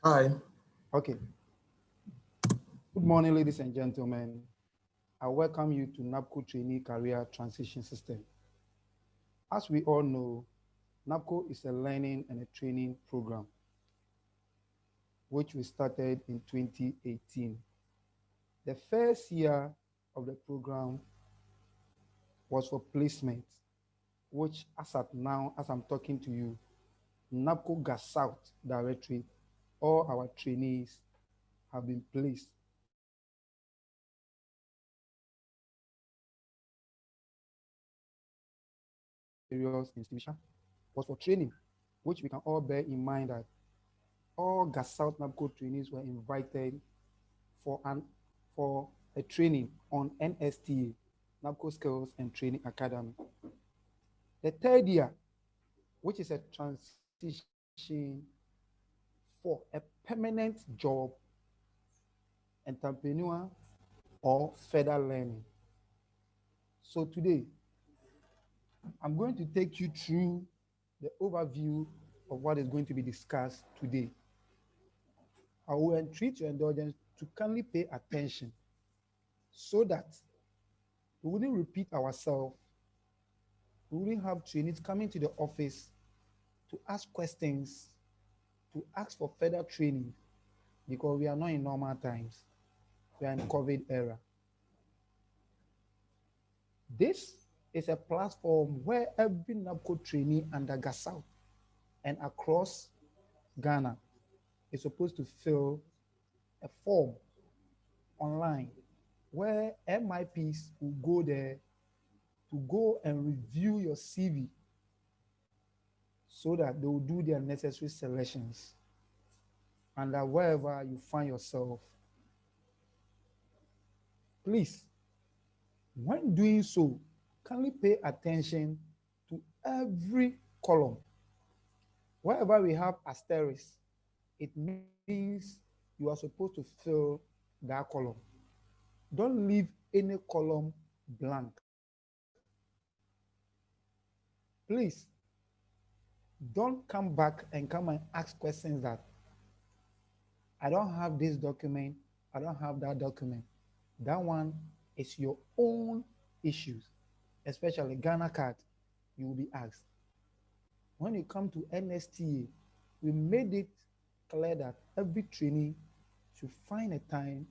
Hi. Okay. Good morning, ladies and gentlemen. I welcome you to NABCO Trainee Career Transition System. As we all know, NABCO is a learning and a training program, which we started in 2018. The first year of the program was for placement, which as at now, as I'm talking to you, NABCO Ga South Directorate, all our trainees have been placed various institutions. Was for training, which we can all bear in mind that all Ga South NABCO trainees were invited for a training on NSTA, NABCO Skills and Training Academy. The third year, which is a transition for a permanent job, entrepreneur, or further learning. So today, I'm going to take you through the overview of what is going to be discussed today. I will entreat your indulgence to kindly pay attention so that we wouldn't repeat ourselves. We wouldn't have trainees coming to the office to ask questions, to ask for further training, because we are not in normal times. We are in COVID era. This is a platform where every NABCO trainee under Ga South and across Ghana is supposed to fill a form online where MIPs will go there to go and review your CV so that they will do their necessary selections. And that wherever you find yourself, please, when doing so, kindly pay attention to every column. Wherever we have asterisks, it means you are supposed to fill that column. Don't leave any column blank. Please, don't come back and come and ask questions that I don't have this document, I don't have that document. That one is your own issues, especially Ghana card, you will be asked. When you come to NSTA, we made it clear that every trainee should find a time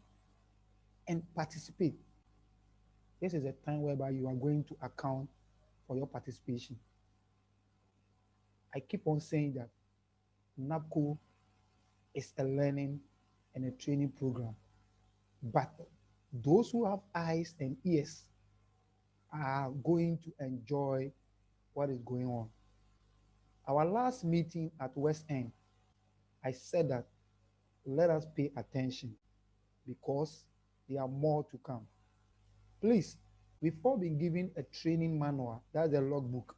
and participate. This is a time whereby you are going to account for your participation. I keep on saying that NABCO is a learning and a training program. But those who have eyes and ears are going to enjoy what is going on. Our last meeting at West End, I said that let us pay attention because there are more to come. Please, we've all been given a training manual, that's a logbook.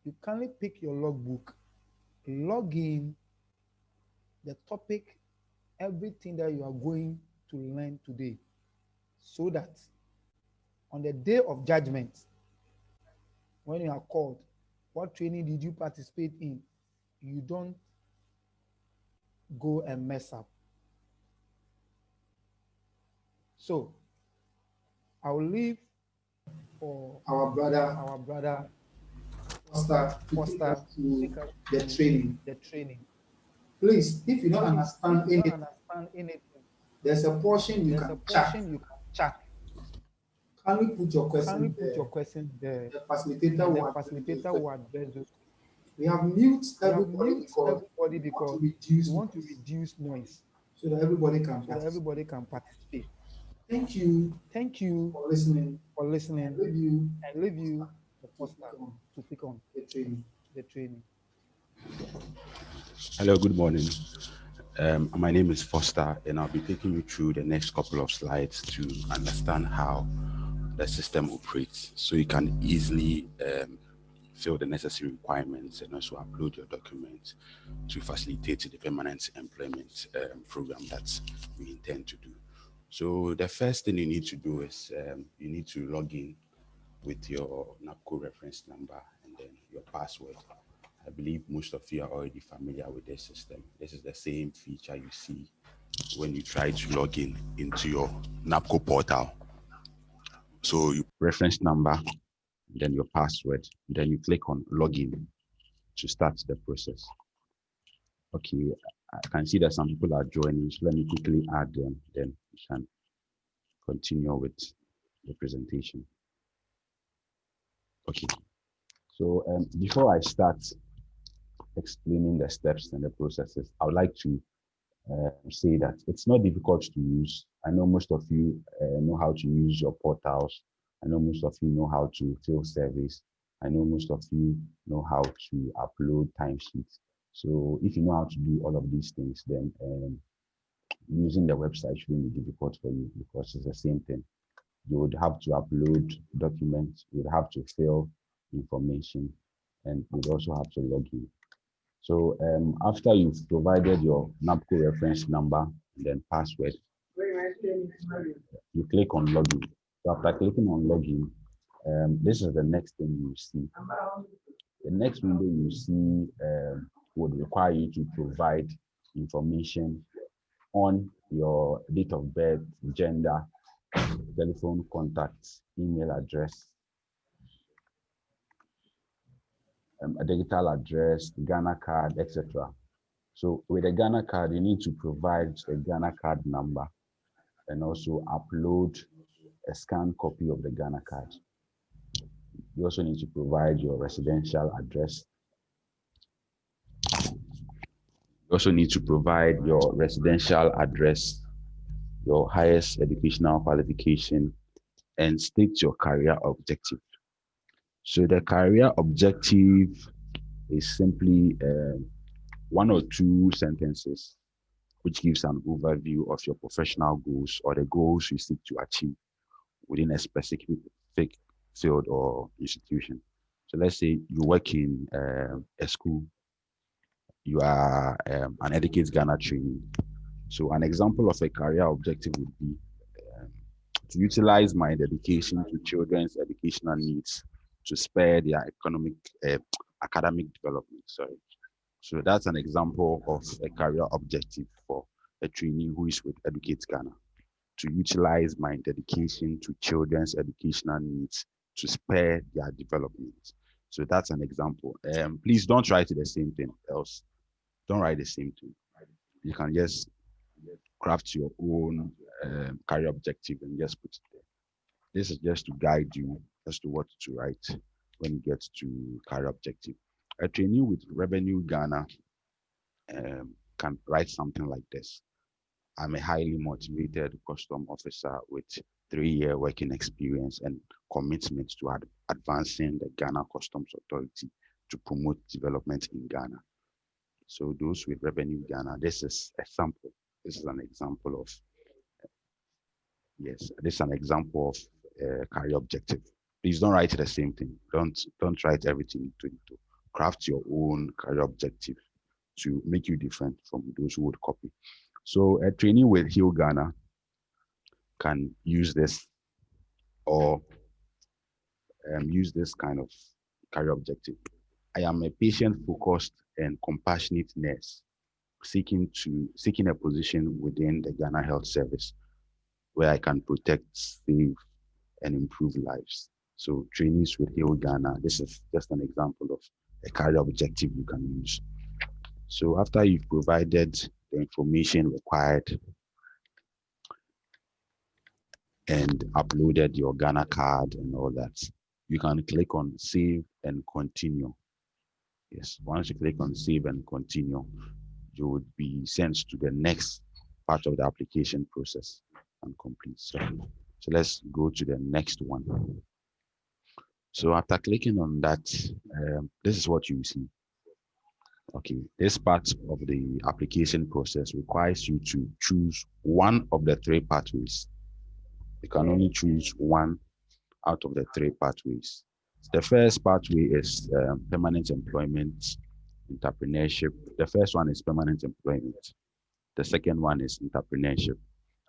You kindly pick your logbook, log in the topic, everything that you are going to learn today, so that on the day of judgment, when you are called, what training did you participate in? You don't go and mess up. So I will leave for Our brother Foster to take us to the training. Please, if you don't understand anything, there's a portion you can chat. Kindly put your question there. The facilitator will address those. We have mute everybody because we want to reduce noise so that everybody can participate. Thank you for listening. And leave you the Foster to pick on the training. Hello, good morning. My name is Foster, and I'll be taking you through the next couple of slides to understand how the system operates so you can easily fill the necessary requirements and also upload your documents to facilitate the permanent employment program that we intend to do. So the first thing you need to do is you need to log in with your NABCO reference number and then your password. I believe most of you are already familiar with this system. This is the same feature you see when you try to log in into your NABCO portal. So you reference number, then your password, then you click on login to start the process. Okay, I can see that some people are joining, so let me quickly add them, then we can continue with the presentation. Okay, so before I start explaining the steps and the processes, I would like to say that it's not difficult to use. I know most of you know how to use your portals. I know most of you know how to fill surveys. I know most of you know how to upload timesheets. So if you know how to do all of these things, then using the website shouldn't be difficult for you because it's the same thing. You would have to upload documents, you would have to fill information, and you would also have to log in. So after you've provided your NABCO reference number and then password, you click on login. So after clicking on login, this is the next thing you see. The next window you see would require you to provide information on your date of birth, gender, telephone contacts, email address, a digital address, Ghana card, etc. So with a Ghana card, you need to provide a Ghana card number and also upload a scanned copy of the Ghana card. You also need to provide your residential address. You also need to provide your residential address, your highest educational qualification, and state your career objective. So the career objective is simply one or two sentences which gives an overview of your professional goals or the goals you seek to achieve within a specific field or institution. So let's say you work in a school, you are an Educate Ghana trainee. So an example of a career objective would be to utilize my dedication to children's educational needs to spur their academic development. Sorry. So that's an example of a career objective for a trainee who is with Educate Ghana, to utilize my dedication to children's educational needs to spur their development. So that's an example. Please don't write the same thing else. Don't write the same thing. You can just craft your own career objective and just put it there. This is just to guide you as to what to write when you get to career objective. A trainee with Revenue Ghana can write something like this. I'm a highly motivated custom officer with 3-year working experience and commitment to advancing the Ghana Customs Authority to promote development in Ghana. So those with Revenue Ghana, this is a sample. This is an example of, yes, this is an example of career objective. Please don't write the same thing. Don't write everything into it. Craft your own career objective to make you different from those who would copy. So a trainee with Heal Ghana can use this or use this kind of career objective. I am a patient-focused and compassionate nurse seeking a position within the Ghana Health Service where I can protect, save, and improve lives. So trainees with Heal Ghana, this is just an example of a career objective you can use. So after you've provided the information required and uploaded your Ghana card and all that, you can click on save and continue. Yes, once you click on save and continue, you would be sent to the next part of the application process and complete. So let's go to the next one. So after clicking on that, this is what you see. Okay, this part of the application process requires you to choose one of the 3 pathways. You can only choose one out of the 3 pathways. The first pathway is permanent employment, entrepreneurship. The first one is permanent employment. The second one is entrepreneurship.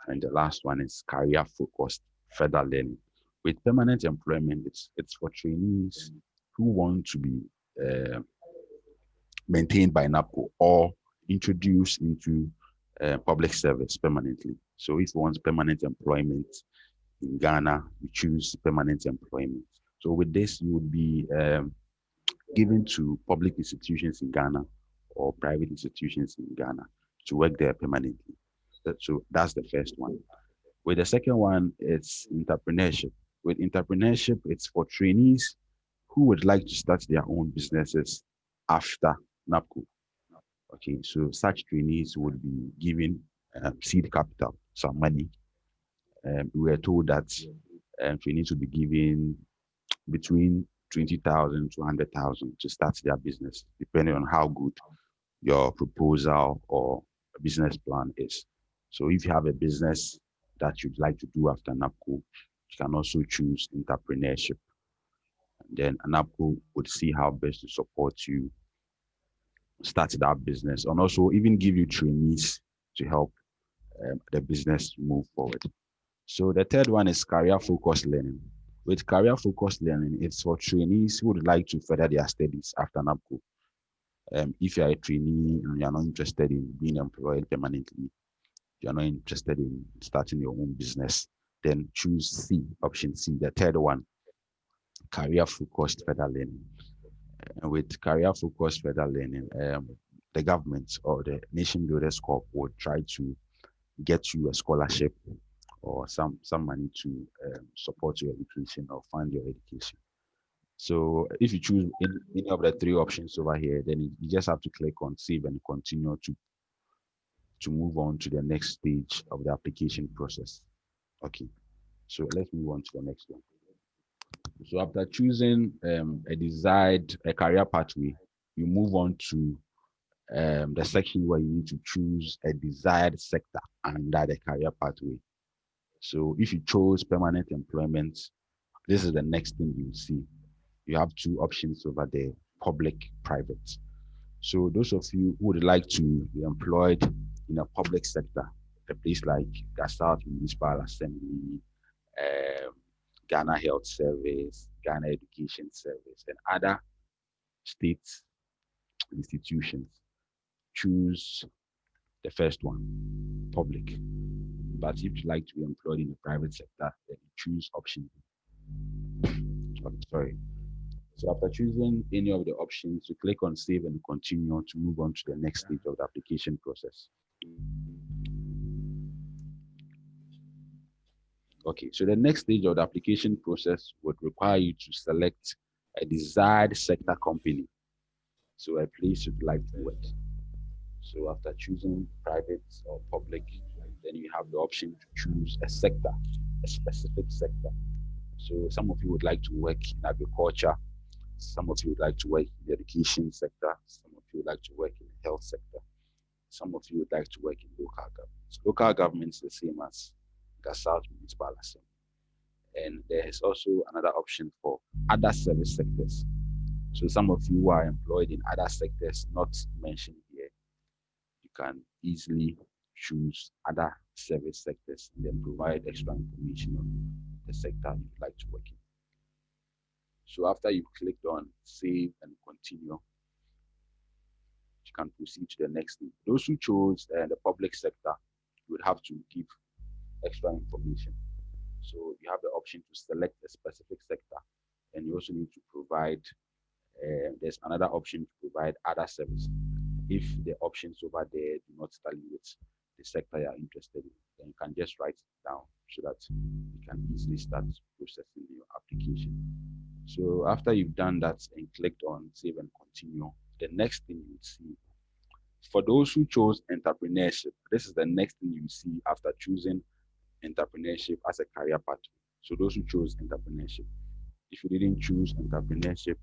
And the last one is career-focused further learning. With permanent employment, it's for trainees who want to be maintained by NABCO or introduced into public service permanently. So if you want permanent employment in Ghana, you choose permanent employment. So with this, you would be given to public institutions in Ghana or private institutions in Ghana to work there permanently. So that's the first one. With the second one, it's entrepreneurship. With entrepreneurship, it's for trainees who would like to start their own businesses after NABCO. Okay, so such trainees would be given seed capital, some money. We were told that trainees would be given between 20,000 to 100,000 to start their business, depending on how good your proposal or business plan is. So if you have a business that you'd like to do after NABCO, you can also choose entrepreneurship. And then NABCO would see how best to support you start that business and also even give you trainees to help the business move forward. So the third one is career focused learning. With career focused learning, it's for trainees who would like to further their studies after NABCO. If you're a trainee and you're not interested in being employed permanently, you're not interested in starting your own business, then choose C, option C, the third one, career focused further learning. And with career focused further learning, the government or the Nation Builders Corp would try to get you a scholarship or some money to support your education or fund your education. So if you choose any of the three options over here, then you just have to click on save and continue to move on to the next stage of the application process. Okay, so let's move on to the next one. So after choosing a career pathway, you move on to the section where you need to choose a desired sector under the career pathway. So if you chose permanent employment, this is the next thing you see. You have two options over there, public, private. So those of you who would like to be employed in a public sector, a place like Ga South Municipal Assembly, Ghana Health Service, Ghana Education Service, and other state institutions, choose the first one, public. But if you'd like to be employed in the private sector, then choose option. Sorry. So after choosing any of the options, you click on save and continue to move on to the next stage of the application process. Okay, so the next stage of the application process would require you to select a desired sector company. So a place you'd like to work. So after choosing private or public, then you have the option to choose a sector, a specific sector. So some of you would like to work in agriculture, some of you would like to work in the education sector, some of you would like to work in the health sector, some of you would like to work in local government. So local government is the same as Ga South Municipal Assembly. And there is also another option for other service sectors. So some of you who are employed in other sectors not mentioned here, you can easily choose other service sectors and then provide extra information on the sector you'd like to work in. So after you've clicked on save and continue, you can proceed to the next thing. Those who chose the public sector, you would have to give extra information. So you have the option to select a specific sector, and you also need to provide, there's another option to provide other services. If the options over there do not tally with the sector you're interested in, then you can just write it down so that you can easily start processing your application. So after you've done that and clicked on save and continue, the next thing you see, for those who chose entrepreneurship, this is the next thing you see after choosing entrepreneurship as a career pathway. So those who chose entrepreneurship, if you didn't choose entrepreneurship,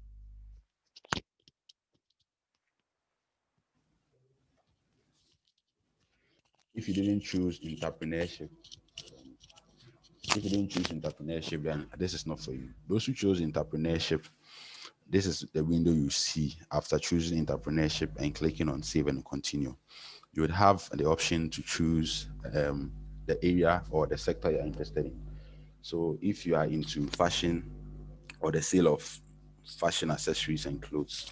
if you didn't choose entrepreneurship, if you didn't choose entrepreneurship, then this is not for you. Those who chose entrepreneurship, this is the window you see after choosing entrepreneurship and clicking on save and continue. You would have the option to choose the area or the sector you're interested in. So if you are into fashion or the sale of fashion accessories and clothes,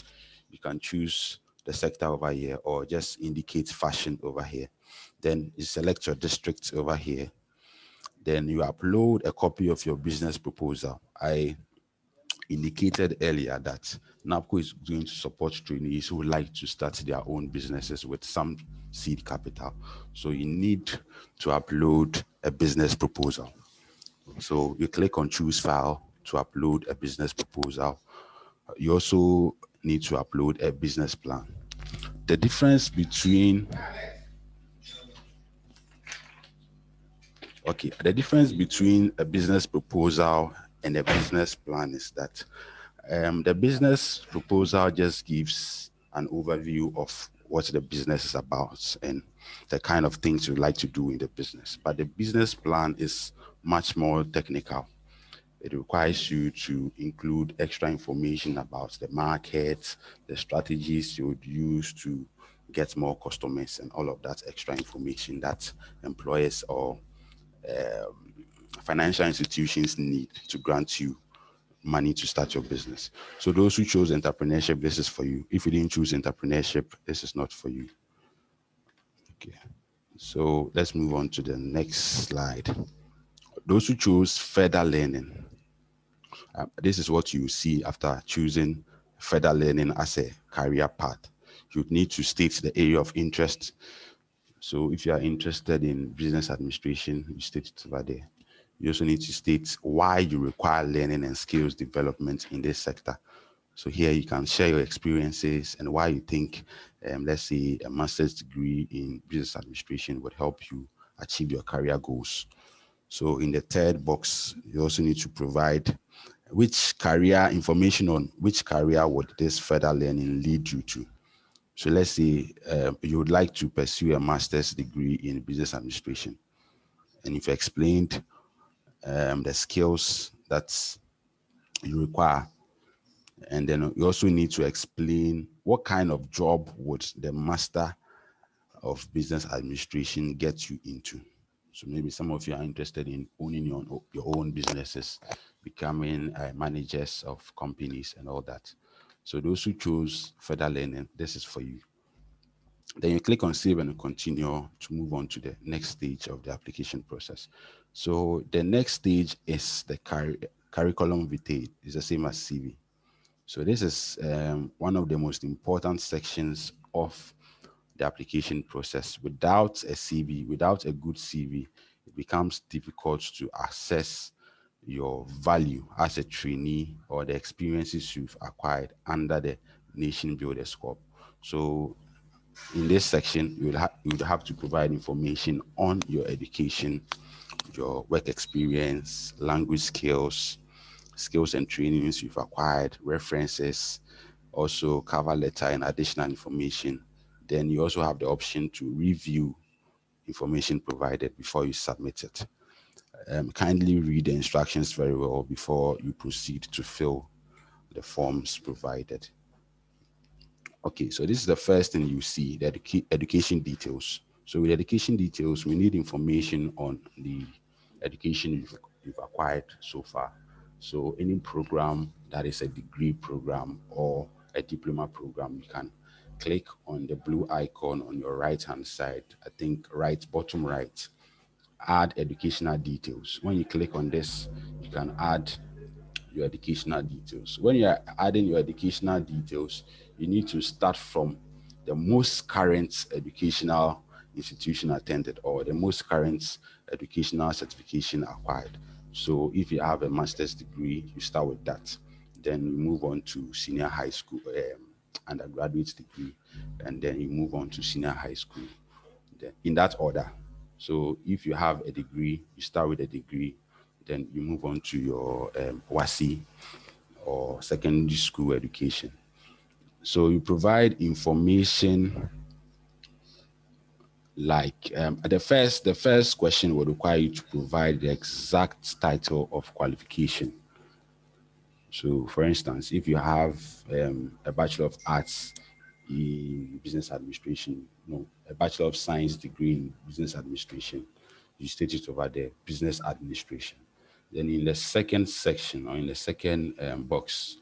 you can choose the sector over here, or just indicate fashion over here. Then you select your district over here. Then you upload a copy of your business proposal. I indicated earlier that NABCO is going to support trainees who would like to start their own businesses with some seed capital. So you need to upload a business proposal. So you click on choose file to upload a business proposal. You also need to upload a business plan. The difference between a business proposal and a business plan is that the business proposal just gives an overview of what the business is about and the kind of things you like to do in the business. But the business plan is much more technical. It requires you to include extra information about the market, the strategies you would use to get more customers, and all of that extra information that employers or financial institutions need to grant you money to start your business. So those who chose entrepreneurship, this is for you. If you didn't choose entrepreneurship, this is not for you. Okay. So let's move on to the next slide. Those who chose further learning, this is what you see after choosing further learning as a career path. You need to state the area of interest. So if you are interested in business administration, you state it over there. You also need to state why you require learning and skills development in this sector. So here you can share your experiences and why you think, let's say, a master's degree in business administration would help you achieve your career goals. So in the third box, you also need to provide which career information on which career would this further learning lead you to. So let's say you would like to pursue a master's degree in business administration, and you've explained the skills that you require. And then you also need to explain what kind of job would the master of business administration get you into. So maybe some of you are interested in owning your own businesses, becoming managers of companies and all that. So those who chose further learning, this is for you. Then you click on save and continue to move on to the next stage of the application process. So the next stage is the curriculum vitae. It's the same as CV. So this is one of the most important sections of the application process. Without a CV, without a good CV, it becomes difficult to assess your value as a trainee or the experiences you've acquired under the Nation Builder scope. So in this section, you would have to provide information on your education, your work experience, language skills and trainings you've acquired, references, also cover letter and additional information. Then you also have the option to review information provided before you submit it. Kindly read the instructions very well before you proceed to fill the forms provided. Okay, so this is the first thing you see, the education details. So with education details, we need information on the education you've acquired so far. So any program that is a degree program or a diploma program, you can click on the blue icon on your right-hand side, I think bottom right, add educational details. When you click on this, you can add your educational details. When you're adding your educational details, you need to start from the most current educational institution attended or the most current educational certification acquired. So if you have a master's degree, you start with that. Then you move on to senior high school, undergraduate degree, and then you move on to senior high school, in that order. So if you have a degree, you start with a degree, then you move on to your WASI or secondary school education. So you provide information like the first question would require you to provide the exact title of qualification. So for instance, if you have a Bachelor of Arts in Business Administration, a Bachelor of Science degree in Business Administration, you state it over there, Business Administration. Then in the second section or in the second box,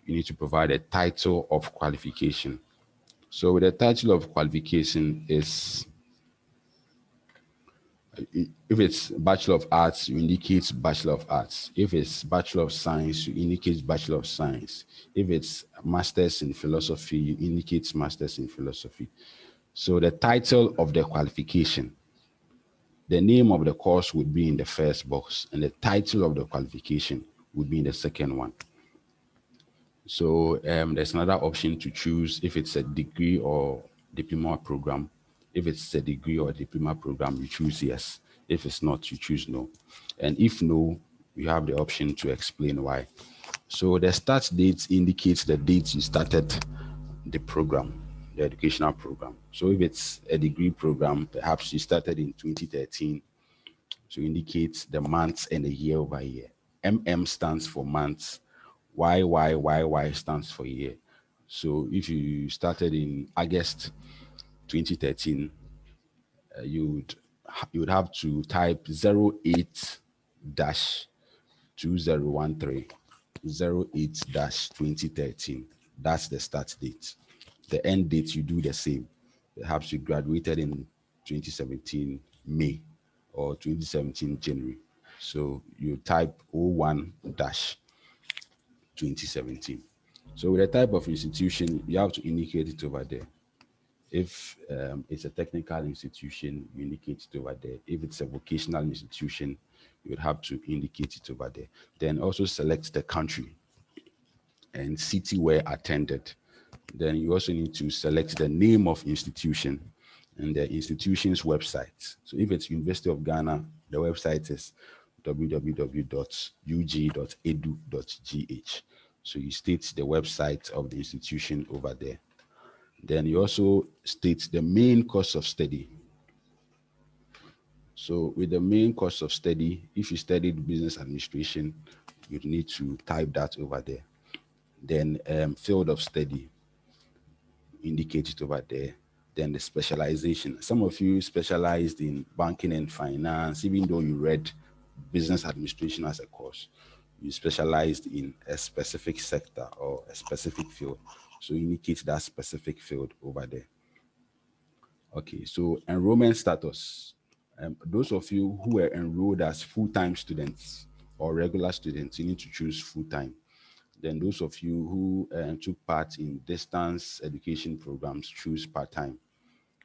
you need to provide a title of qualification. So the title of qualification is, if it's Bachelor of Arts, you indicate Bachelor of Arts. If it's Bachelor of Science, you indicate Bachelor of Science. If it's Masters in Philosophy, you indicate Masters in Philosophy. So the title of the qualification, the name of the course would be in the first box, and the title of the qualification would be in the second one. So there's another option to choose if it's a degree or diploma program. If it's a degree or diploma program, you choose yes. If it's not, you choose no. And if no, you have the option to explain why. So the start date indicates the date you started the program, the educational program. So if it's a degree program, perhaps you started in 2013, so indicate the months and the year over year. MM stands for months. Y stands for year. So if you started in August 2013, you would have to type 08 2013, 08 2013. That's the start date. The end date, you do the same. Perhaps you graduated in 2017 May or 2017 January. So you type 01 2017. So with the type of institution, you have to indicate it over there. If it's a technical institution, you indicate it over there. If it's a vocational institution, you would have to indicate it over there. Then also select the country and city where attended. Then you also need to select the name of institution and the institution's website. So if it's University of Ghana, the website is www.ug.edu.gh. So you state the website of the institution over there. Then you also state the main course of study. So with the main course of study, if you studied business administration, you need to type that over there. Then field of study, indicate it over there. Then the specialization. Some of you specialized in banking and finance, even though you read business administration as a course. You specialized in a specific sector or a specific field. So indicate that specific field over there. Okay, so enrollment status. Those of you who were enrolled as full-time students or regular students, you need to choose full-time. Then those of you who took part in distance education programs, choose part-time.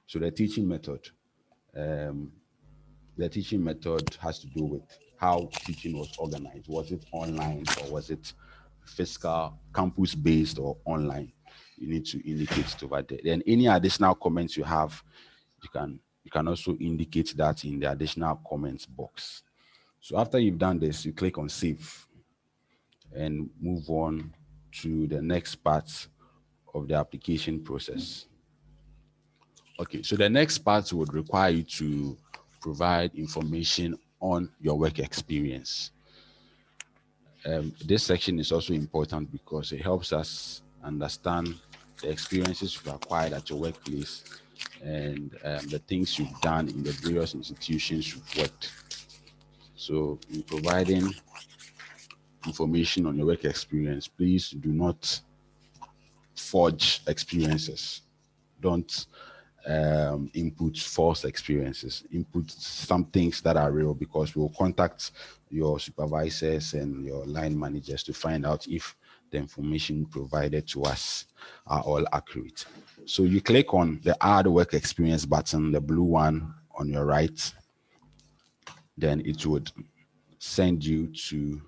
So the teaching method has to do with how teaching was organized. Was it online or was it physical, campus-based or online? You need to indicate it over there. Then any additional comments you have, you can also indicate that in the additional comments box. So after you've done this, you click on save and move on to the next part of the application process. Okay, so the next part would require you to provide information on your work experience. This section is also important because it helps us understand the experiences you've acquired at your workplace and the things you've done in the various institutions you've worked. So in providing information on your work experience, please do not forge experiences. Don't input false experiences. Input some things that are real, because we'll contact your supervisors and your line managers to find out if the information provided to us are all accurate. So you click on the Add Work Experience button, the blue one on your right. Then it would send you to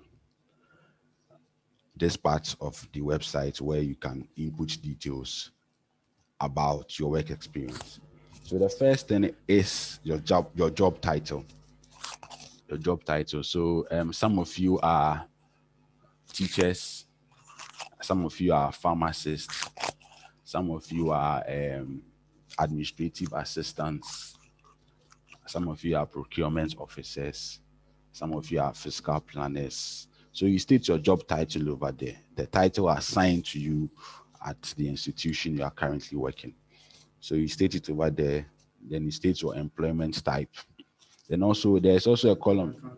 this part of the website where you can input details about your work experience. So the first thing is your job title. Your job title. So some of you are teachers, some of you are pharmacists, some of you are administrative assistants, some of you are procurement officers, some of you are fiscal planners. So you state your job title over there, the title assigned to you at the institution you are currently working. So you state it over there, then you state your employment type. Then also, there's also a column.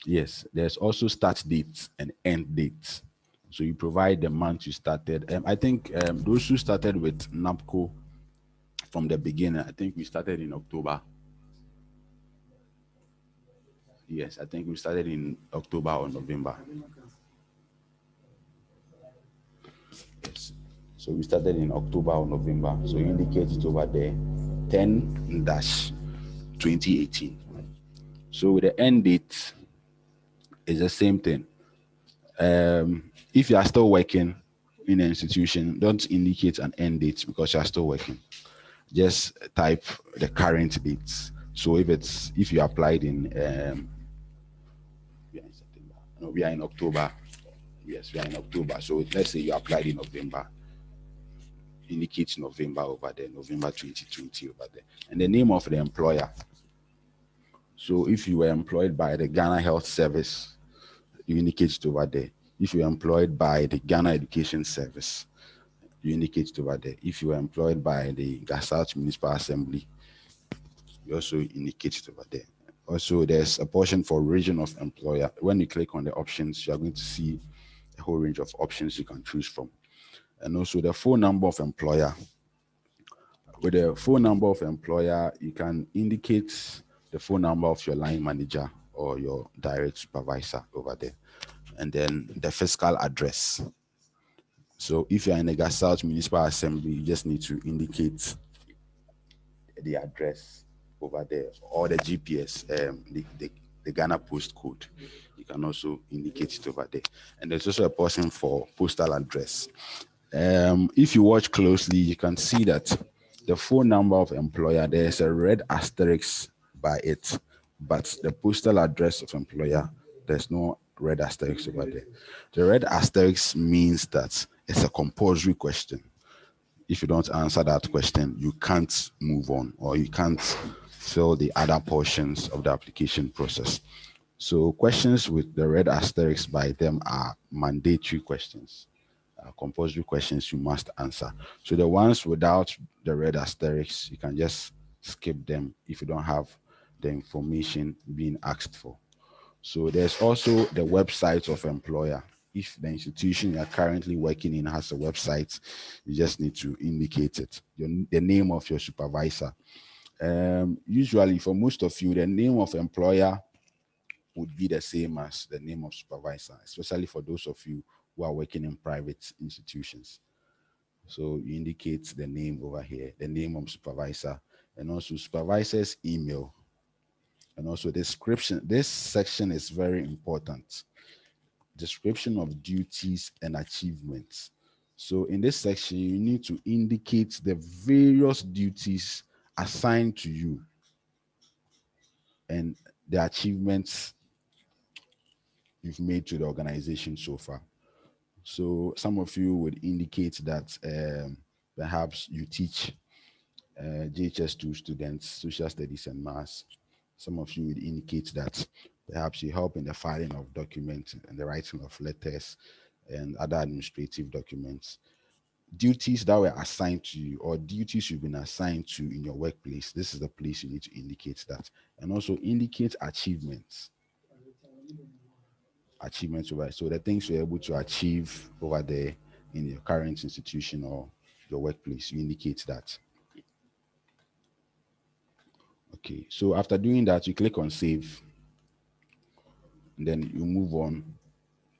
Yes, there's also start date and end date. So you provide the month you started. I think those who started with NABCO from the beginning. I think we started in October. Yes, I think we started in October or November. Yes. So we started in October or November. So you indicate it over there, 10-2018. So with the end date, it's the same thing. If you are still working in an institution, don't indicate an end date because you are still working. Just type the current dates. So if you applied in we are in September. No, we are in October. Yes, we are in October. So let's say you applied in November. Indicate November over there, November 2020 over there. And the name of the employer. So if you were employed by the Ghana Health Service, you indicate it over there. If you were employed by the Ghana Education Service, you indicate it over there. If you were employed by the Ga South Municipal Assembly, you also indicate it over there. Also, there's a portion for region of employer. When you click on the options, you are going to see a whole range of options you can choose from. And also the phone number of employer. With the phone number of employer, you can indicate the phone number of your line manager or your direct supervisor over there. And then the physical address. So if you're in the Ga South Municipal Assembly, you just need to indicate the address over there or the GPS, the Ghana postcode. You can also indicate it over there. And there's also a portion for postal address. If you watch closely, you can see that the phone number of employer, there's a red asterisk by it, but the postal address of employer, there's no red asterisk over there. The red asterisk means that it's a compulsory question. If you don't answer that question, you can't move on or you can't fill the other portions of the application process. So questions with the red asterisk by them are mandatory questions. Compulsory questions you must answer. So the ones without the red asterisk, you can just skip them if you don't have the information being asked for. So there's also the website of employer. If the institution you're currently working in has a website, you just need to indicate it, the name of your supervisor. Usually for most of you, the name of employer would be the same as the name of supervisor, especially for those of you who are working in private institutions. So you indicate the name over here, the name of supervisor, and also supervisor's email, and also description. This section is very important. Description of duties and achievements. So in this section, you need to indicate the various duties assigned to you and the achievements you've made to the organization so far. So some of you would indicate that perhaps you teach JHS2 students social studies and maths. Some of you would indicate that perhaps you help in the filing of documents and the writing of letters and other administrative documents. Duties that were assigned to you or duties you've been assigned to in your workplace, this is the place you need to indicate that. And also indicate achievements. Achievements over. So the things you're able to achieve over there in your current institution or your workplace, you indicate that. Okay, so after doing that, you click on save, and then you move on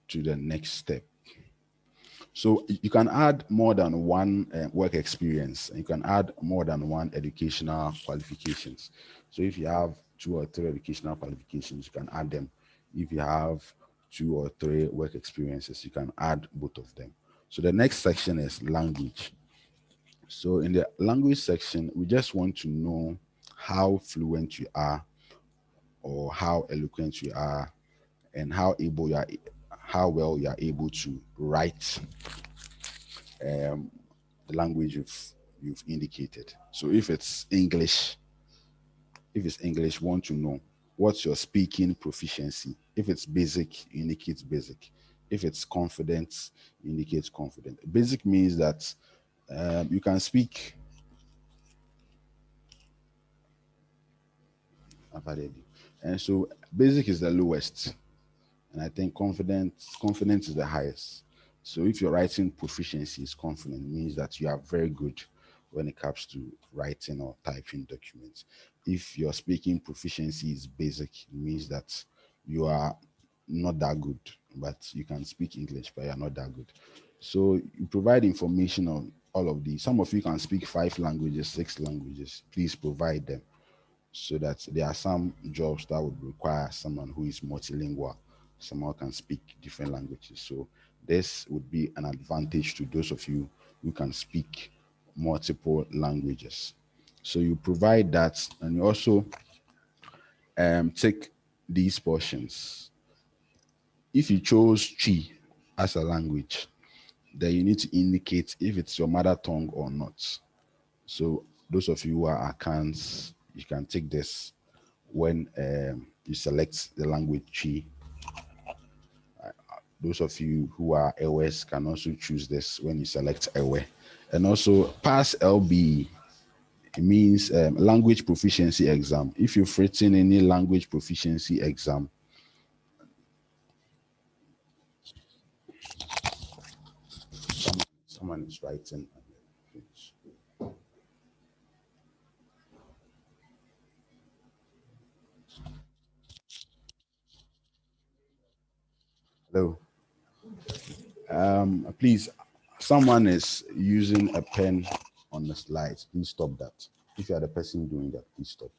to the next step. So you can add more than one work experience. You can add more than one educational qualifications. So if you have 2 or 3 educational qualifications, you can add them. If you have 2 or 3 work experiences, you can add both of them. So the next section is language. So in the language section, we just want to know how fluent you are or how eloquent you are and how how well you are able to write the language you've indicated. So if it's English, want to know what's your speaking proficiency. If it's basic, you indicate basic. If it's confident, you indicate confident. Basic means that you can speak. And so basic is the lowest. And I think confidence is the highest. So if your writing proficiency is confident, it means that you are very good when it comes to writing or typing documents. If your speaking proficiency is basic, it means that you are not that good, but you can speak English, but you're not that good. So you provide information on all of these. Some of you can speak 5 languages, 6 languages. Please provide them, so that there are some jobs that would require someone who is multilingual, someone who can speak different languages. So this would be an advantage to those of you who can speak multiple languages. So you provide that, and you also take these portions. If you chose Chi as a language, then you need to indicate if it's your mother tongue or not. So those of you who are accounts, you can take this when you select the language Chi. Those of you who are Ewes can also choose this when you select Ewe. And also pass LB, it means language proficiency exam. If you've written any language proficiency exam, someone is writing. Hello. Please, someone is using a pen on the slides. Please stop that. If you are the person doing that, please stop.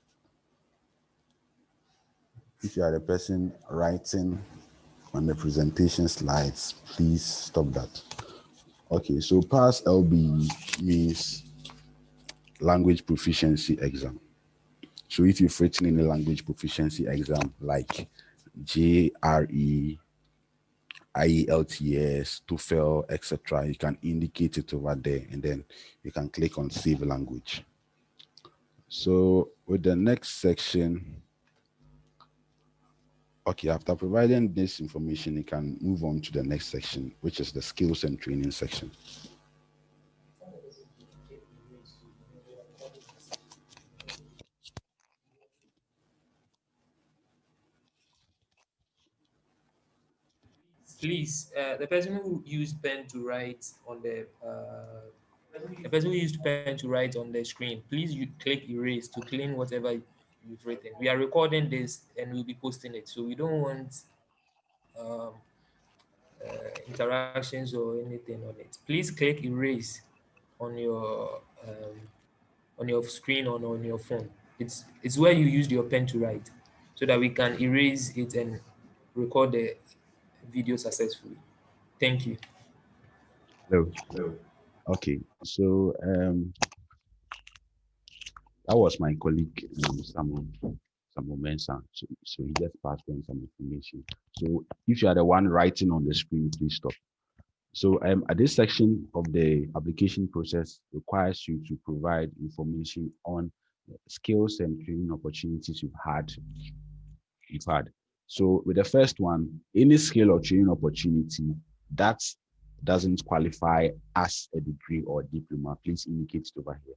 If you are the person writing on the presentation slides, please stop that. Okay, so pass LB means language proficiency exam. So if you've written in a language proficiency exam like JRE, IELTS, TOEFL, etc., you can indicate it over there, and then you can click on Save Language. So with the next section, okay, after providing this information, you can move on to the next section, which is the skills and training section. Please, the person who used pen to write on the person who used pen to write on the screen, please you click erase to clean whatever you've written. We are recording this and we'll be posting it, so we don't want interactions or anything on it. Please click erase on your screen or on your phone. It's where you used your pen to write, so that we can erase it and record the video successfully. Thank you. Hello. Okay, so that was my colleague, Samuel Mensah. So he just passed on some information. So if you are the one writing on the screen, please stop. So at this section of the application process requires you to provide information on skills and training opportunities you've had. So with the first one, any skill or training opportunity that doesn't qualify as a degree or diploma, please indicate it over here.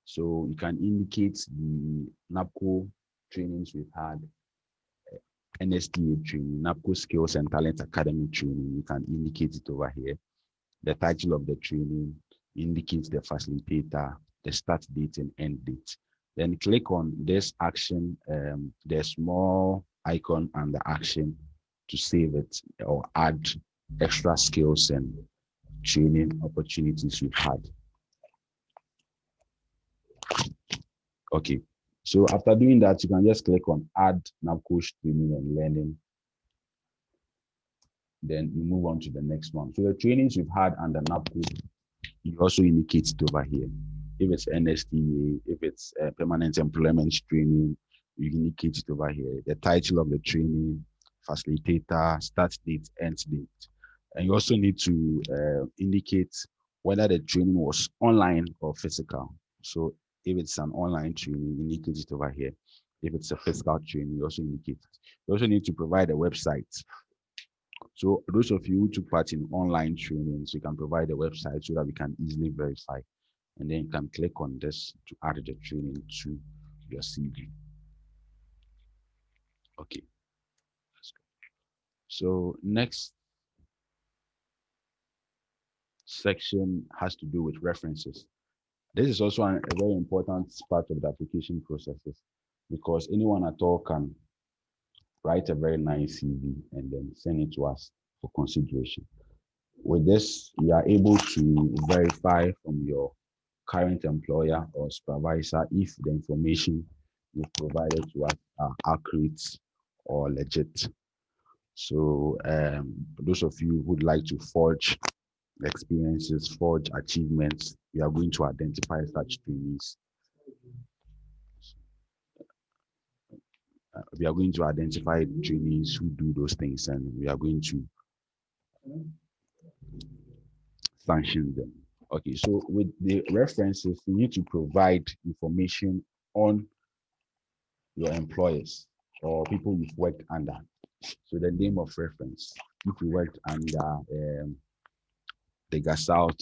So you can indicate the NABCO trainings we've had, NSTA training, NABCO Skills and Talent Academy training. You can indicate it over here. The title of the training indicates the facilitator, the start date and end date. Then click on this action, the small icon and the action to save it or add extra skills and training opportunities you've had. Okay, so after doing that, you can just click on add NABCO training and learning. Then you move on to the next one. So the trainings you've had under NABCO, you also indicate it over here. If it's NSTA, if it's permanent employment training, you indicate it over here. The title of the training, facilitator, start date, end date. And you also need to indicate whether the training was online or physical. So if it's an online training, you indicate it over here. If it's a physical training, you also indicate it. You also need to provide a website. So those of you who took part in online trainings, you can provide a website so that we can easily verify. And then you can click on this to add the training to your CV. Okay, let's go. So next section has to do with references. This is also a very important part of the application processes, because anyone at all can write a very nice CV and then send it to us for consideration. With this, you are able to verify from your current employer or supervisor if the information you've provided to us are accurate or legit. So those of you who'd like to forge experiences, forge achievements, we are going to identify such trainees. We are going to identify trainees who do those things, and we are going to sanction them. Okay, so with the references, you need to provide information on your employers or people you've worked under. So the name of reference, if you worked under the Ga South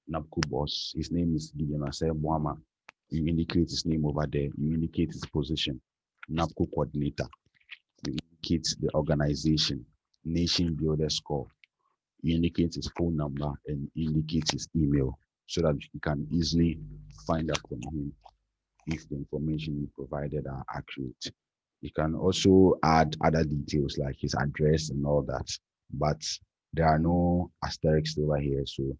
NABCO boss, his name is Gideon Buama. You indicate his name over there, you indicate his position, NABCO coordinator. You indicate the organization, nation builder score. You indicate his phone number and indicate his email so that you can easily find out from him if the information you provided are accurate. You can also add other details like his address and all that, but there are no asterisks over here, so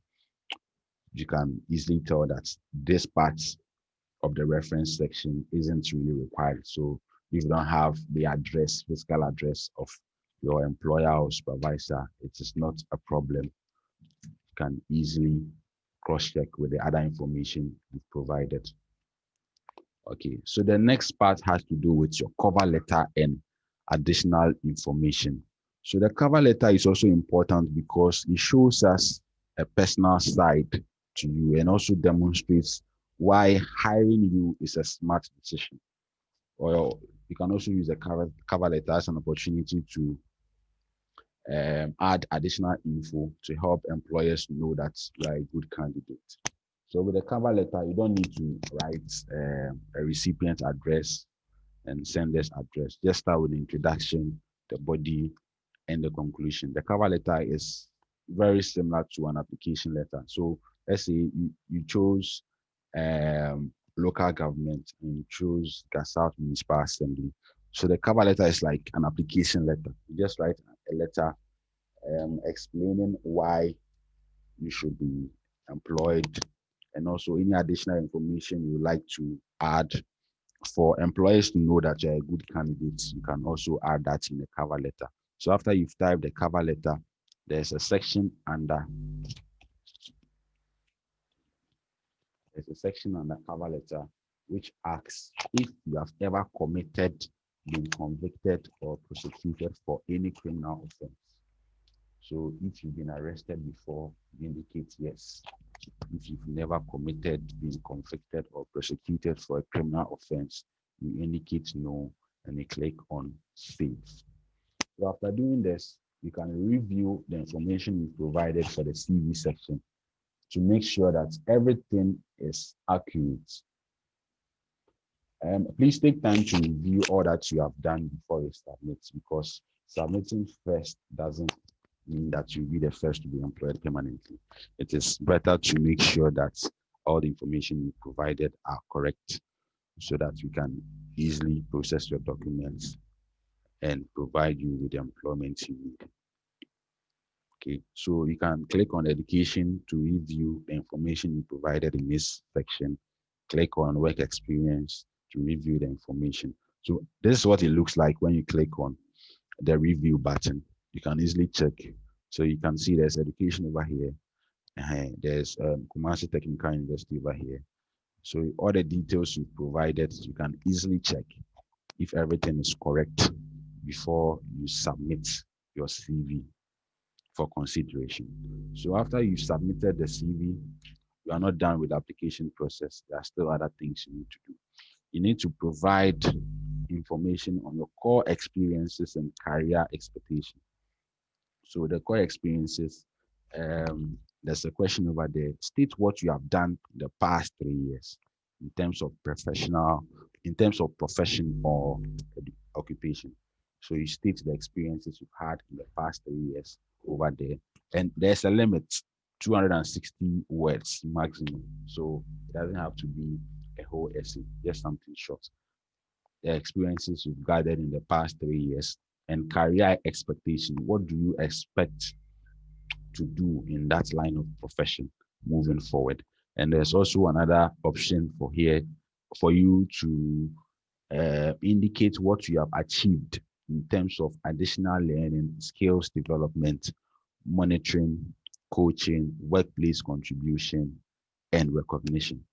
you can easily tell that this part of the reference section isn't really required. So if you don't have the address, physical address of your employer or supervisor, it is not a problem. You can easily cross-check with the other information you've provided. Okay, so the next part has to do with your cover letter and additional information. So the cover letter is also important because it shows us a personal side to you and also demonstrates why hiring you is a smart decision. Or you can also use the cover letter as an opportunity to add additional info to help employers know that you are a good candidate. So with the cover letter, you don't need to write a recipient address and sender's address. Just start with the introduction, the body, and the conclusion. The cover letter is very similar to an application letter. So let's say you chose local government and you chose Ga South Municipal Assembly. So the cover letter is like an application letter. You just write a letter explaining why you should be employed and also any additional information you would like to add for employers to know that you're a good candidate. You can also add that in the cover letter. So after you've typed the cover letter, there's a section under cover letter which asks if you have ever committed, been convicted, or prosecuted for any criminal offense. So if you've been arrested before, you indicate yes. If you've never committed, been convicted, or prosecuted for a criminal offense, you indicate no and you click on save. So after doing this, you can review the information you provided for the CV section to make sure that everything is accurate. Please take time to review all that you have done before you submit, because submitting first doesn't mean that you'll be the first to be employed permanently. It is better to make sure that all the information you provided are correct so that we can easily process your documents and provide you with the employment you need. Okay, so you can click on education to review the information you provided in this section. Click on work experience to review the information. So this is what it looks like when you click on the review button. You can easily check. So you can see there's education over here. There's Kumasi Technical University over here. So all the details you provided, you can easily check if everything is correct before you submit your CV for consideration. So after you submitted the CV, you are not done with the application process. There are still other things you need to do. You need to provide information on your core experiences and career expectations. So the core experiences, there's a question over there. State what you have done in the past 3 years in terms of profession or occupation. So you state the experiences you've had in the past 3 years over there. And there's a limit. 260 words maximum. So it doesn't have to be a whole essay, just something short. The experiences you've gathered in the past 3 years and career expectation. What do you expect to do in that line of profession moving forward? And there's also another option for here for you to indicate what you have achieved in terms of additional learning, skills development, monitoring, coaching, workplace contribution, and recognition.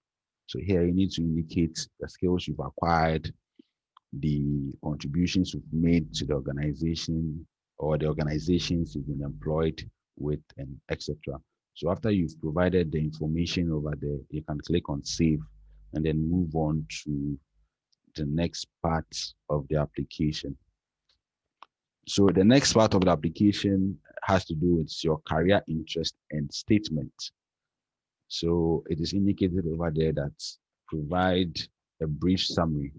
So here you need to indicate the skills you've acquired, the contributions you've made to the organization or the organizations you've been employed with, and etc. So after you've provided the information over there, you can click on save and then move on to the next part of the application. So the next part of the application has to do with your career interest and statement. So it is indicated over there that provide a brief summary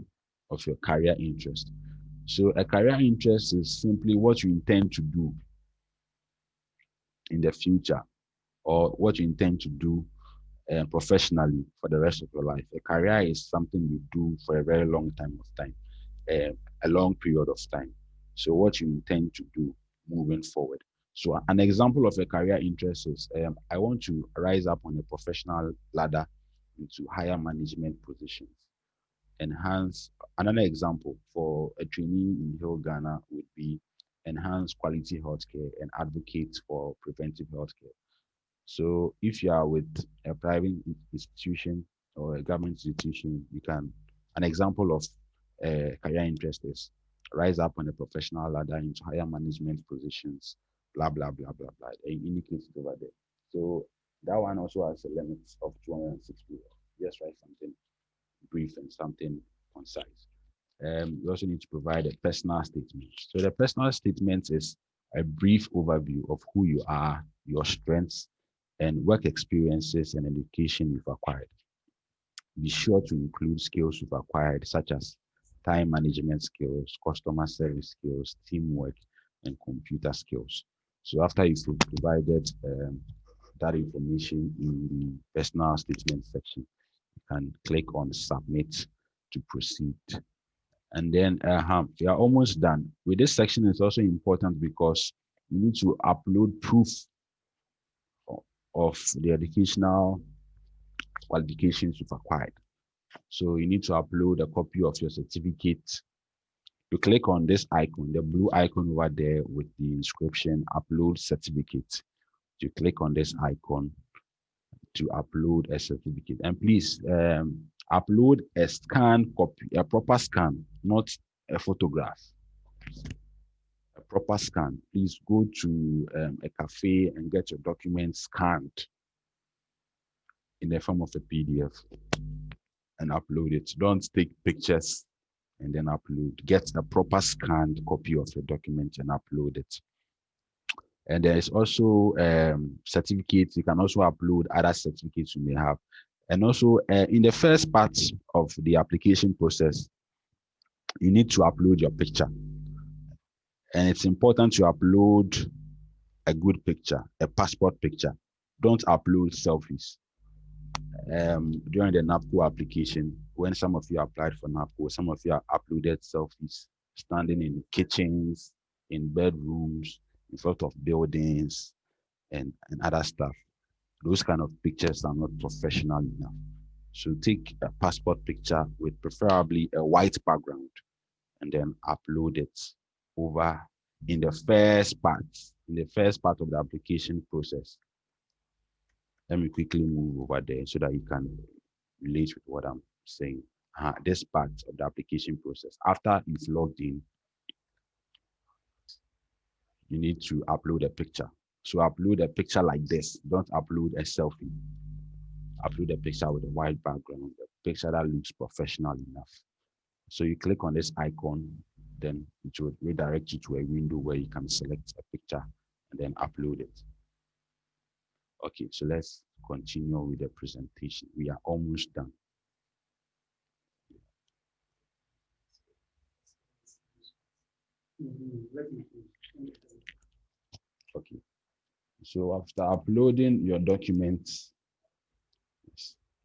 of your career interest. So a career interest is simply what you intend to do in the future or what you intend to do professionally for the rest of your life. A career is something you do for a very long time, a long period of time. So what you intend to do moving forward. So an example of a career interest is I want to rise up on a professional ladder into higher management positions. Enhance another example for a trainee in Hill Ghana would be enhance quality healthcare and advocate for preventive healthcare. So if you are with a private institution or a government institution, you can, an example of a career interest is rise up on a professional ladder into higher management positions, blah, blah, blah, blah, blah. It indicates it over there. So that one also has a limit of 260. Just write something brief and something concise. You also need to provide a personal statement. So the personal statement is a brief overview of who you are, your strengths, and work experiences and education you've acquired. Be sure to include skills you've acquired, such as time management skills, customer service skills, teamwork, and computer skills. So after you've provided that information in the personal statement section, you can click on submit to proceed. And then we are almost done. With this section, it's also important because you need to upload proof of the educational qualifications you've acquired. So you need to upload a copy of your certificate. You click on this icon, the blue icon over there with the inscription upload certificate. You click on this icon to upload a certificate. And please upload a scanned copy, a proper scan, not a photograph. A proper scan. Please go to a cafe and get your documents scanned in the form of a PDF and upload it. Don't take pictures and then upload. Get a proper scanned copy of your document and upload it. And there is also certificates. You can also upload other certificates you may have. And also in the first part of the application process, you need to upload your picture. And it's important to upload a good picture, a passport picture. Don't upload selfies. During the NABCO application, when some of you applied for NABCO, some of you have uploaded selfies standing in kitchens, in bedrooms, in front of buildings, and other stuff. Those kind of pictures are not professional enough. So take a passport picture with preferably a white background and then upload it over in the first part of the application process. Let me quickly move over there so that you can relate with what I'm saying. This part of the application process. After you've logged in, you need to upload a picture. So upload a picture like this. Don't upload a selfie. Upload a picture with a white background, a picture that looks professional enough. So you click on this icon, then it will redirect you to a window where you can select a picture and then upload it. Okay, so let's continue with the presentation. We are almost done. Okay. So after uploading your documents,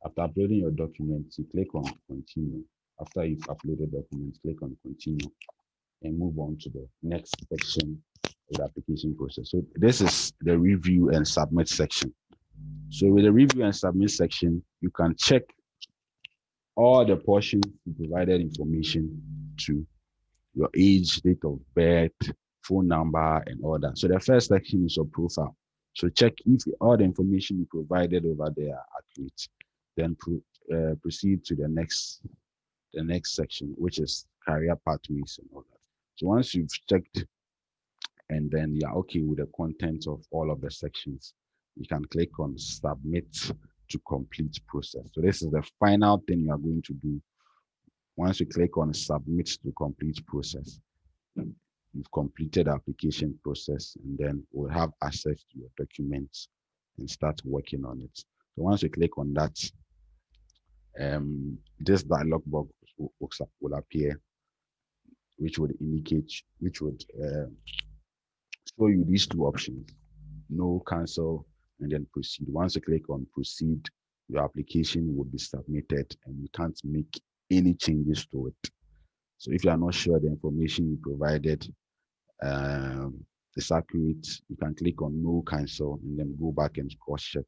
you click on continue. After you've uploaded documents, click on continue and move on to the next section of the application process. So this is the review and submit section. So with the review and submit section, you can check all the portions you provided information to your age, date of birth, phone number, and all that. So the first section is your profile. So check if all the information you provided over there are accurate. Then proceed to the next section, which is career pathways and all that. So once you've checked and then you're okay with the content of all of the sections, you can click on submit to complete process. So this is the final thing you are going to do. Once you click on submit to complete process, you've completed the application process, and then we'll have access to your documents and start working on it. So once you click on that, this dialog box will appear, which would show you these two options: no, cancel, and then proceed. Once you click on proceed, your application will be submitted, and you can't make any changes to it. So if you are not sure the information you provided is accurate, you can click on no, cancel, and then go back and cross-check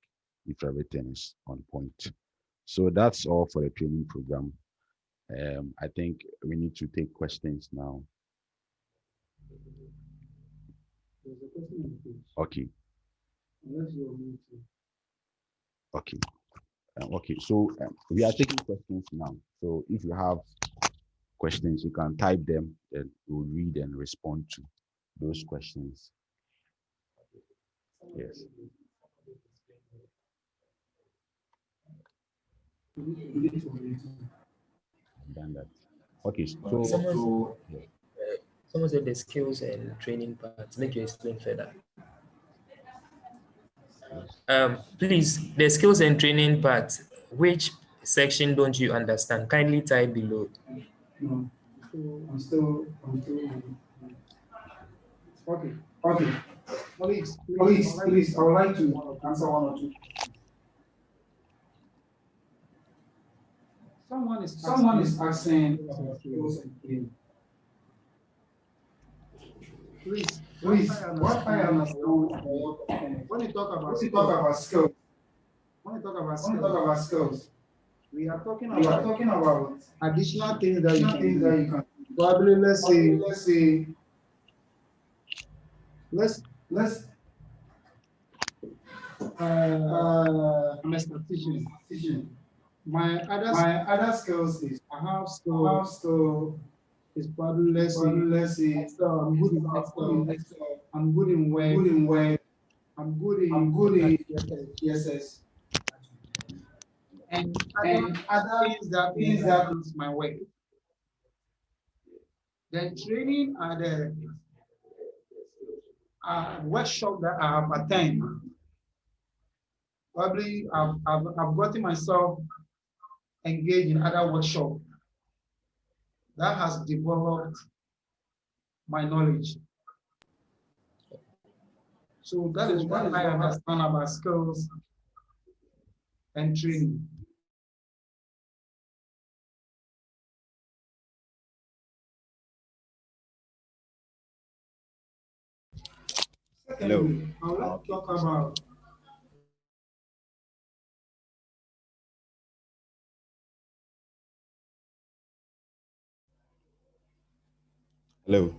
if everything is on point. So that's all for the training program. I think we need to take questions now. Okay. Okay. Okay. So we are taking questions now. So if you have questions, you can type them, and we'll read and respond to those questions. Yes. I've done that. Okay. So Someone said the skills and training parts. Make you explain further. Please, the skills and training part, which section don't you understand? Kindly type below. No, I'm still. Okay. Please, I would like to answer one or two. Someone is asking about skills and training. Please, what I understand when you talk about skills, we are talking about additional things that you can. Probably let's say I'm a statistician. My other skills is I have skill is probably let's say I'm good in Excel, I'm good in Word, I'm good in CSS, and other things that is my work. The training are the workshop that I have attended. Probably I've gotten myself engaged in other workshop that has developed my knowledge. So that is what I understand about skills and training. Hello. I would like to talk about Hello.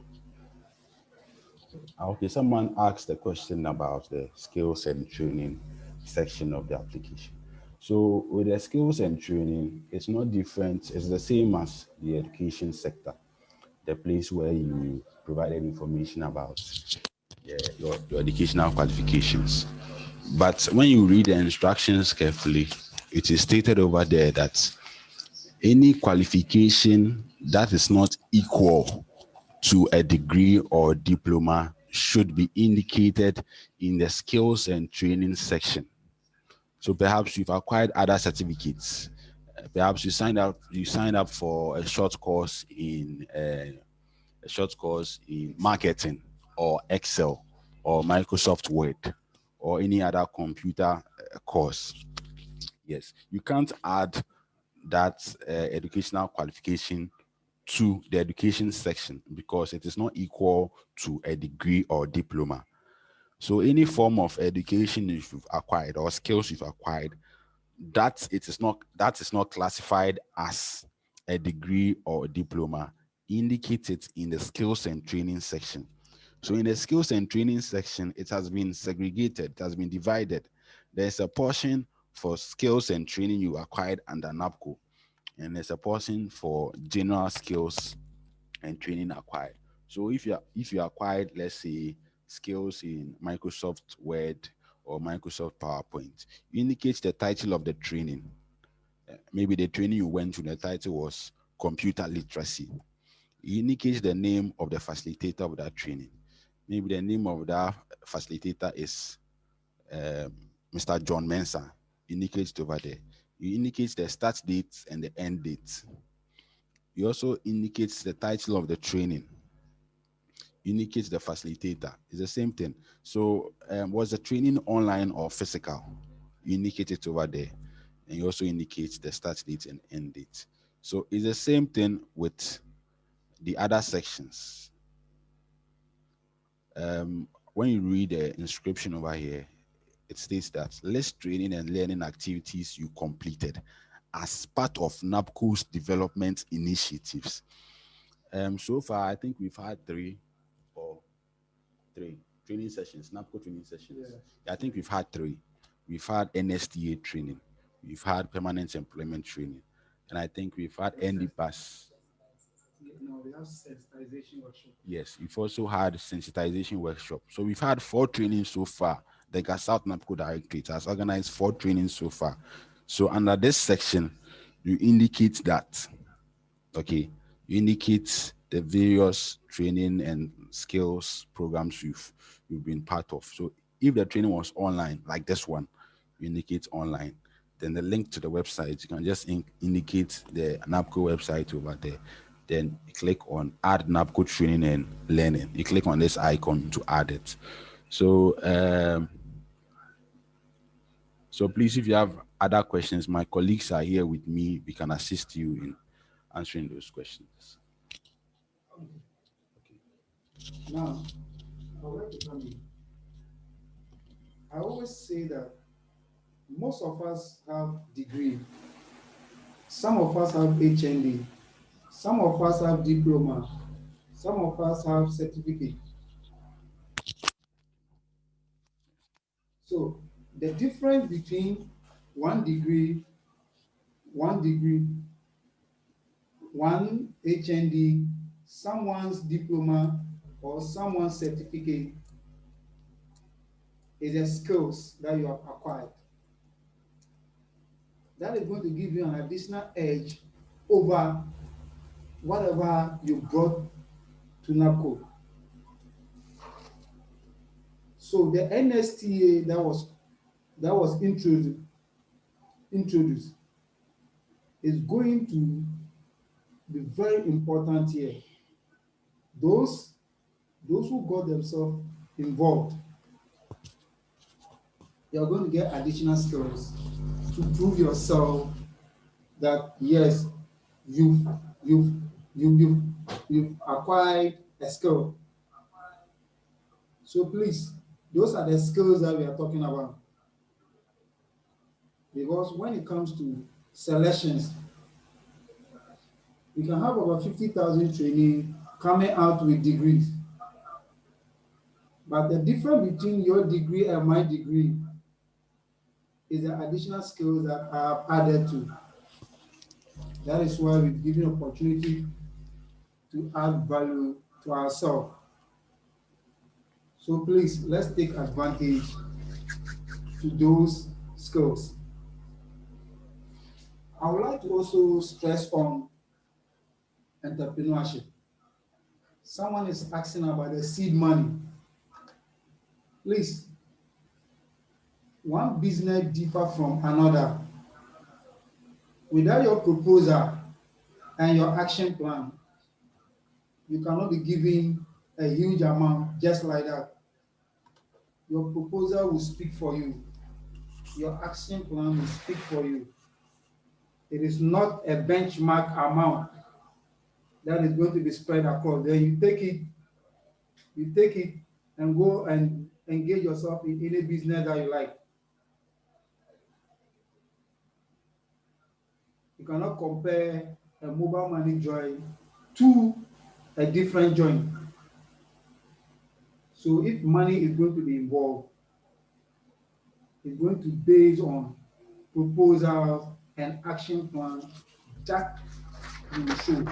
Okay, someone asked a question about the skills and training section of the application. So with the skills and training, it's not different. It's the same as the education sector, the place where you provided information about your educational qualifications. But when you read the instructions carefully, it is stated over there that any qualification that is not equal to a degree or diploma should be indicated in the skills and training section. So perhaps you've acquired other certificates. Perhaps you signed up for a short course in marketing or Excel or Microsoft Word. or any other computer course. Yes, you can't add that educational qualification to the education section because it is not equal to a degree or diploma. So any form of education you've acquired or skills you've acquired, that is not classified as a degree or a diploma, indicate it in the skills and training section. So in the skills and training section, it has been segregated, it has been divided. There's a portion for skills and training you acquired under NABCO, and there's a portion for general skills and training acquired. So if you acquired, let's say, skills in Microsoft Word or Microsoft PowerPoint, you indicate the title of the training. Maybe the training you went to, the title was computer literacy. You indicate the name of the facilitator of that training. Maybe the name of that facilitator is Mr. John Mensah. Indicate it over there. You indicate the start date and the end date. You also indicate the title of the training. Indicate the facilitator. It's the same thing. So was the training online or physical? You indicate it over there. And you also indicate the start date and end date. So it's the same thing with the other sections. When you read the inscription over here, it states that list training and learning activities you completed as part of NABCO's development initiatives. So far, I think we've had three training sessions, NABCO training sessions. Yeah, I think we've had three. We've had NSTA training, we've had permanent employment training, and I think we've had NDPAS. No, we have sensitization workshop. Yes, we've also had sensitization workshop. So we've had 4 trainings so far. The Ga South NABCO Directorate has organized 4 trainings so far. So under this section, you indicate that, okay, you indicate the various training and skills programs you've been part of. So if the training was online, like this one, you indicate online. Then the link to the website, you can just indicate the NABCO website over there. Then you click on add NABCO training and learning. You click on this icon to add it. So, so please, if you have other questions, my colleagues are here with me. We can assist you in answering those questions. Okay. Now, I would like to come in. I always say that most of us have degree. Some of us have HND. Some of us have diploma. Some of us have certificate. So the difference between one degree, one HND, someone's diploma, or someone's certificate is the skills that you have acquired. That is going to give you an additional edge over whatever you brought to NABCO. So the NSTA that was introduced is going to be very important here. Those who got themselves involved, you are going to get additional skills to prove yourself that yes, you've acquired a skill. So please, those are the skills that we are talking about. Because when it comes to selections, we can have over 50,000 trainees coming out with degrees. But the difference between your degree and my degree is the additional skills that I have added to. That is why we've given opportunity to add value to ourselves. So please, let's take advantage to those skills. I would like to also stress on entrepreneurship. Someone is asking about the seed money. Please, one business differs from another. Without your proposal and your action plan, you cannot be giving a huge amount just like that. Your proposal will speak for you. Your action plan will speak for you. It is not a benchmark amount that is going to be spread across. Then you take it and go and engage yourself in any business that you like. You cannot compare a mobile money joint to a different joint. So if money is going to be involved, it's going to be based on proposals and action plans that you will show.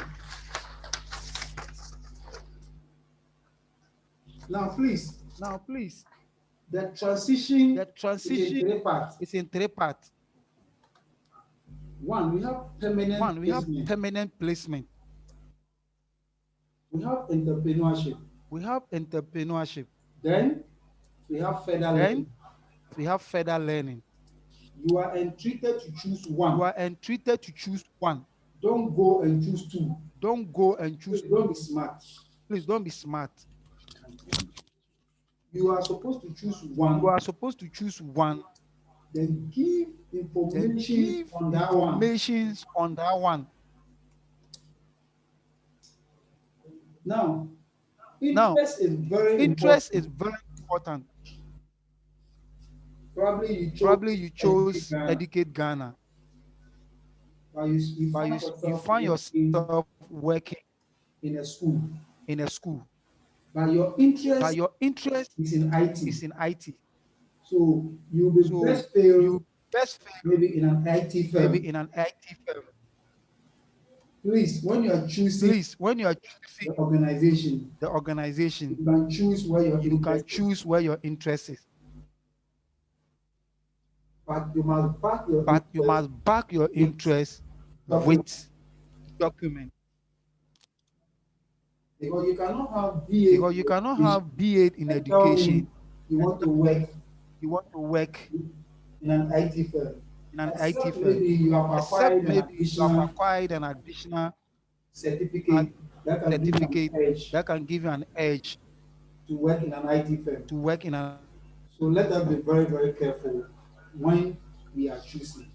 Now, please, the transition is in three parts. One, we have permanent placement. We have entrepreneurship. Then we have further learning. You are entreated to choose one. Don't go and choose two. Please don't be smart. You are supposed to choose one. Then give information on that one. Now, interest is very important. Probably you chose Educate Ghana. But you find yourself working in a school. But your interest is in IT. So you'll be best failed maybe in an IT firm. Please, when you are choosing the organization, you can choose where your interest is. But you must back your interest with document. Because you cannot have BA in education. You want to work in an IT firm. Maybe you have acquired an additional certificate that can give you an edge to work in an IT firm. So let us be very, very careful when we are choosing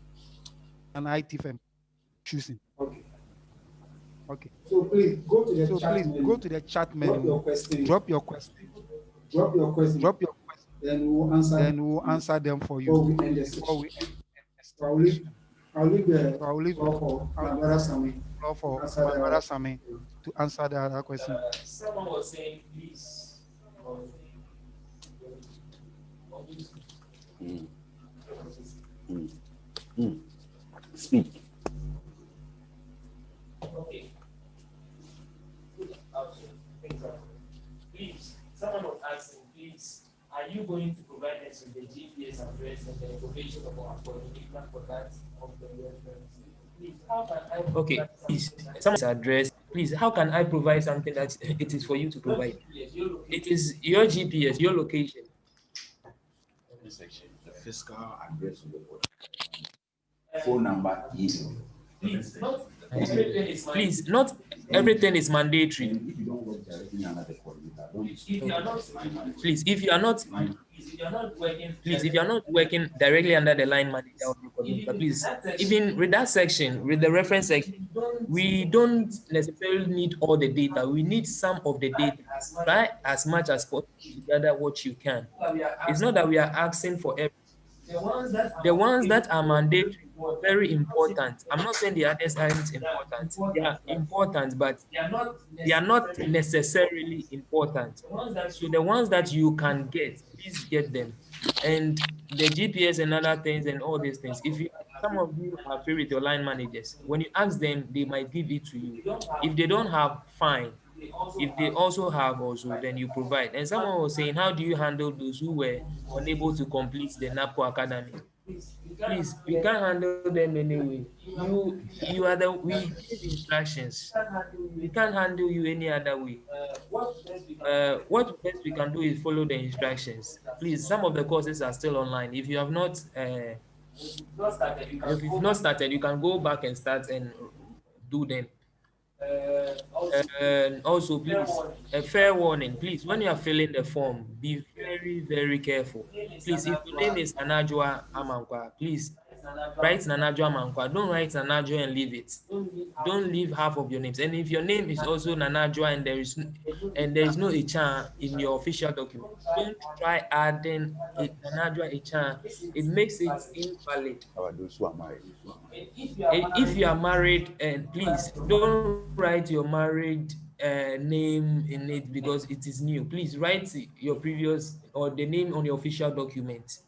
an IT firm. Okay. So please go to the chat menu. Drop your question. Then we will answer them for you. I'll leave the floor for my brother Sami to answer the other question. Someone was saying, please. Speak. Okay. Please, someone was asking, please, are you going to provide us with the GPS address and the information of our coordinator for that of the reference? Please, how can I? Okay, please, someone's address. Please, how can I provide something that it is for you to provide? It is your GPS, your location. The fiscal address of the board. Phone number, email. Please, not everything is mandatory. If you don't work directly under the coordinator, please, if you are not working directly under the line manager of the coordinator, please, even with that section, with the reference section, we don't necessarily need all the data. We need some of the data. Try as much as possible to gather what you can. It's not that we are asking for everything. The ones that are mandatory are very important. I'm not saying the others aren't important. They are important, but they are not necessarily important. So the ones that you can get, please get them. And the GPS and other things and all these things, some of you are free with your line managers, when you ask them, they might give it to you. If they don't have, fine. If they also have then you provide. And someone was saying, how do you handle those who were unable to complete the NABCO Academy? Please, we can't handle them anyway. We give instructions. We can't handle you any other way. What best we can do is follow the instructions. Please, some of the courses are still online. If you have not started, you can go back and start and do them. And also, please, a fair warning, please, when you are filling the form, be very, very careful. Please, if your name is Nanajua Amankwa, please write Nanajua Amankwa. Don't write Nanajua and leave it. Don't leave half of your names. And if your name is also Nanajua and there is no Echan in your official document, don't try adding Nanajua Echan. It makes it invalid. Those who are married. If you are married, and please don't write your married name in it because it is new. Please write your previous or the name on your official document.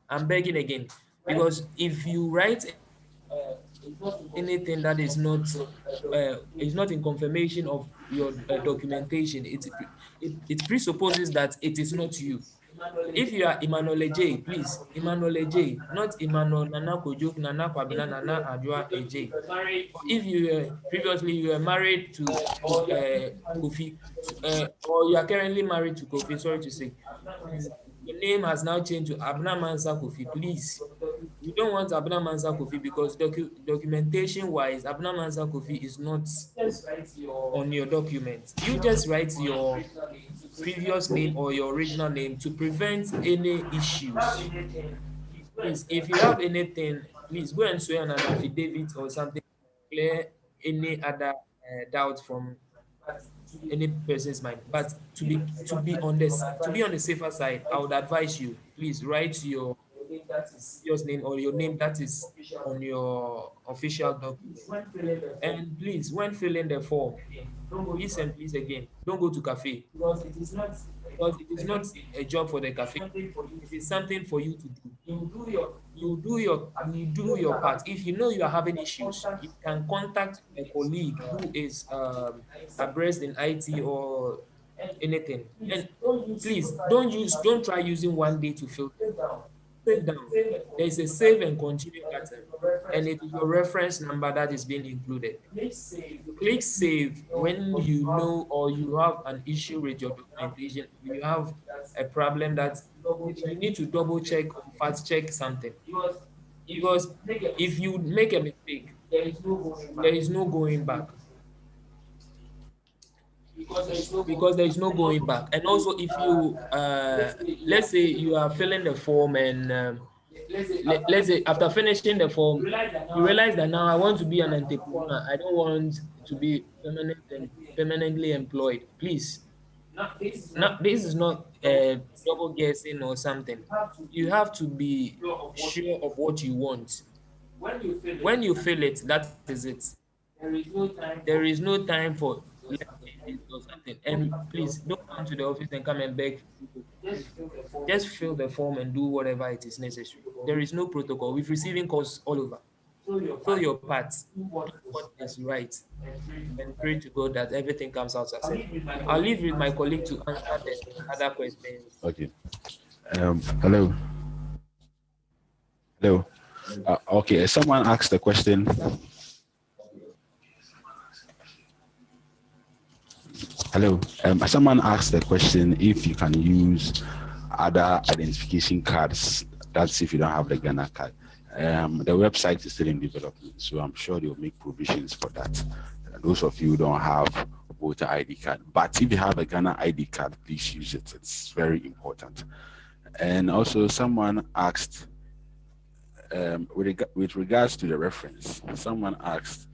I'm begging again, because if you write anything that is not in confirmation of your documentation, it presupposes that it is not you. If you are Emmanuel J, please, Emmanuel J, not Emmanuel Nana Kojuk, Nana Kwabena, Nana Adwa AJ. If you previously you were married to Kofi, or you are currently married to Kofi, sorry to say, and your name has now changed to Abna Mansa Kofi, please. We don't want Abna Mansa Kofi because documentation wise, Abna Mansa Kofi is not on your document. You just write your previous name or your original name to prevent any issues. Please, if you have anything, please go and swear on an affidavit or something to clear any other doubt from any person's mind. But to be on the safer side, I would advise you, please write your previous name or your name that is on your official document. And please, when filling the form, please and please again, don't go to cafe because it is not a job for the cafe. It is something for you to do. You do your part. If you know you are having issues, you can contact a colleague who is abreast in IT or anything. And please don't try using one day to fill the form. Save down. There is a save and continue button, and it is your reference number that is being included. You click save when you know or you have an issue with your documentation, you have a problem that you need to double check or fast check something. Because if you make a mistake, there is no going back. Because there is no going back. And also, if you let's say you are filling the form and let's say after finishing the form, you realize that now I want to be an entrepreneur. I don't want to be permanently employed. Please, now this is not double guessing or something. You have to be sure of what you want. When you feel it, that is it. There is no time for let's change it or something. And please don't come to the office and come and beg for people. Just fill the form and do whatever it is necessary. There is no protocol. We've receiving calls all over. Fill your part, do what is right, and pray to God that everything comes out successful. I'll leave with my colleague to answer the other questions. Okay. Hello. Hello. Okay. Someone asked the question. Hello. Someone asked the question if you can use other identification cards. That's if you don't have the Ghana card. The website is still in development, so I'm sure they'll make provisions for that. Those of you who don't have a voter ID card, but if you have a Ghana ID card, please use it. It's very important. And also, someone asked, with regards to the reference, someone asked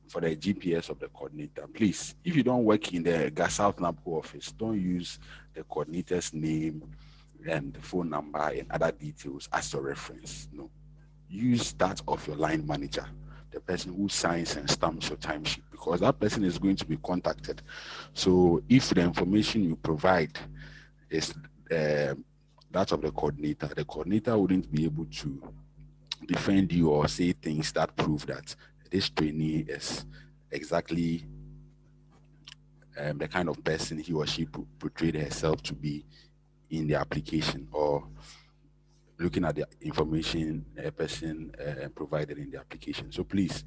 for the GPS of the coordinator. Please, if you don't work in the Ga South NABCO office, don't use the coordinator's name and the phone number and other details as your reference. No, use that of your line manager, the person who signs and stamps your timesheet, because that person is going to be contacted. So if the information you provide is that of the coordinator wouldn't be able to defend you or say things that prove that this trainee is exactly the kind of person he or she portrayed herself to be in the application, or looking at the information a person provided in the application. So please,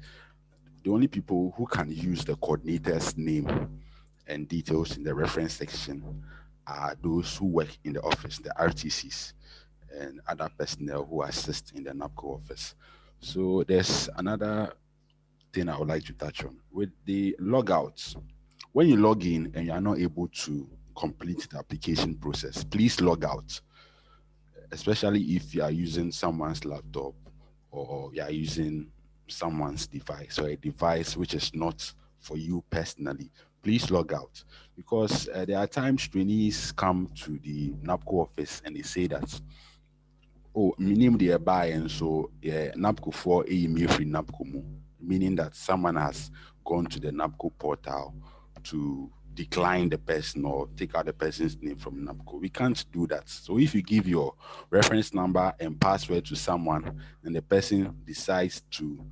the only people who can use the coordinator's name and details in the reference section are those who work in the office, the RTCs, and other personnel who assist in the NABCO office. So there's another thing I would like to touch on with the logouts. When you log in and you are not able to complete the application process, please log out, especially if you are using someone's laptop or you are using someone's device or a device which is not for you personally. Please log out, because there are times trainees come to the NABCO office and they say that, oh, minimum they buy, and so yeah, NABCO for a free NABCO mu, meaning that someone has gone to the NABCO portal to decline the person or take out the person's name from NABCO. We can't do that. So if you give your reference number and password to someone and the person decides to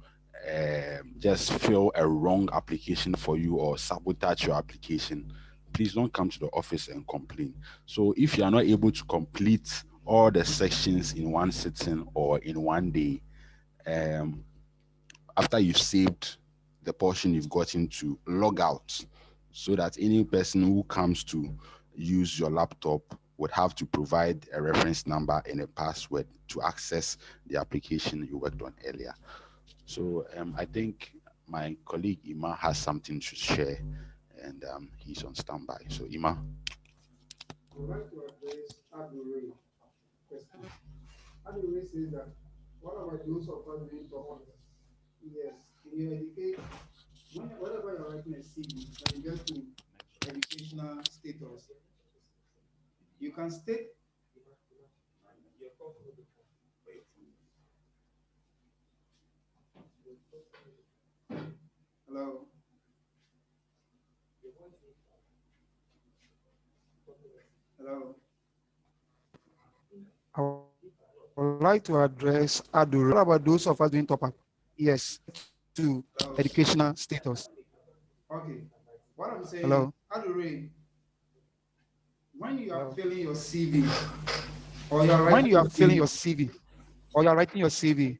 just fill a wrong application for you or sabotage your application, please don't come to the office and complain. So if you are not able to complete all the sections in one sitting or in one day, after you've saved the portion you've gotten, to log out, so that any person who comes to use your laptop would have to provide a reference number and a password to access the application you worked on earlier. So I think my colleague Ima has something to share, and he's on standby. So Ima. I would like to address Adore question. Adore says that what about those of us being taught? Yes, in your education, whatever you're writing a CV, when you get to educational status, you can state. Hello. Hello. I would like to address Adore. What about those of us doing top up? Yes, to Hello. educational status. Okay. What I'm saying, Hello. Adore, when you are Hello. filling your CV or you're When writing you are your filling your CV, CV or you are writing your CV,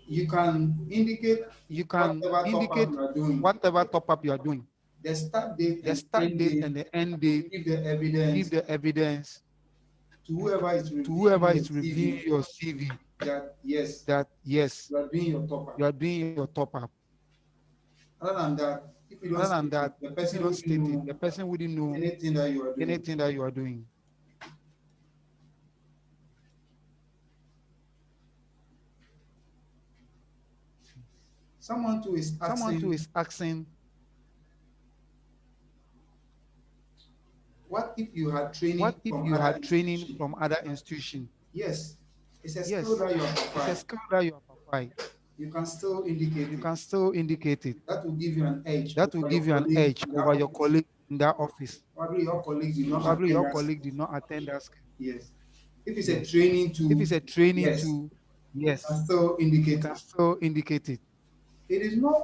you can indicate you can whatever top up indicate you are doing, whatever top up you are doing, the start date the and start end date date, and the end to date, give the give evidence the evidence to whoever is to reviewing whoever your is reviewing CV your CV that yes, that yes, you are doing your top up. you are doing your top up. Other than that, if you don't Other than state it, that, the if you person don't wouldn't state it, know the person wouldn't know anything that you are doing. anything that you are doing. Someone too is Asking, what if you had training what if from you other had training institutions? from other institution? Yes, it's a skill Yes, that you have it's a acquired. skill that you have acquired. You can still indicate You it. can still indicate it. That will give you an edge That will over your give you an colleagues edge in that over your office. colleague in that office. Probably your colleagues did not Probably attend your that colleague skill. did not attend that skill. Yes. If it's a Yes. training If to, it's a training yes, to, you yes, can still you indicate can it. still indicate it. It is not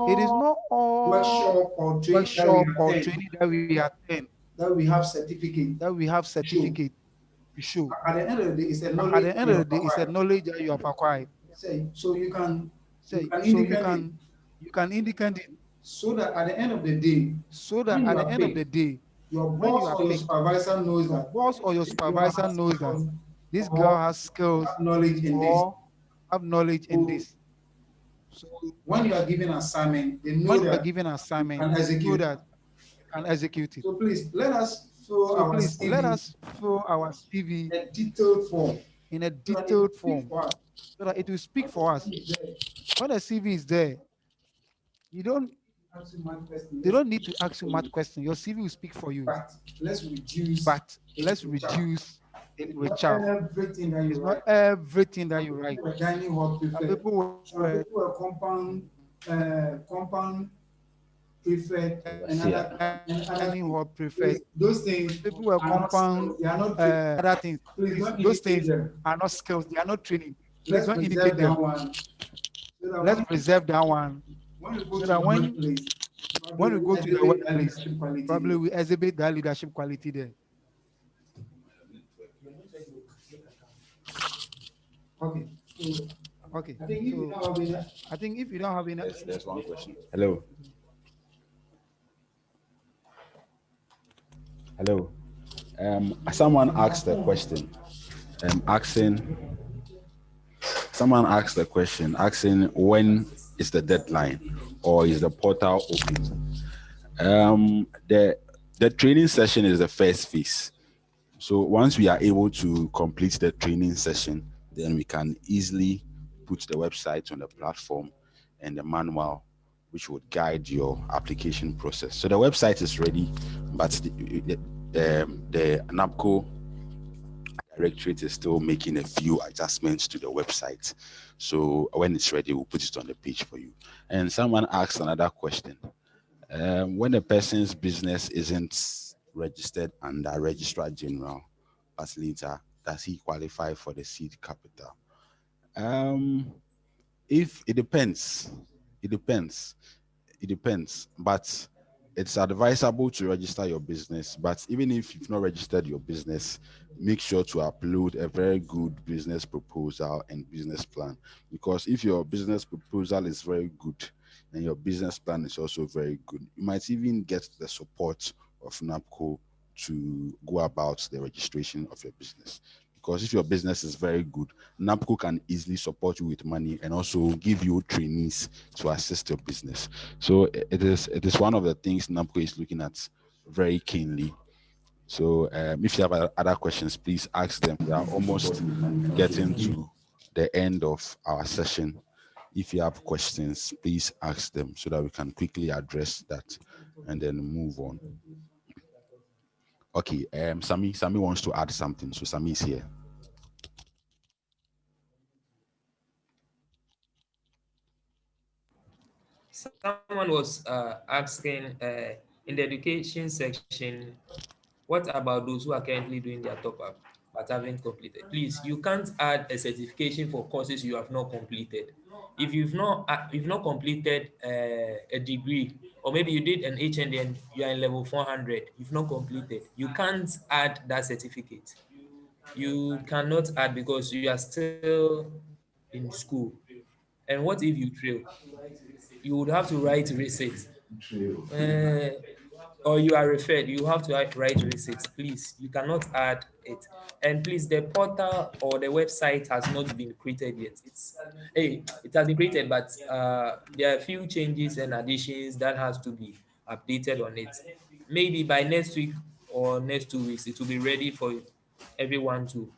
It is all not all workshop or training that we workshop or attend training that we attend that we have certificate that we have to show. certificate to show. At the end of the day, it's a But at knowledge the that end you of the have day, it's a acquired. knowledge that you have acquired. So you can So indicate it you can indicate it so that at the end of the day, so that when at you the are end of the picked, day, your when you boss are or your picked, supervisor knows your that boss or your this girl supervisor has knows that skills this girl or has skills have knowledge in this. or have knowledge in So this. So when you are given assignment, they know when you are that given you assignment, can you know execute. that you can execute it. So please let us fill So our please let CV us fill our CV in a detailed form in a so that it will detailed speak form for us. so that it will speak When the for us. CV is there, When the CV is there, you don't ask you one question, they let's don't need to speak ask you for much you. question. Your CV will speak for you. But let's reduce But it let's to chaff. reduce it It's with not chaff. everything that you It's not write. everything that you Some write. people were dining hall Some prefect. people Some people were compound prefect and See ya. other dining things. hall Please, prefect. those things People were are not skills. compound They are not training. other things. Please don't Those indicate things them. are not skills. They are not training. Please Let's don't reserve indicate that them. one so that Let's preserve that one when we go so to that the workplace, when probably we we go to the exhibit that workplace, leadership quality probably there. we exhibit that leadership quality there. Okay. So Okay. I think if you So don't have any, I think if you don't have any, There's one question. Hello. Hello. Someone asked a question. Asking. Someone asked a question, asking when is the deadline, or is the portal open? The training session is the first phase. So once we are able to complete the training session, then we can easily put the website on the platform and the manual which would guide your application process. So the website is ready, but the NABCO Directorate is still making a few adjustments to the website. So when it's ready, we'll put it on the page for you. And someone asked another question. When a person's business isn't registered under Registrar General, but later, does he qualify for the seed capital? If it depends, it depends, it depends. But it's advisable to register your business. But even if you've not registered your business, make sure to upload a very good business proposal and business plan. Because if your business proposal is very good and your business plan is also very good, you might even get the support of NABCO to go about the registration of your business. Because if your business is very good, NABCO can easily support you with money and also give you trainees to assist your business. So it is one of the things NABCO is looking at very keenly. So if you have other questions, please ask them. We are almost getting to the end of our session. If you have questions, please ask them so that we can quickly address that and then move on. Okay, Sami wants to add something. So Sami is here. Someone was asking in the education section, what about those who are currently doing their top up but haven't completed? Please, you can't add a certification for courses you have not completed. If you've not completed a degree, or maybe you did an HND and you are in level 400, you've not completed, you can't add that certificate. You cannot add because you are still in school. And what if you fail? You would have to write receipt. Uh, or you are referred, you have to write receipts. Please, you cannot add it. And please, the portal or the website has not been created yet. It has been created, but there are a few changes and additions that has to be updated on it. Maybe by next week or next 2 weeks, it will be ready for everyone to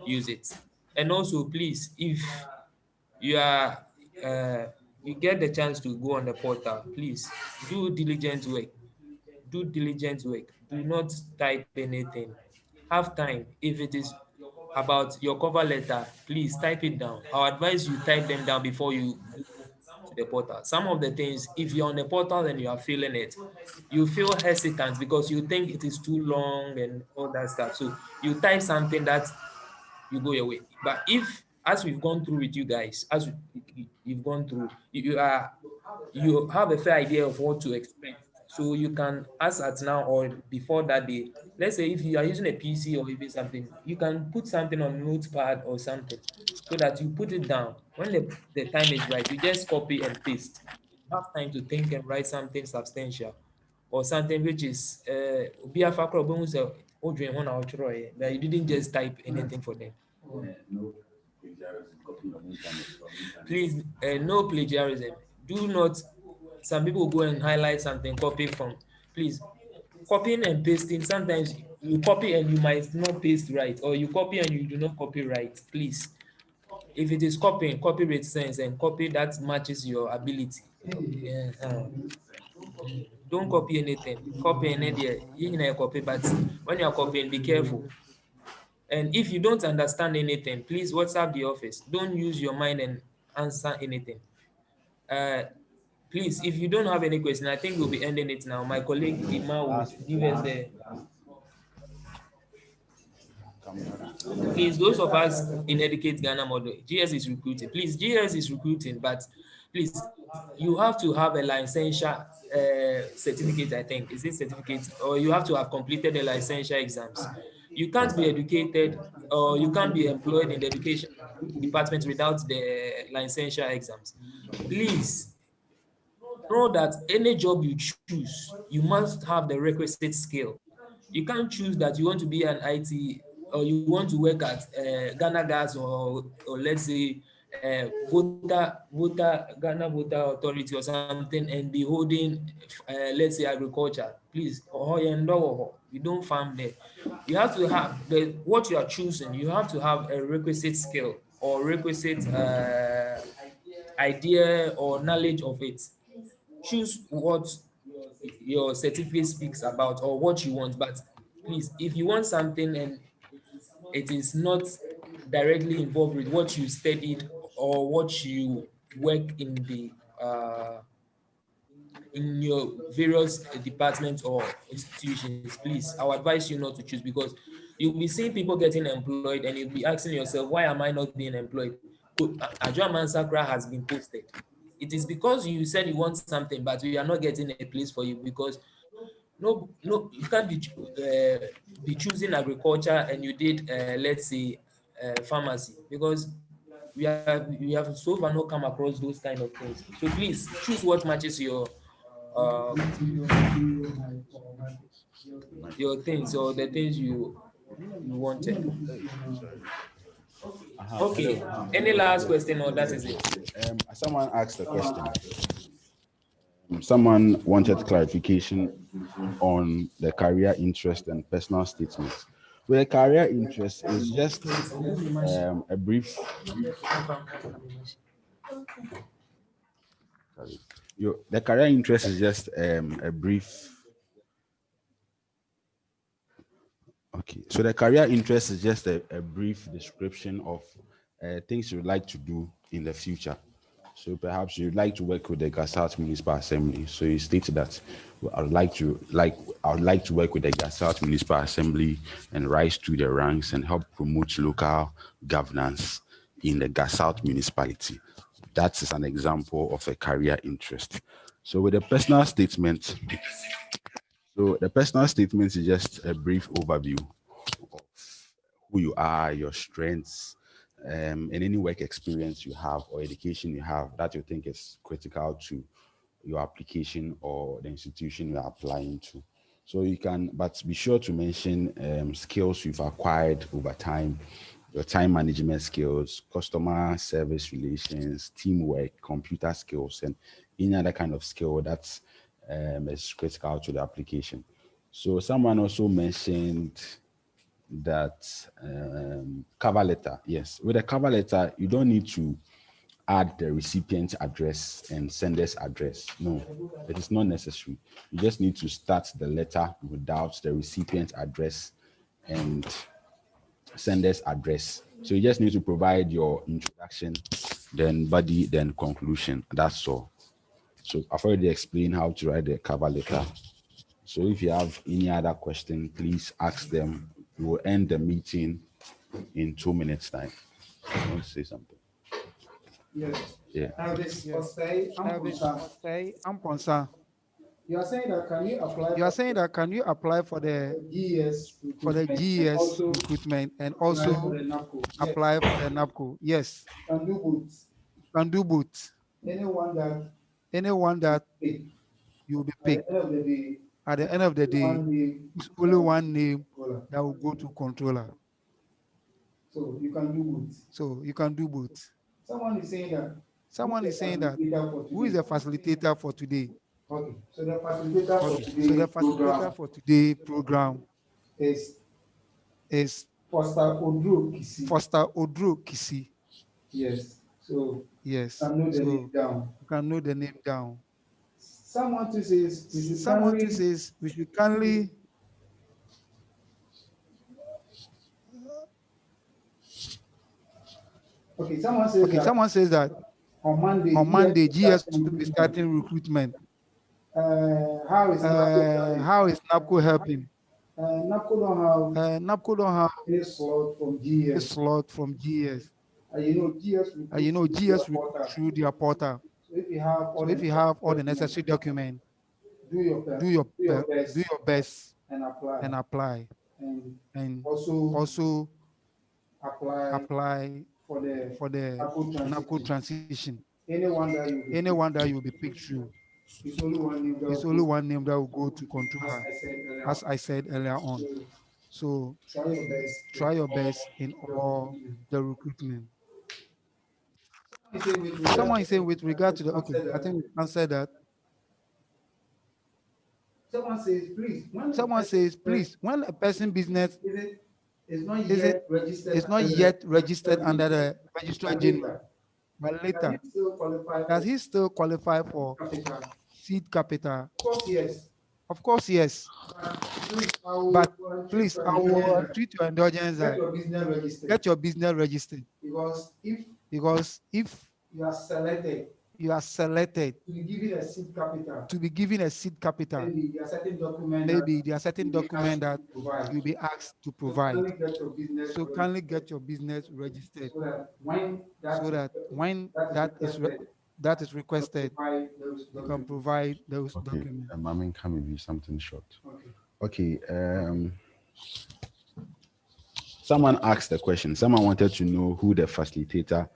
use it. And also, please, if you are you get the chance to go on the portal, please do diligent work. Do diligent work. Do not type anything. Have time. If it is about your cover letter, please type it down. I advise you type them down before you go to the portal. Some of the things, if you're on the portal and you are feeling it, you feel hesitant because you think it is too long and all that stuff. So you type something that you go your way. But if, as we've gone through with you guys, as you've gone through, you have a fair idea of what to expect. So you can, as at now or before that day, let's say if you are using a PC or even something, you can put something on notepad or something so that you put it down. When the time is right, you just copy and paste. You have time to think and write something substantial or something which is that you didn't just type anything for them. Please, no plagiarism. Do not, some people go and highlight something, copy from. Please, copying and pasting, sometimes you copy and you might not paste right, or you copy and you do not copy right. Please, if it is copying, copy with sense and copy that matches your ability. Yeah, don't copy anything. Copy and you copy, but when you are copying, be careful. And if you don't understand anything, please WhatsApp the office. Don't use your mind and answer anything. Uh, please, if you don't have any question, I think we'll be ending it now. My colleague Ima will give us the. Please, those of us in Educate Ghana model, GS is recruiting. Please, GS is recruiting, but please, you have to have a licensure certificate, I think. Is it certificate? Or you have to have completed the licensure exams. You can't be educated or you can't be employed in the education department without the licensure exams. Please, know that any job you choose, you must have the requisite skill. You can't choose that you want to be an IT or you want to work at Ghana Gas or let's say Ghana Voter Authority or something and be holding, let's say, agriculture. Please, we don't farm there. You have to have what you are choosing. You have to have a requisite skill or requisite idea or knowledge of it. Choose what your certificate speaks about or what you want. But please, if you want something and it is not directly involved with what you studied or what you work in the in your various departments or institutions, please, I would advise you not to choose, because you'll be seeing people getting employed and you'll be asking yourself, why am I not being employed? Ajua Mansakra has been posted. It is because you said you want something, but we are not getting a place for you, because no, you can't be choosing agriculture and you did let's say pharmacy, because we have so far not come across those kind of things. So please choose what matches uh, your things or the things you wanted. Okay. Hello. Any last question or that is it? Someone asked a question. Someone wanted clarification on the career interest and personal statements. Well, the career interest is just a brief. Sorry. The career interest is just a brief. Okay, so the career interest is just a brief description of things you would like to do in the future. So perhaps you'd like to work with the Ga South Municipal Assembly. So you state that, well, I would like to work with the Ga South Municipal Assembly and rise through the ranks and help promote local governance in the Ga South Municipality. That is an example of a career interest. So with the personal statement, is just a brief overview of who you are, your strengths, and any work experience you have or education you have that you think is critical to your application or the institution you're applying to. So you can, but be sure to mention skills you've acquired over time, your time management skills, customer service relations, teamwork, computer skills, and any other kind of skill that's is critical to the application. So someone also mentioned that cover letter. Yes, with a cover letter, you don't need to add the recipient address and sender's address. No, it is not necessary. You just need to start the letter without the recipient address and sender's address. So you just need to provide your introduction, then body, then conclusion. That's all. So I've already explained how to write the cover letter. So if you have any other question, please ask them. We will end the meeting in 2 minutes' time. I want to say something. Yes. Yeah. Elvis Yes. Osei Elvis Amponsa. Osei Amponsa. You are saying that can you apply You are saying that can you apply for the GS recruitment and GS also recruitment and apply for also the NABCO? Yes, apply for the NABCO? Yes, can do both. you can do both. Anyone that Anyone that pick you will be at the picked end of the day, at the end of the day, one name, it's only one name caller. that will go to controller. So you can do both. So you can do both. Someone is saying that Someone is saying that who is today. the facilitator for today? Okay, so the facilitator for Okay, so the today facilitator program for today program is is Foster Odro Kisi. Foster Odro Kisi. Yes, so Yes, can know the so name down. you can know the name down. Someone too says we should Someone too kindly. says we should kindly. Okay, someone says Okay, that someone says that on Monday, on Monday, GS GS will be starting recruitment. how is NABCO How is NABCO helping? NABCO don't have NABCO don't have any slot from a GS. slot from GS. You know, GS recruits through their GS recruit portal. through their portal. So if you have all So the if you have all the documents, necessary documents, do your do best, your do your do best your best and apply. and apply, And and also also apply apply for the for the NABCO NABCO transition. transition. Anyone that you will pick, Anyone that you will be picked through, it's only one name that will it's only go, one name that will go to as controller, I said earlier. as I said earlier on. So So try your best try your best in in all the recruitment. Someone is saying with regard to the, okay, I think we answered that. Someone says, please, when a person business is not is yet it registered is not under the yet registered under the registrar but general, later, but can later, you still qualify does for he still qualify for capital? seed capital? Of course, yes. Of course, yes. But But treat please, your I will indulgence, treat your indulgence get that your business registered. get your business registered. Because if you are selected you are selected to be given a seed capital, to be given a seed capital, maybe there are certain documents maybe there are certain you'll be documents asked that to provide. you'll be asked to So provide. kindly get your business So kindly registered get your business registered so that when that is requested, provide those you can documents. provide those Okay, documents. I mean, can we be something short? Okay. Okay. Someone asked the question. Someone wanted to know who the facilitator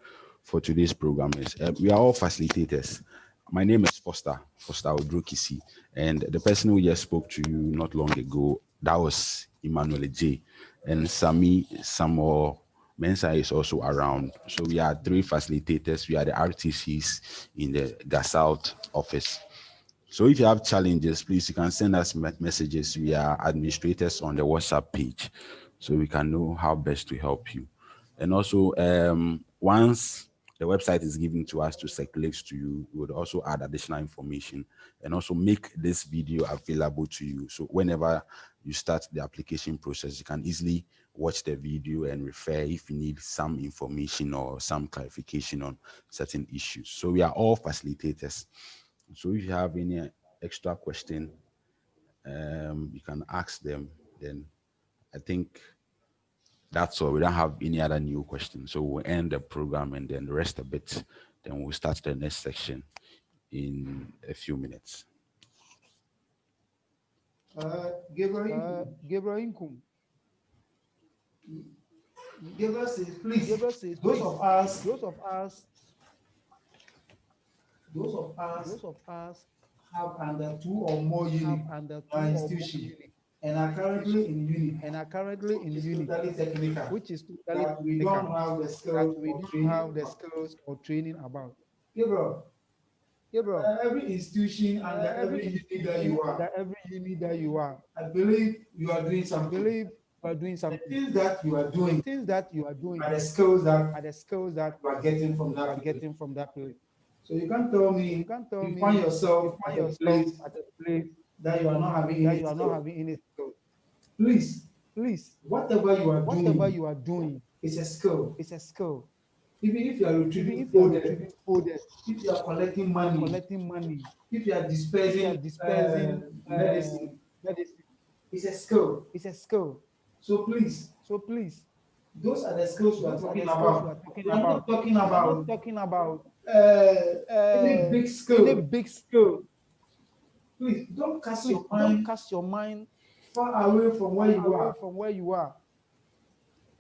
for today's program is. We are all facilitators. My name is Foster Odrokisi, and the person who just spoke to you not long ago, that was Emmanuel J. And Sami Samuel Mensa is also around. So we are 3 facilitators. We are the RTCs in the Ga South office. So if you have challenges, please, you can send us messages. We are administrators on the WhatsApp page, so we can know how best to help you. And also, once the website is given to us to circulate to you, we would also add additional information and also make this video available to you. So whenever you start the application process, you can easily watch the video and refer if you need some information or some clarification on certain issues. So we are all facilitators. So if you have any extra question, you can ask them. Then I think that's all. We don't have any other new questions. So we'll end the program and then rest a bit. Then we'll start the next section in a few minutes. Gabriel Inkum. Gabriel says, please, those of us have under 2 or more units institution and are currently in unit, which is totally that we don't have the skills or training about. Gabriel, every institution and every unit that you are, I believe you are doing something. The things that you are doing are the skills that you are getting from that place. So you can't tell me you find yourself at a place that you are not having any skills. Please, whatever you are doing is a skill. Even if you are retrieving folders, if you are collecting money, if you are dispensing medicine, it's a skill. So please, those are the skills we are talking about. We are not talking about any big skill. Please don't cast your mind far away from where you are.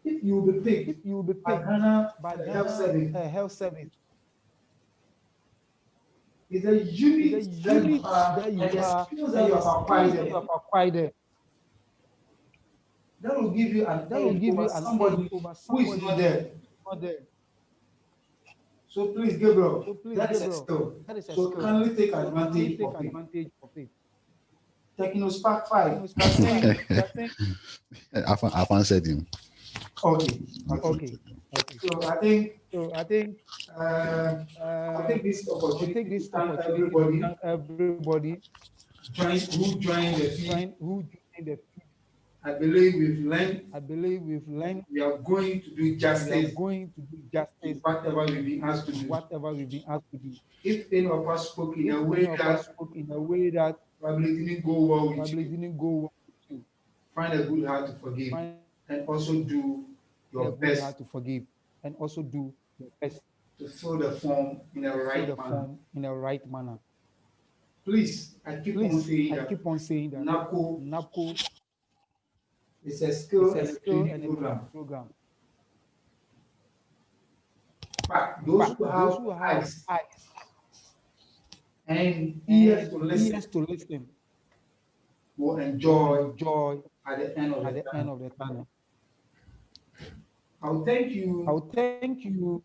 If you will be picked by Ghana Health Service, it's a unit that you are and the skills that you have acquired. That will give you an edge over somebody who is not there. So please, Gabriel, that is a skill. So kindly take advantage of it. Technospark 5. I've answered him. Okay. So I think I'll take this opportunity to thank everybody who joined the feed. I believe we've learned. We are going to do justice in whatever we've been asked to do. If any of us spoke in a way that probably didn't go well with you, find a good heart to forgive and also do your best to fill the form in a right manner. Please, I keep on saying that NABCO is a skill and a training program. But those who have eyes and ears to listen will enjoy at the end of the tunnel. I'll thank you,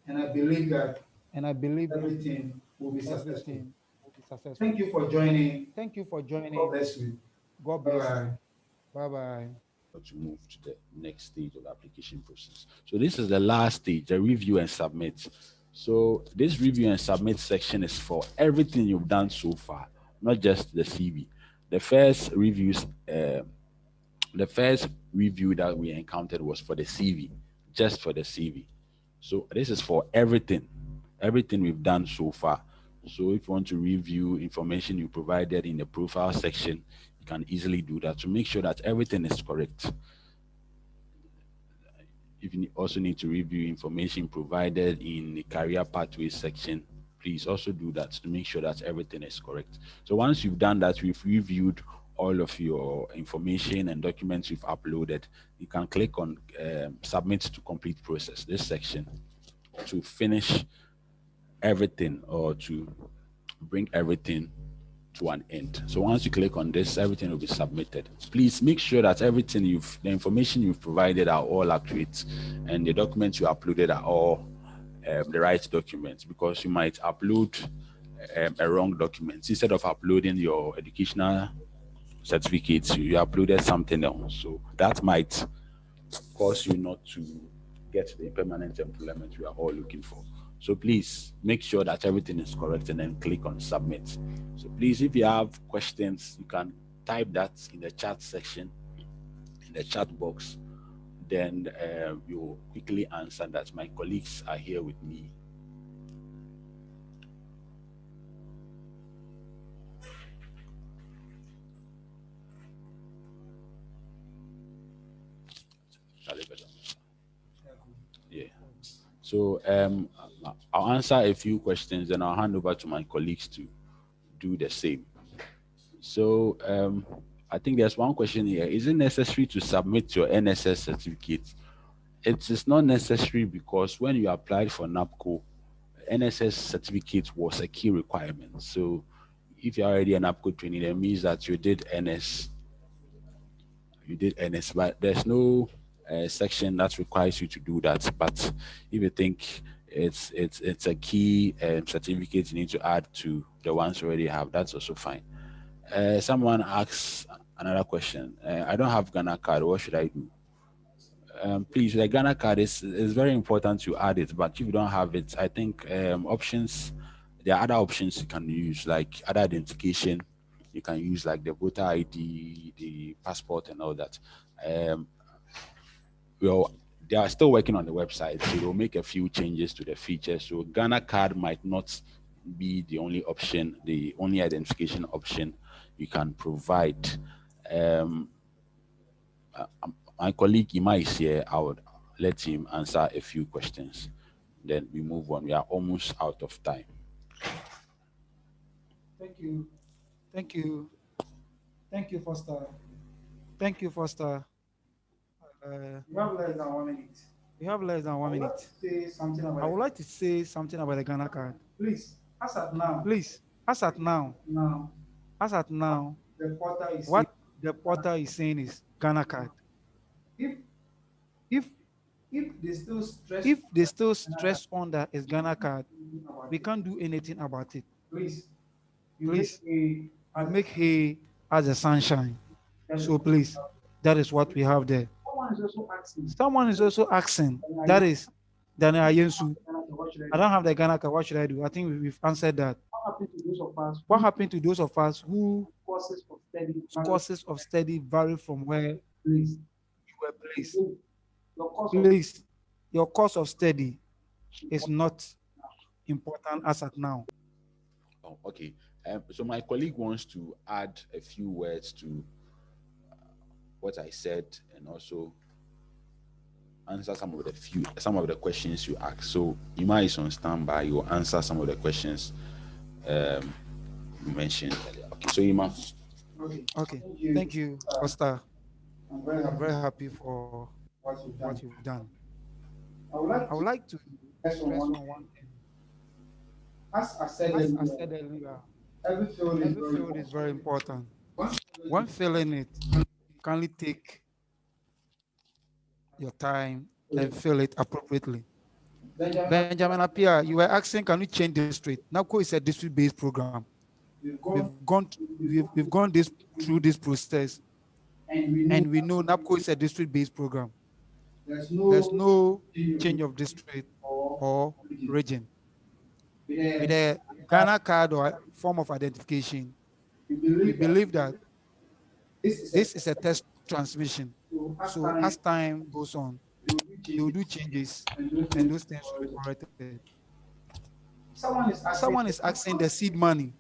and I believe that and I believe everything will be successful. everything will be successful. Thank you for joining. Thank you for God joining. bless you. God Bye bless bye. you. Bye bye. To move to the next stage of the application process. So this is the last stage, the review and submit. So this review and submit section is for everything you've done so far, not just the CV. The first review that we encountered was for the CV, just for the CV. So this is for everything we've done so far. So if you want to review information you provided in the profile section, you can easily do that to make sure that everything is correct. If you also need to review information provided in the career pathways section, please also do that to make sure that everything is correct. So once you've done that, we've reviewed all of your information and documents you've uploaded, you can click on submit to complete process, this section, to finish everything or to bring everything to an end. So once you click on this, everything will be submitted. Please make sure that the information you've provided are all accurate and the documents you uploaded are all the right documents, because you might upload a wrong document. Instead of uploading your educational certificates, you uploaded something else. So that might cause you not to get the permanent employment we are all looking for. So please make sure that everything is correct and then click on submit. So please, if you have questions, you can type that in the chat section, in the chat box. Then you'll quickly answer that. My colleagues are here with me. Yeah. So I'll answer a few questions and I'll hand over to my colleagues to do the same. So I think there's one question here. Is it necessary to submit your NSS certificate? It is not necessary, because when you applied for NABCO, NSS certificate was a key requirement. So if you're already an NABCO trainee, that means that you did NS, but there's no section that requires you to do that. But if you think it's a key certificate you need to add to the ones you already have, that's also fine. Someone asks another question. I don't have Ghana card. What should I do? Please, the Ghana card is very important to add it, but if you don't have it, I think options, there are other options you can use, like other identification. You can use like the voter ID, the passport, and all that. Well, they are still working on the website, so they'll make a few changes to the features. So Ghana card might not be the only option, the only identification option you can provide. My colleague Ima is here. I would let him answer a few questions. Then we move on. We are almost out of time. Thank you. Thank you. Thank you, Foster. Thank you, Foster. You have less than 1 minute. We have less than 1 minute. Say something I about would like to say something about the Ghana card. Please, as at now. Please, as at now, The portal is what the portal is saying is Ghana card. If If if they still stress on that is Ghana card, we can't do anything about it. Please, Please, you make hay as a sunshine. So please, that is what we have there. Someone is also asking, that is Daniel Ayensu. I don't have the Ghana card. What should I do? I think we've answered that. What happened to those of us who courses of study vary from where you were placed? Please, your course of study is not important as at now. Oh, okay. So my colleague wants to add a few words to what I said and also answer some of the questions you asked. So Ima is on standby. You will answer some of the questions you mentioned earlier. Okay, so Ima. Okay. Thank you, Pastor. I'm very happy for what you've done. I would like to stress on one thing. As I said earlier, every field is very important. When filling it, kindly take your time and fill it appropriately. Benjamin Apia, you were asking, can we change district? NABCO is a district-based program. We've gone through this process, and we know NABCO is a district-based program. There's no change of district or region. With a Ghana card or form of identification, we believe that this is a test transmission. So as time goes on, they will do changes, and those things will be corrected. Someone is asking the seed money.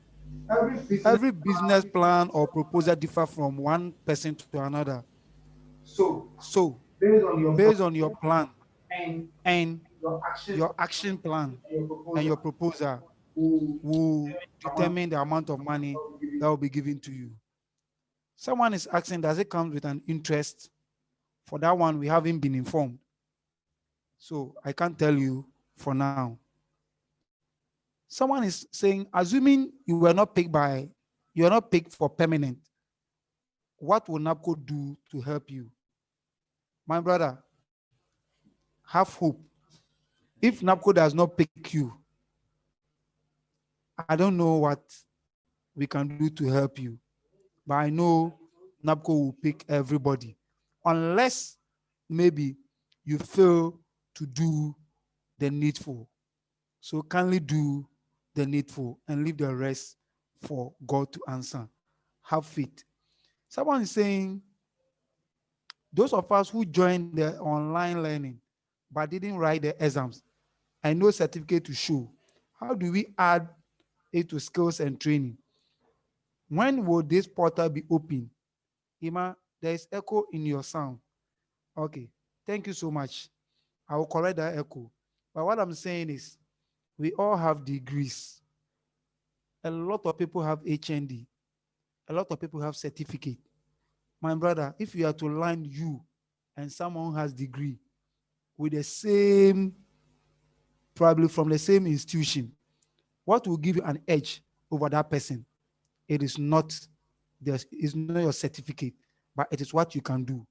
Every business plan or proposal differ from one person to another. So based on your plan and your action plan and your proposal will determine the amount of money that will be given to you. Someone is asking, does it come with an interest? For that one, we haven't been informed. So I can't tell you for now. Someone is saying, assuming you were not picked for permanent, what will NABCO do to help you? My brother, have hope. If NABCO does not pick you, I don't know what we can do to help you. But I know NABCO will pick everybody, unless maybe you fail to do the needful. So kindly do the needful and leave the rest for God to answer. Have faith. Someone is saying, those of us who joined the online learning but didn't write the exams and no certificate to show, how do we add it to skills and training? When will this portal be open? Ima, there is echo in your sound. Okay, thank you so much. I will correct that echo. But what I'm saying is, we all have degrees. A lot of people have HND. A lot of people have certificate. My brother, if you are to line you and someone who has degree with the same, probably from the same institution, what will give you an edge over that person? It is not your certificate, but it is what you can do.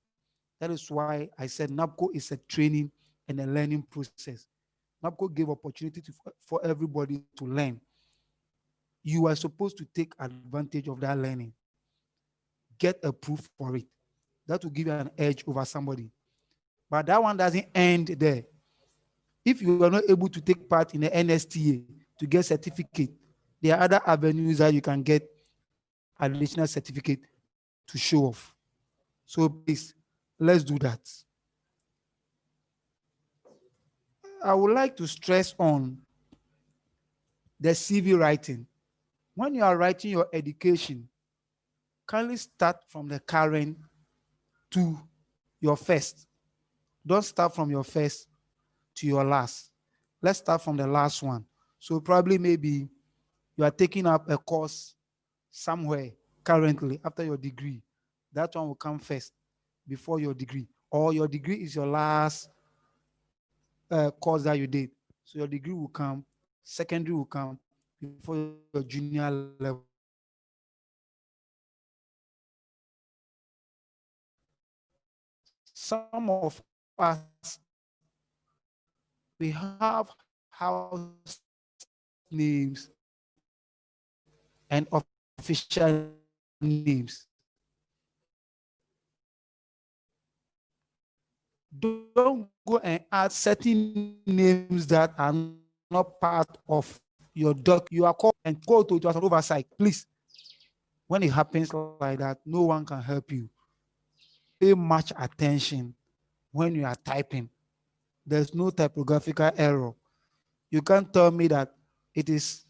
That is why I said NABCO is a training and a learning process. NABCO gave opportunity for everybody to learn. You are supposed to take advantage of that learning. Get a proof for it. That will give you an edge over somebody. But that one doesn't end there. If you are not able to take part in the NSTA to get certificate, there are other avenues that you can get additional certificate to show off. So please, let's do that. I would like to stress on the CV writing. When you are writing your education, kindly start from the current to your first. Don't start from your first to your last. Let's start from the last one. So probably maybe you are taking up a course somewhere currently after your degree. That one will come first before your degree. Or your degree is your last course that you did. So your degree will come, secondary will come before your junior level. Some of us, we have house names and official names. Don't go and add certain names that are not part of your doc. You are called and go to an oversight. Please, when it happens like that, no one can help you. Pay much attention when you are typing. There's no typographical error. You can't tell me that it is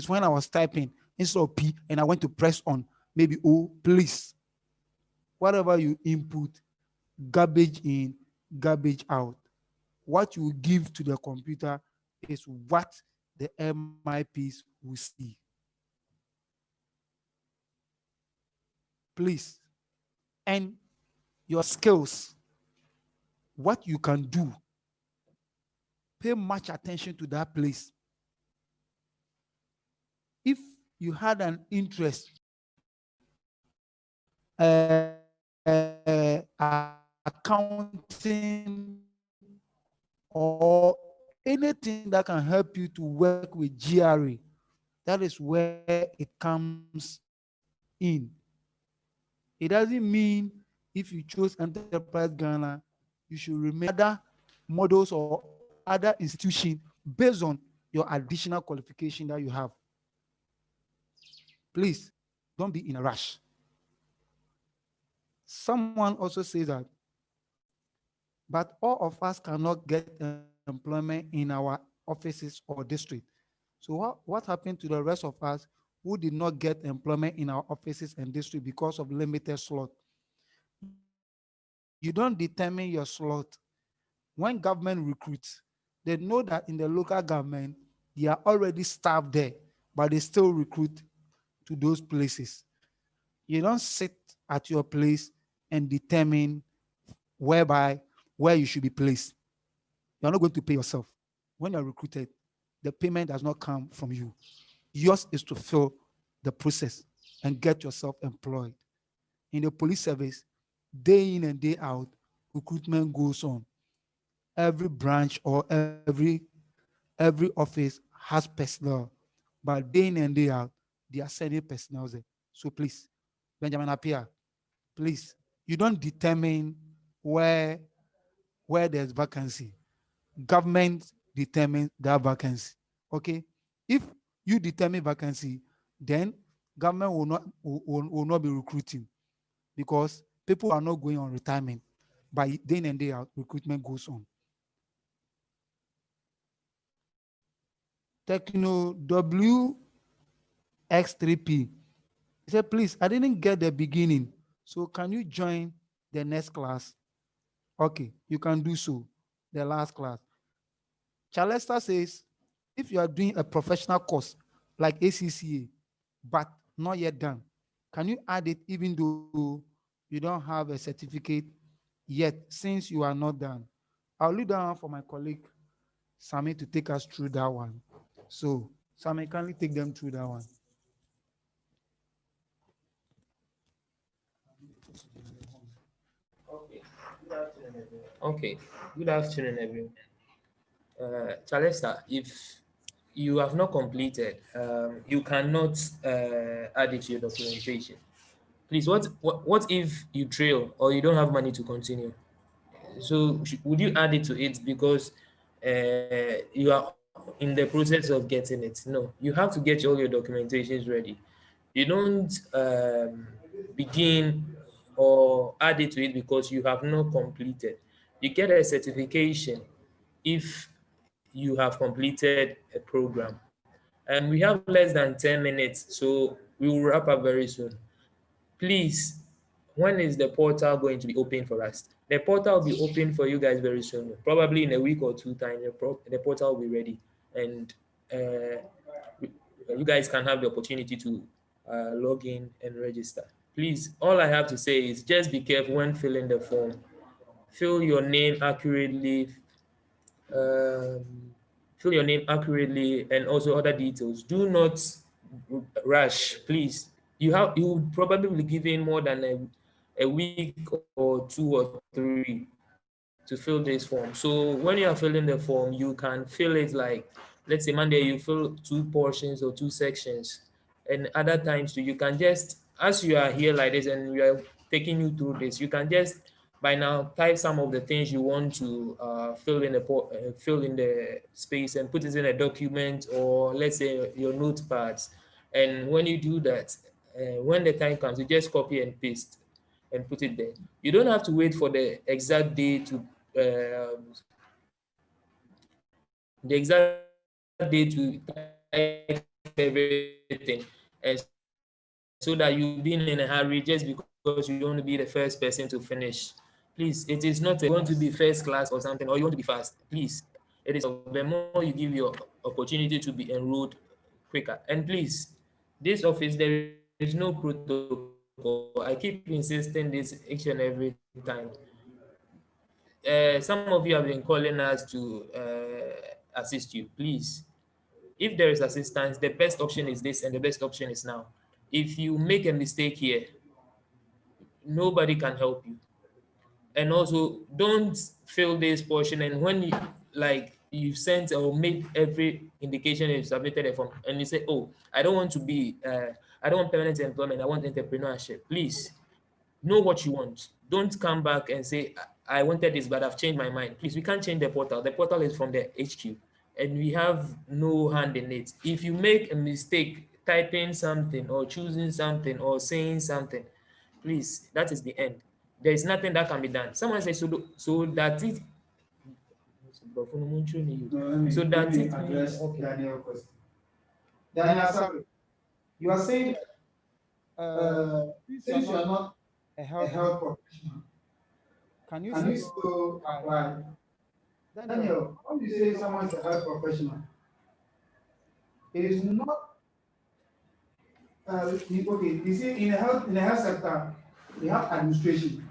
when I was typing instead of P and I went to press on maybe O. Please, whatever you input, garbage in, garbage out. What you give to the computer is what the MIPs will see. Please. And your skills, what you can do, pay much attention to that place. If you had an interest, accounting or any anything that can help you to work with GRA, that is where it comes in. It doesn't mean if you chose Enterprise Ghana, you should remain other models or other institution based on your additional qualification that you have. Please don't be in a rush. Someone also says that, but all of us cannot get employment in our offices or district. So what happened to the rest of us who did not get employment in our offices and district because of limited slot? You don't determine your slot. When government recruits, they know that in the local government, they are already staffed there, but they still recruit to those places. You don't sit at your place and determine whereby where you should be placed. You are not going to pay yourself. When you are recruited, the payment does not come from you. Yours is to fill the process and get yourself employed. In the police service, day in and day out, recruitment goes on. Every branch or every office has personnel, but day in and day out, they are sending personnel there. So please, Benjamin Appiah, please, you don't determine where there's vacancy. Government determines that vacancy. Okay, if you determine vacancy, then government will not be recruiting, because people are not going on retirement. By day in and day out, recruitment goes on. Techno WX3P. He said, please, I didn't get the beginning. So can you join the next class? Okay, you can do so. The last class. Chalester says, if you are doing a professional course like ACCA, but not yet done, can you add it even though you don't have a certificate yet, since you are not done? I'll leave that one for my colleague, Sammy, to take us through that one. So, Sammy, kindly take them through that one. Okay, good afternoon, everyone. Chalesta, if you have not completed, you cannot add it to your documentation. Please, what if you trail or you don't have money to continue? So would you add it to it because you are in the process of getting it? No, you have to get all your documentations ready. You don't begin or add it to it because you have not completed. You get a certification if you have completed a program. And we have less than 10 minutes, so we will wrap up very soon. Please, when is the portal going to be open for us? The portal will be open for you guys very soon, probably in a week or two time. The portal will be ready, and you guys can have the opportunity to log in and register. Please, all I have to say is just be careful when filling the form. Fill your name accurately. Um, Fill your name accurately and also other details. Do not rush, please. You will probably be given more than a week or 2 or 3 to fill this form. So when you are filling the form, you can fill it like, let's say Monday you fill 2 portions or 2 sections, and other times too, you can just, as you are here like this and we are taking you through this, you can just by now type some of the things you want to fill in the space and put it in a document, or let's say your notepads. And when you do that, when the time comes, you just copy and paste and put it there. You don't have to wait for the exact day to type everything, and so that you've been in a hurry just because you don't want to be the first person to finish. Please, it is not a you want to be first class or something, or you want to be fast. Please, it is of the more you give your opportunity to be enrolled quicker. And please, this office, there is no protocol. I keep insisting this each and every time. Some of you have been calling us to assist you. Please, if there is assistance, the best option is this, and the best option is now. If you make a mistake here, nobody can help you. And also, don't fill this portion. And when you like, you've sent or made every indication, you've submitted a form, and you say, oh, I don't want to be, I don't want permanent employment, I want entrepreneurship. Please know what you want. Don't come back and say, I wanted this, but I've changed my mind. Please, we can't change the portal. The portal is from the HQ, and we have no hand in it. If you make a mistake typing something or choosing something or saying something, please, that is the end. There is nothing that can be done. Someone says, so that it, No, so let that me it, address okay. Daniel's question. Daniel, sorry, you are saying since you are not a a health, health professional, can you can you still still apply? Daniel, Daniel, when you say someone is a health professional, it is not okay. You see, in the health sector, we have administration,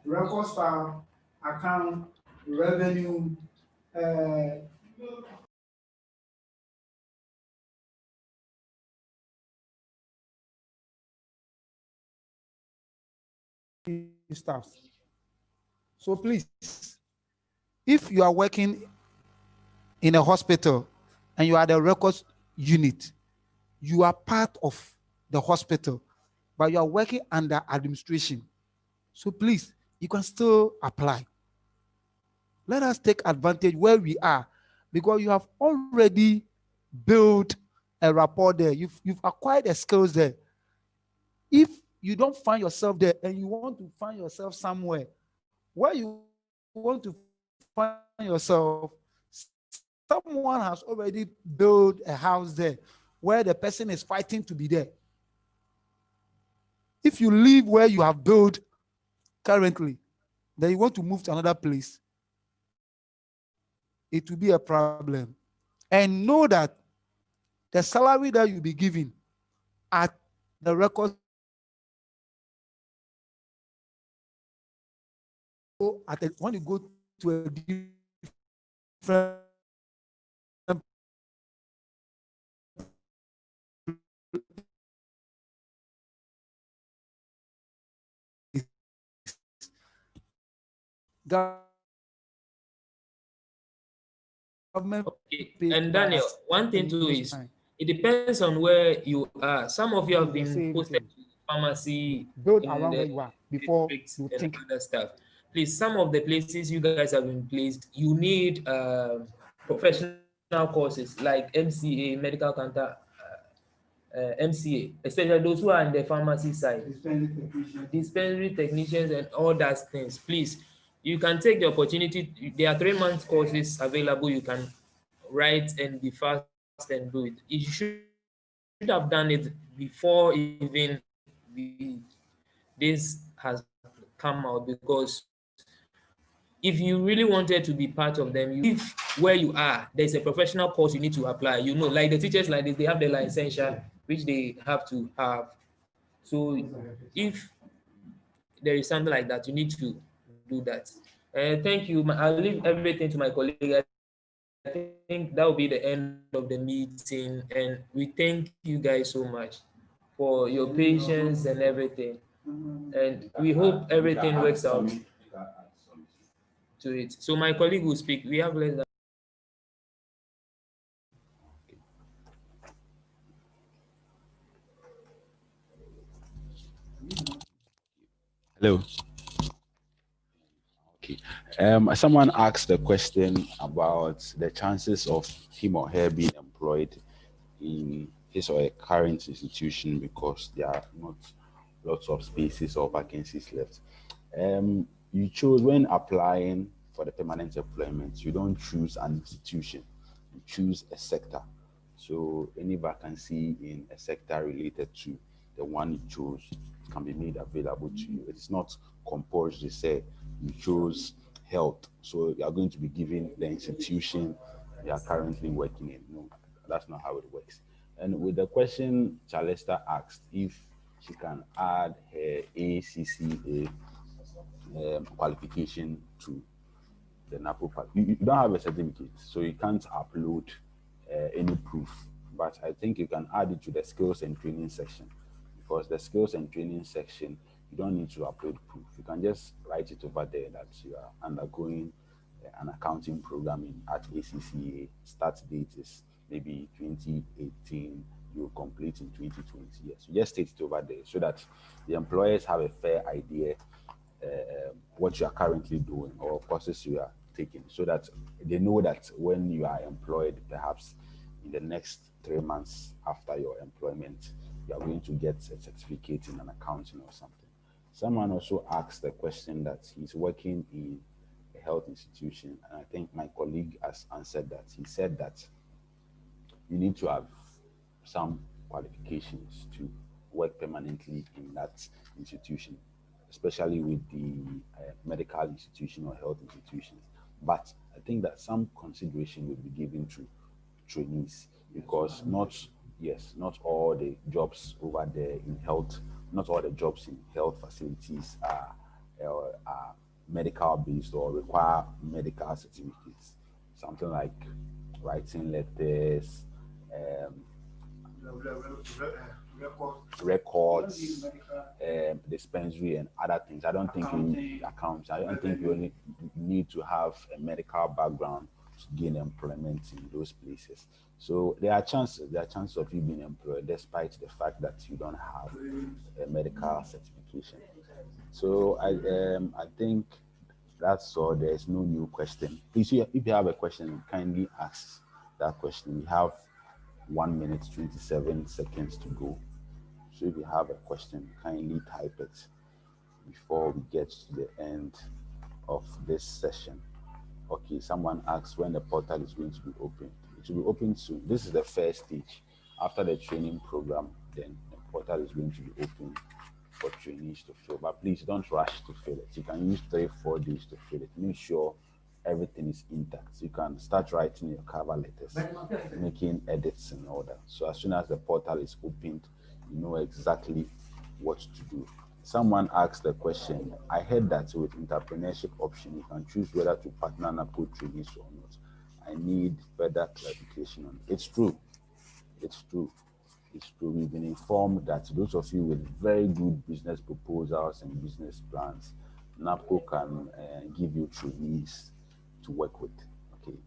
record file, account, revenue, uh, staffs. So please, if you are working in a hospital and you are the records unit, you are part of the hospital, but you are working under administration. So please, you can still apply. Let us take advantage where we are, because you have already built a rapport there. You've acquired the skills there. If you don't find yourself there and you want to find yourself somewhere where you want to find yourself, someone has already built a house there where the person is fighting to be there. If you leave where you have built currently, then you want to move to another place, it will be a problem. And know that the salary that you'll be given at the records unit when you go to a different government Okay. pay And quite Daniel, as one thing and too it's is fine. it depends on where you are. Some of you It's have the been same posted thing. to pharmacy Build in around the where you are before districts you and think. other stuff. Please, some of the places you guys have been placed, you need professional courses like MCA, medical counter, MCA, especially those who are in the pharmacy side, dispensary technicians, and all that things. Please, you can take the opportunity. There are 3 month courses available. You can write and be fast and do it. You should have done it before even this has come out, because if you really wanted to be part of them, you leave where you are. There's a professional course you need to apply. Like the teachers like this, they have the licensure which they have to have. So if there is something like that, you need to do that. Thank you. I'll leave everything to my colleague. I think that will be the end of the meeting, and we thank you guys so much for your patience and everything. And we hope everything works out to it. So my colleague will speak. We have less than Hello. Okay. Someone asked a question about the chances of him or her being employed in his or her current institution because there are not lots of spaces or vacancies left. You chose when applying for the permanent employment, you don't choose an institution, you choose a sector. So any vacancy in a sector related to the one you chose can be made available to you. It's not compulsory, say you chose health, so you are going to be given the institution you are currently working in. No, that's not how it works. And with the question Chalesta asked, if she can add her ACCA qualification to the NAPO part. You don't have a certificate, so you can't upload any proof. But I think you can add it to the skills and training section, because the skills and training section, you don't need to upload proof. You can just write it over there that you are undergoing an accounting program at ACCA. Start date is maybe 2018. You complete in 2020. Yes, you just state it over there so that the employers have a fair idea what you are currently doing or courses you are taking, so that they know that when you are employed, perhaps in the next 3 months after your employment, you are going to get a certificate in an accounting or something. Someone also asked the question that he's working in a health institution, and I think my colleague has answered that. He said that you need to have some qualifications to work permanently in that institution, especially with the medical institution or health institutions. But I think that some consideration will be given to trainees, because not all the jobs over there in health, not all the jobs in health facilities are medical based or require medical certificates. Something like writing letters, records, dispensary, and other things. I don't think you need accounts. I don't think you need to have a medical background to gain employment in those places. So there are chances of you being employed despite the fact that you don't have a medical certification. So I think that's all. There's no new question. Please, if you have a question, kindly ask that question. We have 1 minute 27 seconds to go. So if you have a question, kindly type it before we get to the end of this session. Okay, someone asked when the portal is going to be opened. It will be open soon. This is the first stage. After the training program, then the portal is going to be open for trainees to fill. But please don't rush to fill it. You can use 3-4 days to fill it. Make sure everything is intact. So you can start writing your cover letters, making edits and all that. So as soon as the portal is opened, you know exactly what to do. Someone asked the question, I heard that with entrepreneurship option, you can choose whether to partner NABCO trainees or not. I need further clarification on it. It's true. It's true. It's true. We've been informed that those of you with very good business proposals and business plans, NABCO can give you trainees to work with. Okay.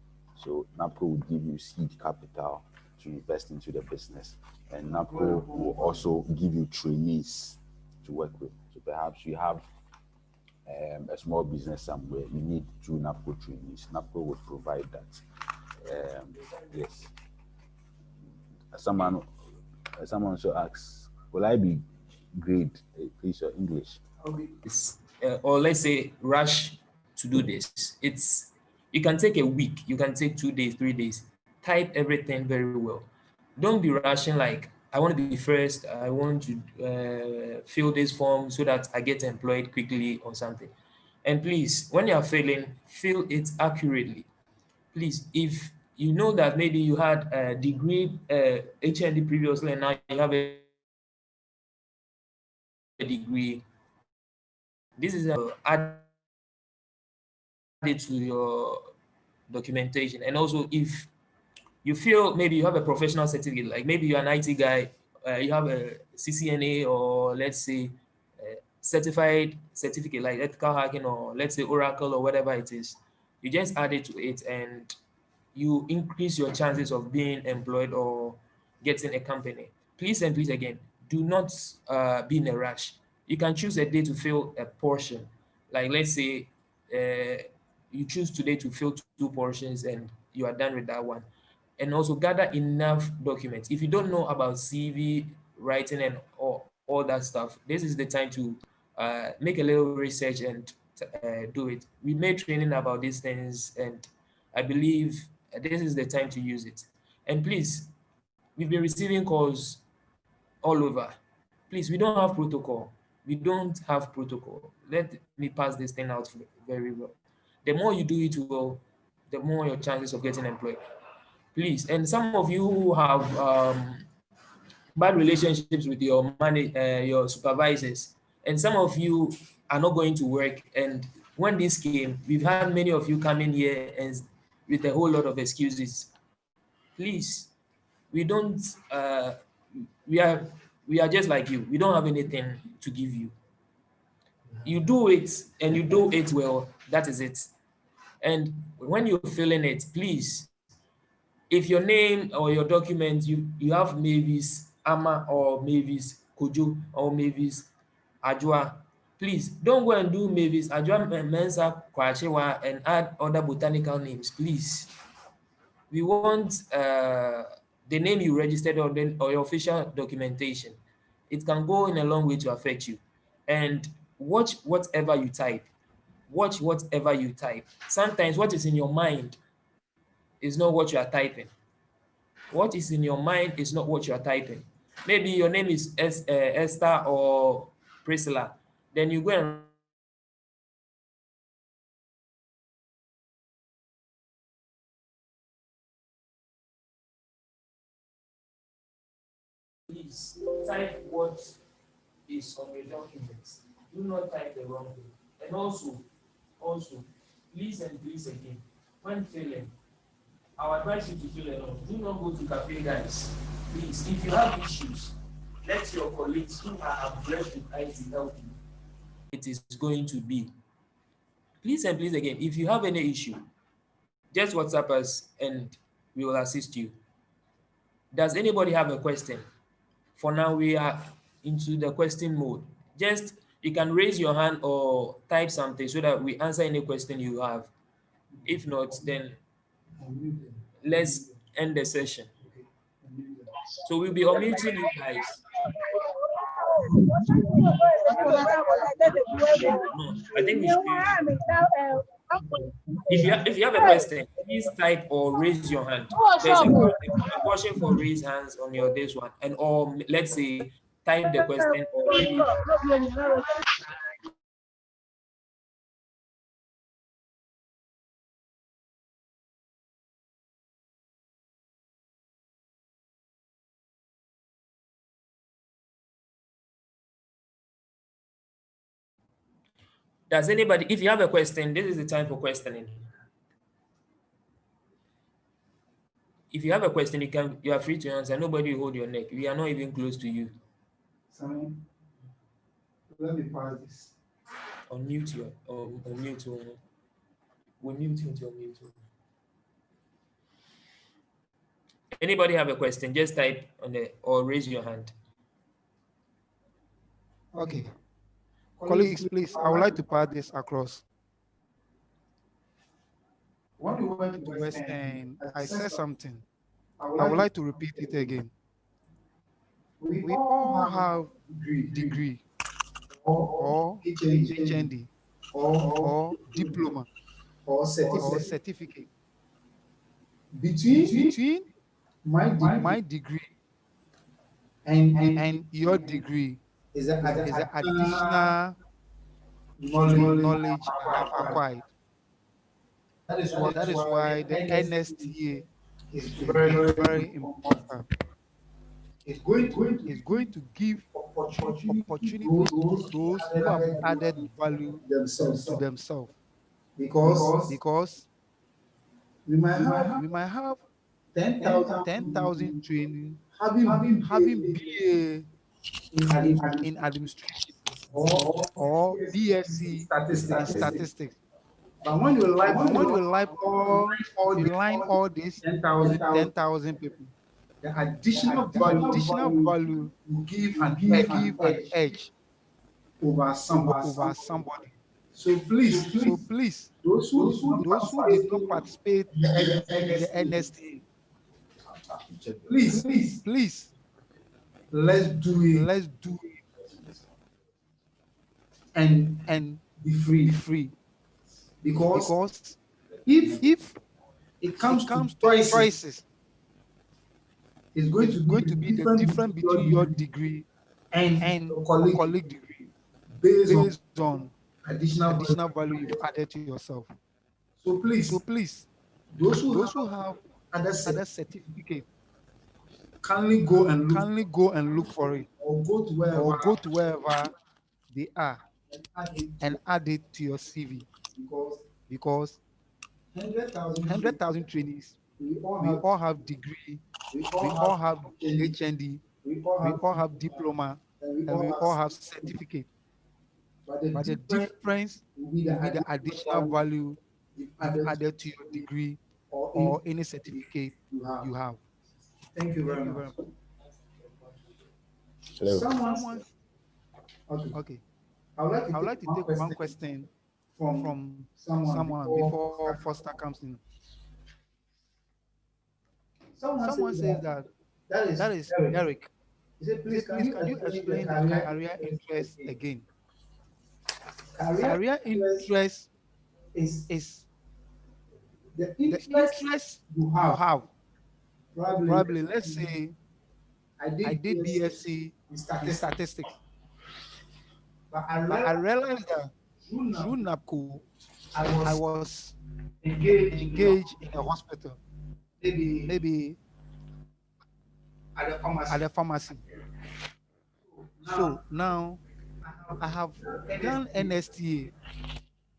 So NABCO will give you seed capital to invest into the business, and NABCO will also give you trainees to work with. So perhaps you have a small business somewhere, you need 2 NABCO trainees. NABCO would provide that. Yes. Someone also asks, will I be grade? Please, your English. Or let's say rush to do this. You can take a week, you can take 2 days, 3 days. Type everything very well. Don't be rushing like, I want to be first, I want to fill this form so that I get employed quickly or something. And please, when you are filling, fill it accurately. Please, if you know that maybe you had a degree, HND previously, and now you have a degree, this is add it to your documentation. And also, if you feel maybe you have a professional certificate, like maybe you're an IT guy, you have a CCNA, or let's say certified certificate like ethical hacking, or let's say Oracle or whatever it is, you just add it to it and you increase your chances of being employed or getting a company. Please and please again, do not be in a rush. You can choose a day to fill a portion. Like let's say you choose today to fill 2 portions and you are done with that one. And also gather enough documents. If you don't know about CV writing and all that stuff, this is the time to make a little research and do it. We made training about these things, and I believe this is the time to use it. And please, we've been receiving calls all over. Please, we don't have protocol. We don't have protocol. Let me pass this thing out very well. The more you do it well, the more your chances of getting employed. Please, and some of you who have bad relationships with your supervisors, and some of you are not going to work. And when this came, we've had many of you coming here and with a whole lot of excuses. Please, we don't. We are just like you. We don't have anything to give you. You do it and you do it well. That is it. And when you're filling it, please, if your name or your document, you have Mavis Ama or Mavis Kojo or Mavis Ajua, please don't go and do Mavis Ajua Mensa Kwachewa and add other botanical names, please. We want the name you registered or your official documentation. It can go in a long way to affect you. And watch whatever you type. Watch whatever you type. Sometimes what is in your mind is not what you are typing. What is in your mind is not what you are typing. Maybe your name is Esther or Priscilla. Then you go and write please type what is on your documents. Do not type the wrong thing. And also, please and please again, when filling, I would advise you to fill alone. Do not go to cafe guys. Please, if you have issues, let your colleagues who are abreast with IT help you. It is going to be. Please and please again, if you have any issue, just WhatsApp us and we will assist you. Does anybody have a question? For now, we are into the question mode. Just you can raise your hand or type something so that we answer any question you have. If not, then let's end the session. So we'll be unmuting you guys. No, I think we should be. If you have a question, please type or raise your hand. There's a question for raise hands on your this one, and or let's say type the question or maybe does anybody, if you have a question, this is the time for questioning. If you have a question, you are free to answer. Nobody will hold your neck. We are not even close to you. Simon, let me pass this. Unmute your unmute your we'll mute you until mute. Anybody have a question? Just type on the or raise your hand. Okay. Colleagues, please, I would like to pass this across. When we went To West End, I said something. I I would like to repeat it again. We all have degree or HND or diploma or or certificate. certificate. Between My degree and your degree is is the additional knowledge I have acquired. That is why the NSTA is is very very important. It's going To give opportunity opportunities to those who have added value themselves to themselves, because because we might have we might have 10,000 10,000 training having having BA in administration or BSc in statistics. statistics. But when you But when you all you line all these 10,000 people, the additional the value additional value will give an will edge give an edge over somebody. over somebody. So please, So please, those those who did not participate in the NST, NSTA, please, let's do it let's do it and and be be free. free. Because Because if if it it comes to comes to choices, choices, it's going to it's be going the to be the difference difference between between your your degree degree and and your your colleague colleague degree based based on additional value. additional value you've added to yourself. So So please, please, those who those have who have other other certificate, kindly go and look kindly go and look for it or go to or wherever go to wherever they are and add it and add it to your CV, because because 100,000 100,000 trainees, we all we have all have degree, we we all all have have HND, HND, we all we have all have diploma, and we and all we have all have certificate. but the But the difference difference will be will the be the additional additional value value you've added to your degree or any certificate you have. Thank you Thank very you much. very much. Hello. Someone, Okay. okay. I would like to I would take like to one take one question question from from someone someone before before Foster Foster comes. comes in. Someone Someone says says that that that is that is Eric. Derek. He said, He please, said, can please, you can you explain the explain the career career interest interest again? again? Career Career interest interest is is the the interest interest you you have. have. Probably, Probably, let's say I I did did BSc BSc in in statistics, statistics, but I but I realized realized that through through NABCO, NABCO, I I was was engaged in engaged in a hospital, maybe maybe at the at pharmacy. a pharmacy. Now, So now I I have have done NST, NSTA,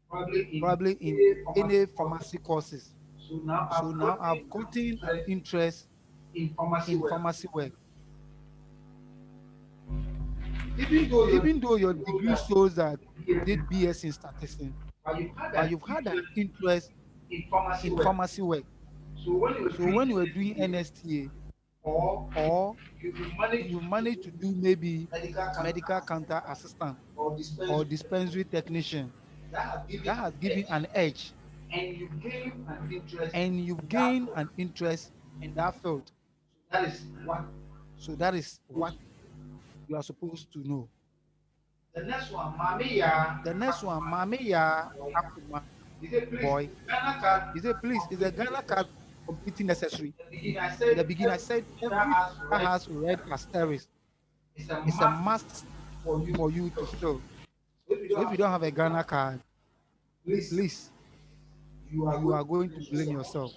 probably in probably in a any pharmacy course. pharmacy courses. So now So I've now got I've gotten an interest interest in pharmacy in work. pharmacy work. Even though your Even though your degree shows degree that shows that you you did did BS in statistics, but you've had but an you've had an interest interest in pharmacy in work. pharmacy work. So when you were So doing when you were doing NSTA, NSTA, or or you manage you to managed to do maybe medical medical counter counter assistant or or dispensary, dispensary technician, that have given that an has given edge, an edge, and you gain an interest and in you've that gained field. an interest in that field. That is what. So that is what you are supposed to know. The next one, Mamiya The next one, Akuma Mamiya Boya. Akuma He said, please, boy. Ghana card He said, please, is the completely Ghana card necessary. completely necessary? In the beginning, I In the said, beginning, I every said that every has that red has red asterisk is a is a must must for you for to you to fill. fill. If you So don't if have you don't have a a Ghana Ghana card, card, please, please, you are you going are to going to blame blame yourself, yourself,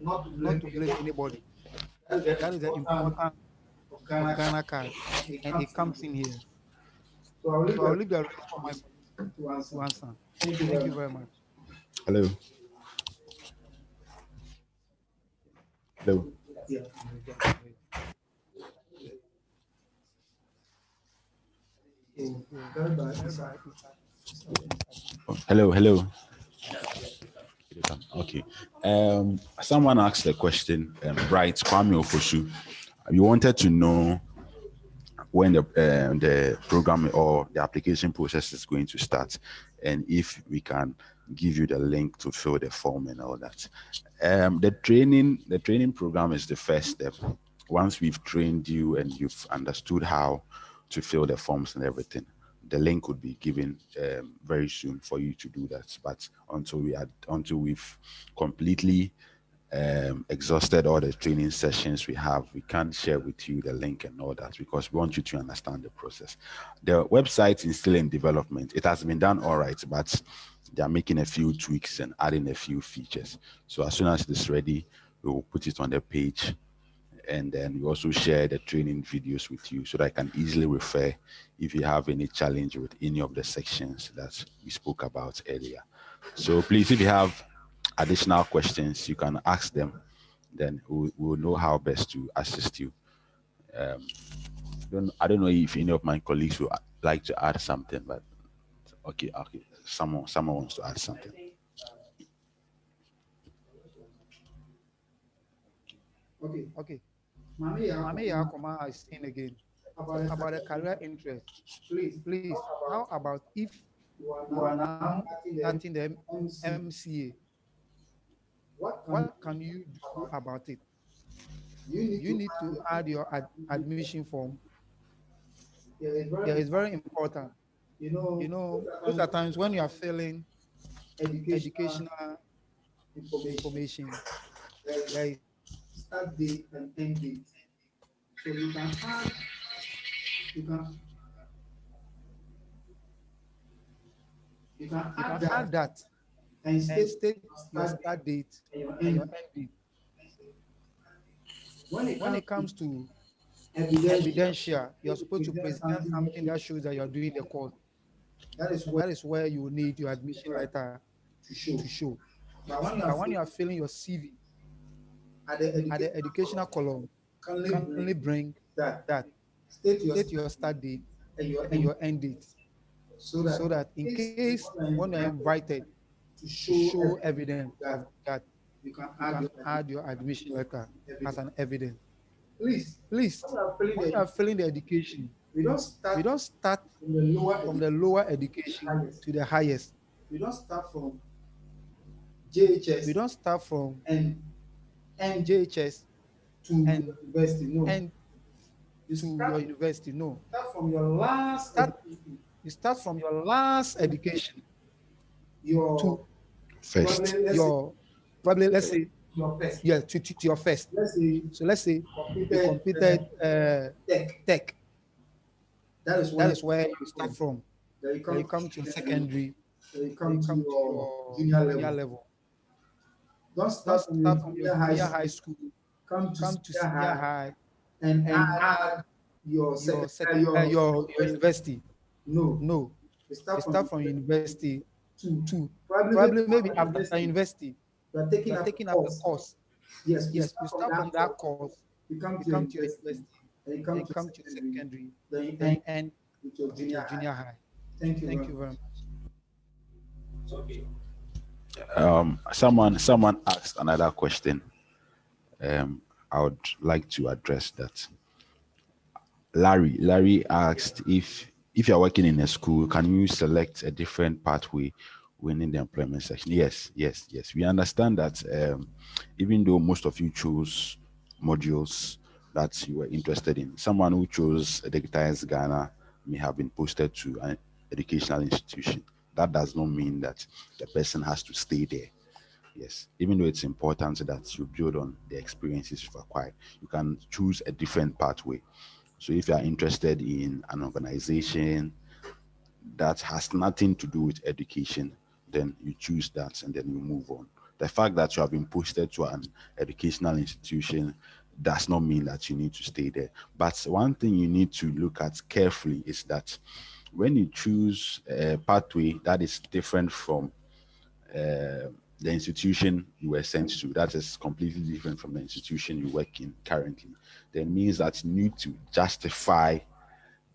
not to not blame to blame anybody. anybody. That's the That is the importance importance of of Ghana card. Ghana card, And it and comes it in comes here. in here. So I'll leave So I'll the leave the rest for my to answer. to answer. Thank you Thank very you much. very much. Hello. Hello. Yeah. So, So, very bad. thereby Hello. Hello. Okay. Someone asked a question. Right, Kwame Ofosu. You wanted to know when the program or the application process is going to start, and if we can give you the link to fill the form and all that. The training program is the first step. Once we've trained you and you've understood how to fill the forms and everything, the link would be given very soon for you to do that. But until we've completely exhausted all the training sessions we have, we can't share with you the link and all that because we want you to understand the process. The website is still in development. It has been done all right, but they are making a few tweaks and adding a few features. So as soon as it's ready, we will put it on the page, and then we also share the training videos with you so that I can easily refer if you have any challenge with any of the sections that we spoke about earlier. So please, if you have additional questions, you can ask them. Then we'll know how best to assist you. I don't know if any of my colleagues would like to add something, but okay. Someone wants to add something. Okay. okay. Mami Mami Yakuma, Yakoma is in again about the about a career career interest. interest. Please, Please, how how about about if you are you are now now starting the starting the MC? MCA? What can What you can you do about about it? it? You need You to need add to your add your admission admission form. form. Yeah, it's Yeah, very it's very important. important. You You know, know, those those are are times when you are filling educational educational information. information. There is There is start date and end date. So you can you can you add can that add that and and state state your your start date start date and your and end your date. end date. When it When comes it to comes to evidential, evidential, you you're need to supposed to present present something that something shows that shows that you're doing the course. that is what That is where you need your admission letter letter to show. to show. But when you are But when filling you are filling your CV at the at the educational educational column, column, kindly kindly bring bring that. that. State your State start your start date and your and end your end date so so that that in in case case when you are when you're invited invited to to show show evidence of that that you can you add can your add your admission letter as evidence. an evidence. Please, Please, when you are filling when you are filling the education, we don't we start don't start from the lower from education the lower education highest. to the highest. We don't start from We JHS don't start from and end JHS to and university. No, end you to your university. No, start from your last start education, you start from your last education your to First. probably let's say your probably, let's say, your first. yeah, to your first. Let's say So let's say you completed completed tech. tech. That is That where is where you start from. then you Then you come to come to your secondary, secondary. then you Then you come to come to your your junior junior level. level. Don't Don't start from your start from your junior high junior school, high school. come to Come to senior senior high high and and add your your secondary, your university. no. No, You you start from start from university two. to Probably maybe probably maybe after after university, university you are you taking are up a taking up a course. course. Yes, you Yes, start you from start that from that course, course. you come You to your come to your university, university. then you Then come you to come to your secondary, secondary. then you Then end you end with your with junior your high. junior high. Thank you very Thank you much. very much. Someone asked another question. I would like to address that. Larry asked if you're working in a school, can you select a different pathway within the employment section? Yes. We understand that even though most of you chose modules that you were interested in, someone who chose Digitize Ghana may have been posted to an educational institution. That does not mean that the person has to stay there. Yes, even though it's important that you build on the experiences you've acquired, you can choose a different pathway. So if you are interested in an organization that has nothing to do with education, then you choose that and then you move on. The fact that you have been posted to an educational institution does not mean that you need to stay there. But one thing you need to look at carefully is that when you choose a pathway that is different from the institution you were sent to, that is completely different from the institution you work in currently, then means that you need to justify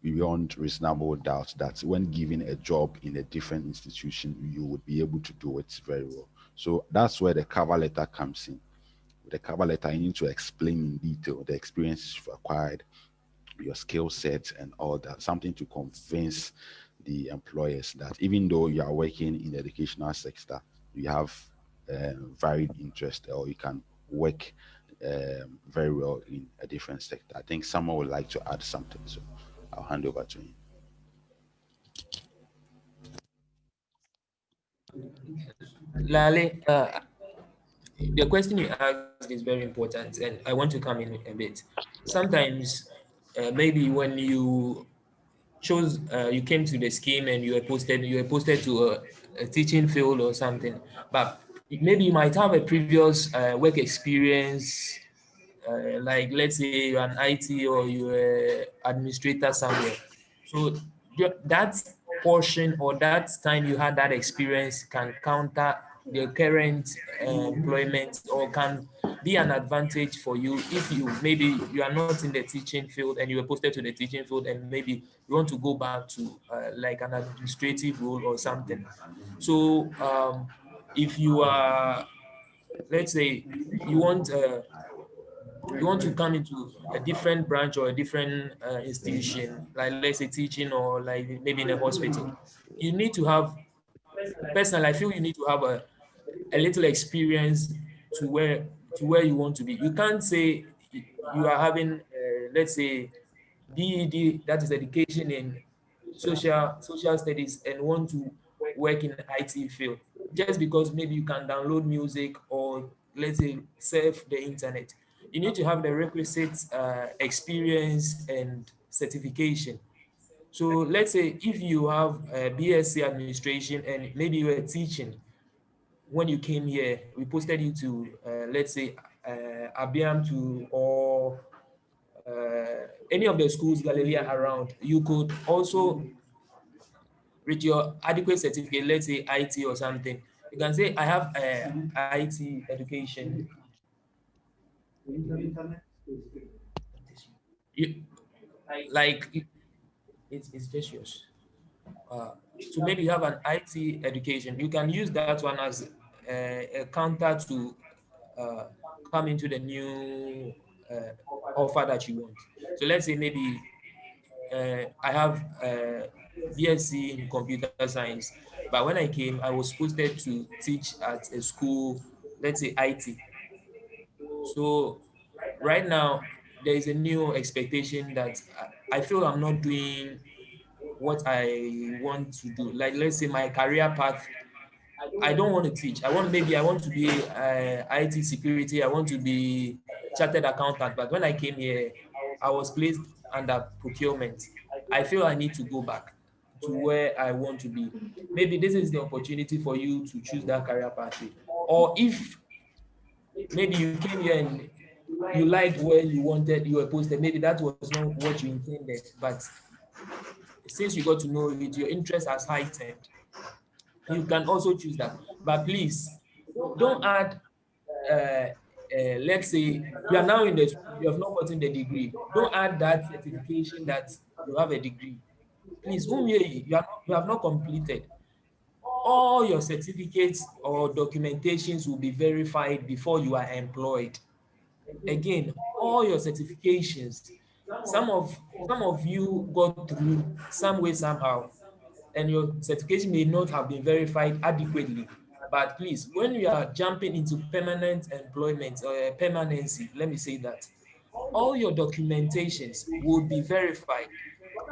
beyond reasonable doubt that when given a job in a different institution, you would be able to do it very well. So that's where the cover letter comes in. With the cover letter, you need to explain in detail the experiences you've acquired, your skill set, and all that. Something to convince the employers that even though you are working in the educational sector, you have varied interest, or you can work very well in a different sector. I think someone would like to add something, so I'll hand over to him. Lale, the question you asked is very important, and I want to come in a bit. Sometimes, maybe when you came to the scheme and you were posted to a teaching field or something, but maybe you might have a previous work experience, like let's say you're an IT or you're administrator somewhere. So that portion or that time you had that experience can counter the current employment, or can be an advantage for you if you are not in the teaching field and you were posted to the teaching field, and maybe you want to go back to like an administrative role or something. So if you are, let's say, you want uh, you want to come into a different branch or a different institution, like let's say teaching or like maybe in a hospital, you need to have, personally, I feel you need to have a little experience to where you want to be. You can't say you are having, let's say, DED, that is education in social studies, and want to work in the IT field just because maybe you can download music or let's say surf the internet. You need to have the requisite experience and certification. So let's say if you have a BSc administration and maybe you were teaching when you came here, we posted you to let's say Abiam to or any of the schools Galilea around, you could also, with your adequate certificate, let's say IT or something, you can say I have IT education. You like it's just yours. to maybe have an IT education, you can use that one as a counter to uh, come into the new offer that you want. So let's say maybe I have BSc in computer science, but when I came, I was posted to teach at a school, let's say IT. So right now, there is a new expectation that I feel I'm not doing what I want to do. Like let's say my career path, I don't want to teach. I want to be IT security. I want to be chartered accountant. But when I came here, I was placed under procurement. I feel I need to go back to where I want to be. Maybe this is the opportunity for you to choose that career pathway. Or if maybe you came here and you liked where you were posted, maybe that was not what you intended. But since you got to know it, your interest has heightened, you can also choose that. But please don't add let's say you are now in the school, you have not gotten the degree. Don't add that certification that you have a degree. Please, you have not completed. All your certificates or documentations will be verified before you are employed. Again, all your certifications, some of you got through some way, somehow, and your certification may not have been verified adequately. But please, when you are jumping into permanent employment or permanency, let me say that, all your documentations will be verified.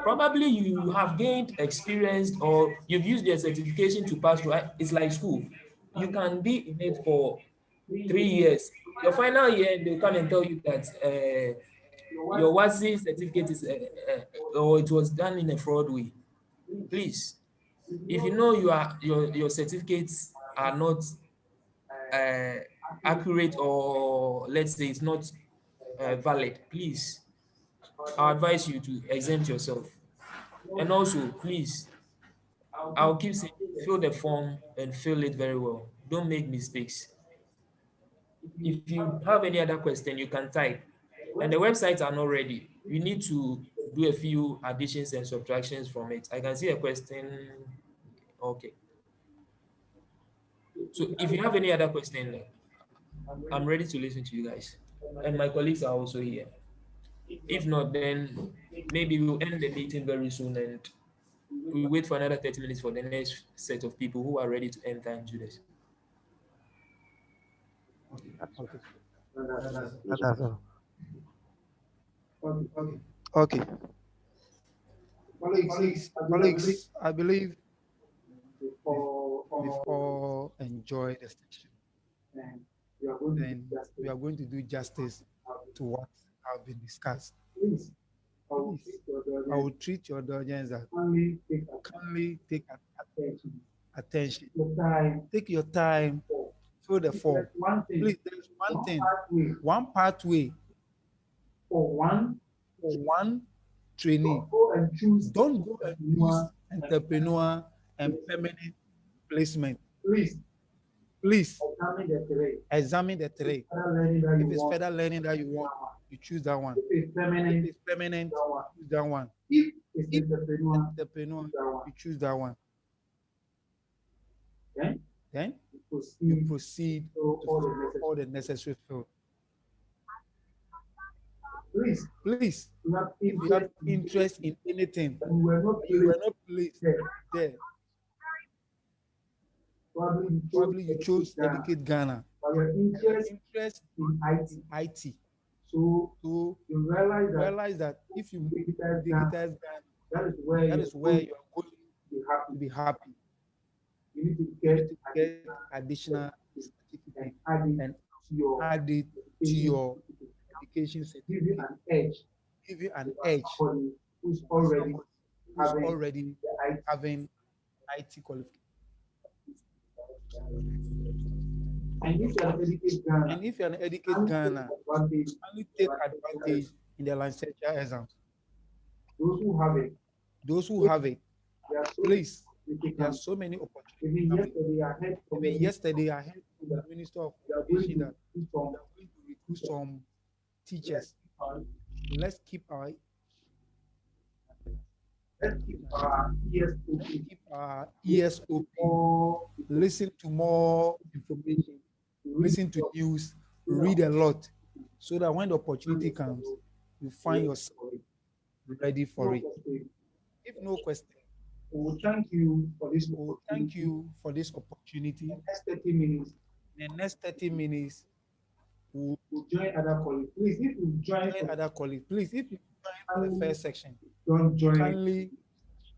Probably you have gained experience or you've used your certification to pass through. It's like school. You can be in it for 3 years. Your final year, they'll come and tell you that your WASI certificate is, or it was done in a fraud way. Please, if you know your certificates are not uh, accurate, or let's say it's not valid, please, I advise you to exempt yourself. And also, please, I'll keep saying, fill the form and fill it very well. Don't make mistakes. If you have any other question, you can type. And the websites are not ready. You need to do a few additions and subtractions from it. I can see a question. Okay. So if you have any other question, I'm ready to listen to you guys. And my colleagues are also here. If not, then maybe we'll end the meeting very soon and we wait for another 30 minutes for the next set of people who are ready to enter into this. Okay. That's That's all. okay. Okay. Colleagues, Colleagues, I believe before we've all enjoyed the session. and we are going to Then we are going to do justice to what have been discussed. please, I will Please, treat your I will treat your audience that kindly take kindly take attention. attention. Your time. Take your time, fill the form. One thing. Please, there's one thing, pathway one pathway for one trainee. go and choose. Don't go and use entrepreneur and permanent placement. Please Please examine the terrain. If it's further learning that you want, you choose that one. If it's permanent, choose that one. if it's Entrepreneur, you choose that one. Then you proceed to all the necessary field. Please, if you have interest in anything, you were not placed there. Probably you chose Educate Ghana. Your interest in IT. So you realize that if you digitize digitize Ghana, Ghana, that is where you are going to to be happy. You need to You get need to get additional certificate and add it to your education give you certificate. Give you an edge. Who's already having IT qualification. And if you're an educate Ghana, only take advantage in the licensure exams. Those who have it, please, there are so many opportunities. Even yesterday, I heard from the Minister of Education that we are going to recruit some teachers. Let's keep our Let's keep our ears Let's open. keep our ears open. Listen to more information. Listen to news. Read a lot, so that when the opportunity comes, you find yourself ready for it. If no question, We will thank you for this we will thank you for this opportunity. next 30 minutes. In the next 30 minutes, we'll We'll join other colleagues. Please, if you join, join other colleagues. Please, if you join for the first section, don't join. kindly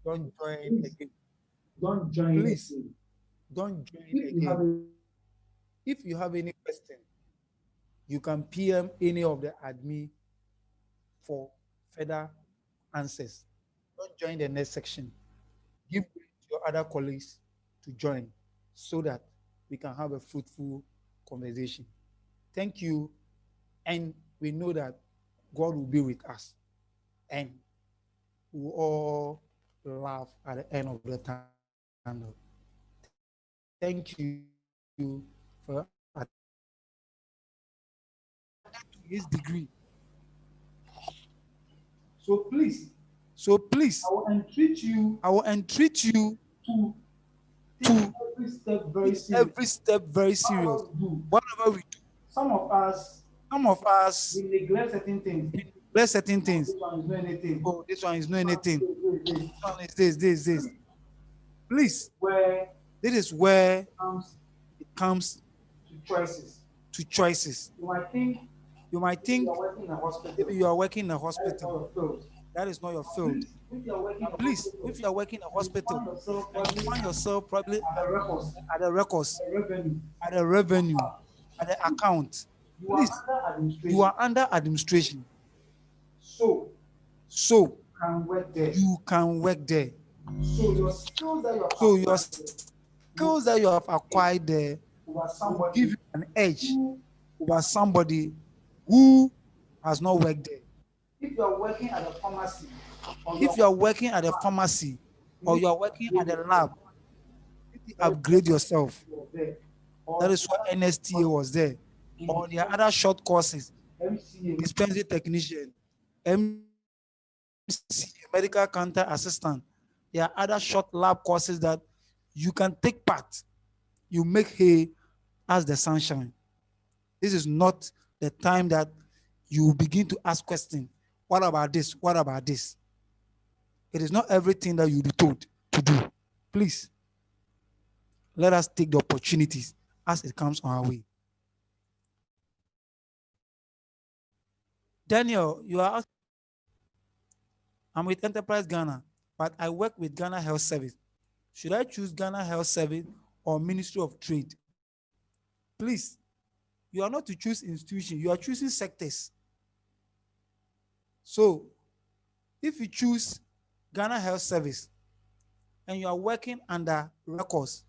don't join Please, again. don't join. Please, don't join If you have again. If you have any question, you can PM any of the admin for further answers. Don't join the next section. Give way to your other colleagues to join, so that we can have a fruitful conversation. Thank you. And we know that God will be with us. And we will all laugh at the end of the tunnel. Thank you for his degree. So please, I will entreat you to to every step very take serious. every step very serious. Whatever we do, Some of us we neglect certain things. neglect certain things. This one is not anything. Oh, this one is not anything. This This one is this. Please, where this is where comes it comes to choices. to choices. You might think You you are working in a hospital. maybe you are working in a That is not hospital. your field. That is not your field. If you are working in a Please, hospital, if you are working in a hospital and you find yourself probably at the records, at the records, the revenue, at the revenue, at the account, you are please, under administration. you are under administration. So So can work there. you can work there. So your skills that you have So your acquired skills that you have acquired there over will somebody give you an edge who, over somebody who has not worked there. if you are working at a pharmacy, or If you are working at a pharmacy or you are working at a lab, upgrade yourself. there, or That is why NSTA was there. Or there are other short courses, MCA, dispensing technician, MC, medical counter assistant. There are other short lab courses that you can take part. You make hay as the sunshine. This is not the time that you begin to ask questions. What about this? What about this? It is not everything that you'll be told to do. Please, let us take the opportunities as it comes on our way. Daniel, you are. I'm with Enterprise Ghana, but I work with Ghana Health Service. Should I choose Ghana Health Service or Ministry of Trade? Please, you are not to choose institution, you are choosing sectors. So, if you choose Ghana Health Service and you are working under records,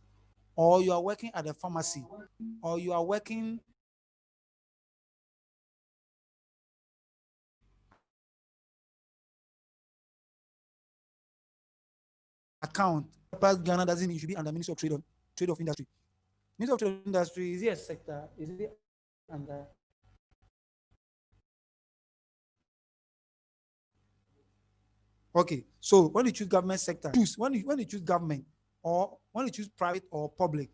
or you are working at a pharmacy, or you are working account, Ghana doesn't mean you should be under Ministry of Trade of Industry. Ministry of Trade of Industry, is it a sector? Is it under? Okay, so when you choose government sector, when you choose government, or when you choose private or public,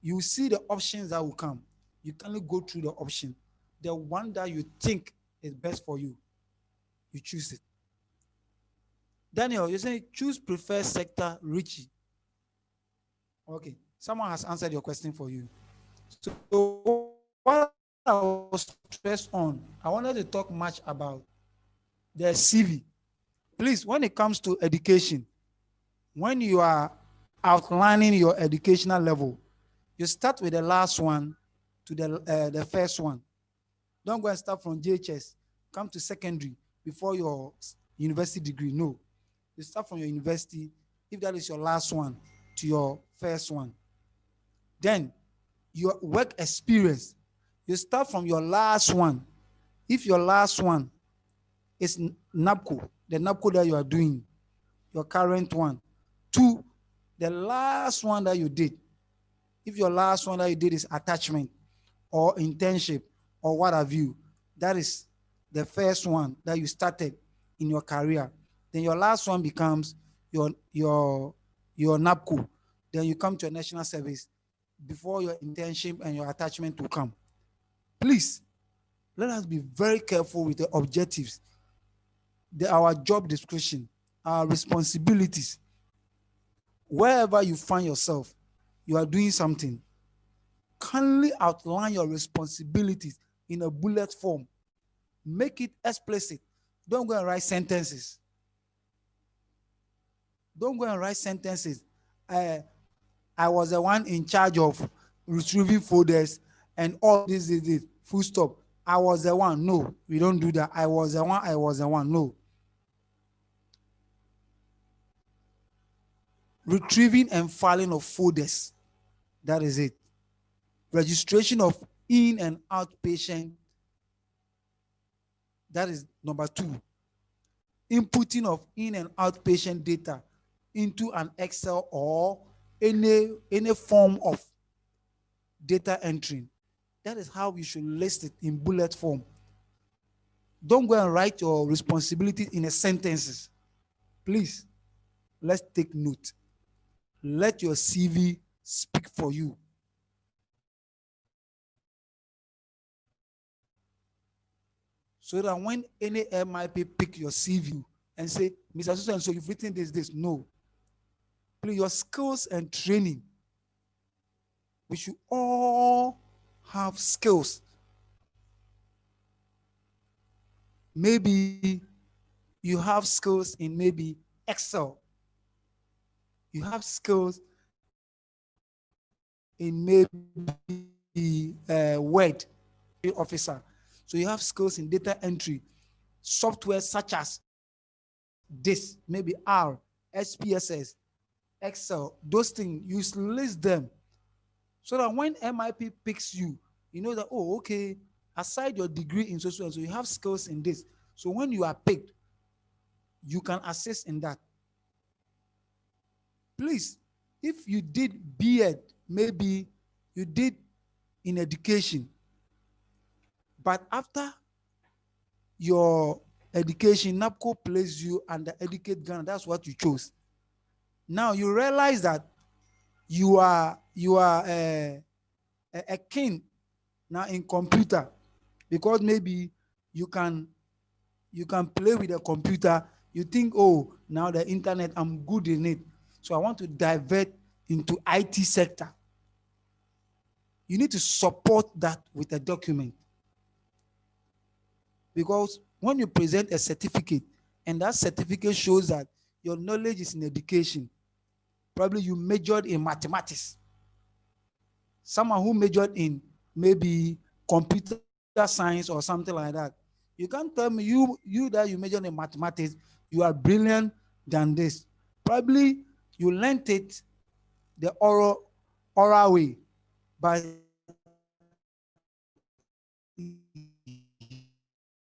you see the options that will come. You can only go through the option. The one that you think is best for you, you choose it. Daniel, you say choose preferred sector, Richie. Okay, someone has answered your question for you. So what I was stressed on, I wanted to talk much about the CV. Please, when it comes to education, when you are outlining your educational level, you start with the last one to the first one. Don't go and start from JHS, come to secondary before your university degree. No, you start from your university, if that is your last one, to your first one. Then your work experience, you start from your last one. If your last one is NABCO, the NABCO that you are doing, your current one, to the last one that you did. If your last one that you did is attachment or internship or what have you, that is the first one that you started in your career. Then your last one becomes your NABCO. Then you come to a national service before your internship and your attachment will come. Please, let us be very careful with the objectives, our job description, our responsibilities. Wherever you find yourself, you are doing something. Kindly outline your responsibilities in a bullet form. Make it explicit. Don't go and write sentences. Don't go and write sentences. I was the one in charge of retrieving folders and all this. Full stop. I was the one. No, we don't do that. I was the one. I was the one. No. Retrieving and filing of folders. That is it. Registration of in and outpatient. That is number 2. Inputting of in and outpatient data into an Excel or any form of data entry. That is how you should list it in bullet form. Don't go and write your responsibilities in a sentences. Please, let's take note. Let your CV speak for you. So that when any MIP pick your CV and say, Mr. So and so, you've written this. No. Please, your skills and training. We should all have skills. Maybe you have skills in maybe Excel. You have skills in maybe Word officer. So you have skills in data entry, software such as this, maybe R, SPSS, Excel, those things, you list them. So that when MIP picks you, you know that, oh, okay, aside your degree in social, so you have skills in this. So when you are picked, you can assist in that. Please, if you did B.Ed, maybe you did in education, but after your education, NABCO placed you under Educate Ghana, that's what you chose. Now you realize that you are a king now in computer, because maybe you can play with a computer. You think, oh, now the internet, I'm good in it, so I want to divert into IT sector. You need to support that with a document, because when you present a certificate and that certificate shows that your knowledge is in education, probably you majored in mathematics. Someone who majored in maybe computer science or something like that, you can't tell me you that you majored in mathematics, you are brilliant than this. Probably you learned it the oral way, but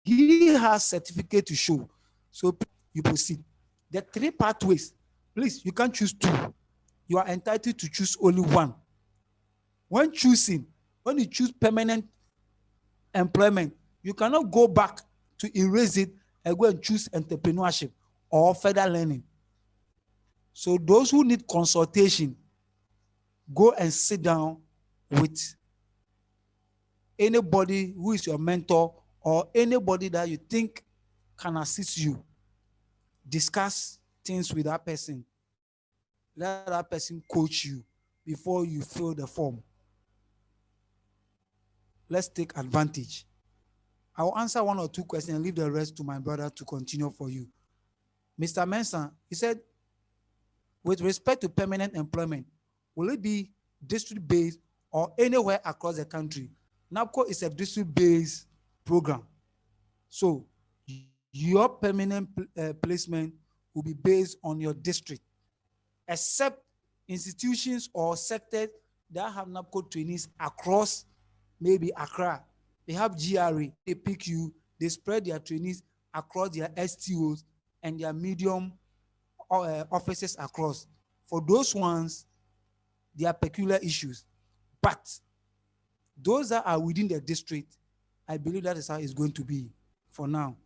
he has certificate to show. So you proceed. The 3 pathways, please, you can't choose 2. You are entitled to choose only 1. When you choose permanent employment, you cannot go back to erase it and go and choose entrepreneurship or further learning. So those who need consultation, go and sit down with anybody who is your mentor or anybody that you think can assist you. Discuss things with that person. Let that person coach you before you fill the form. Let's take advantage. I will answer 1 or 2 questions and leave the rest to my brother to continue for you. Mr. Mensah, he said, with respect to permanent employment, will it be district-based or anywhere across the country? NABCO is a district-based program. So your permanent placement will be based on your district, except institutions or sectors that have NABCO trainees across maybe Accra. They have GRA, they pick you, they spread their trainees across their STOs and their medium offices across. For those ones, there are peculiar issues. But those that are within the district, I believe that is how it's going to be for now.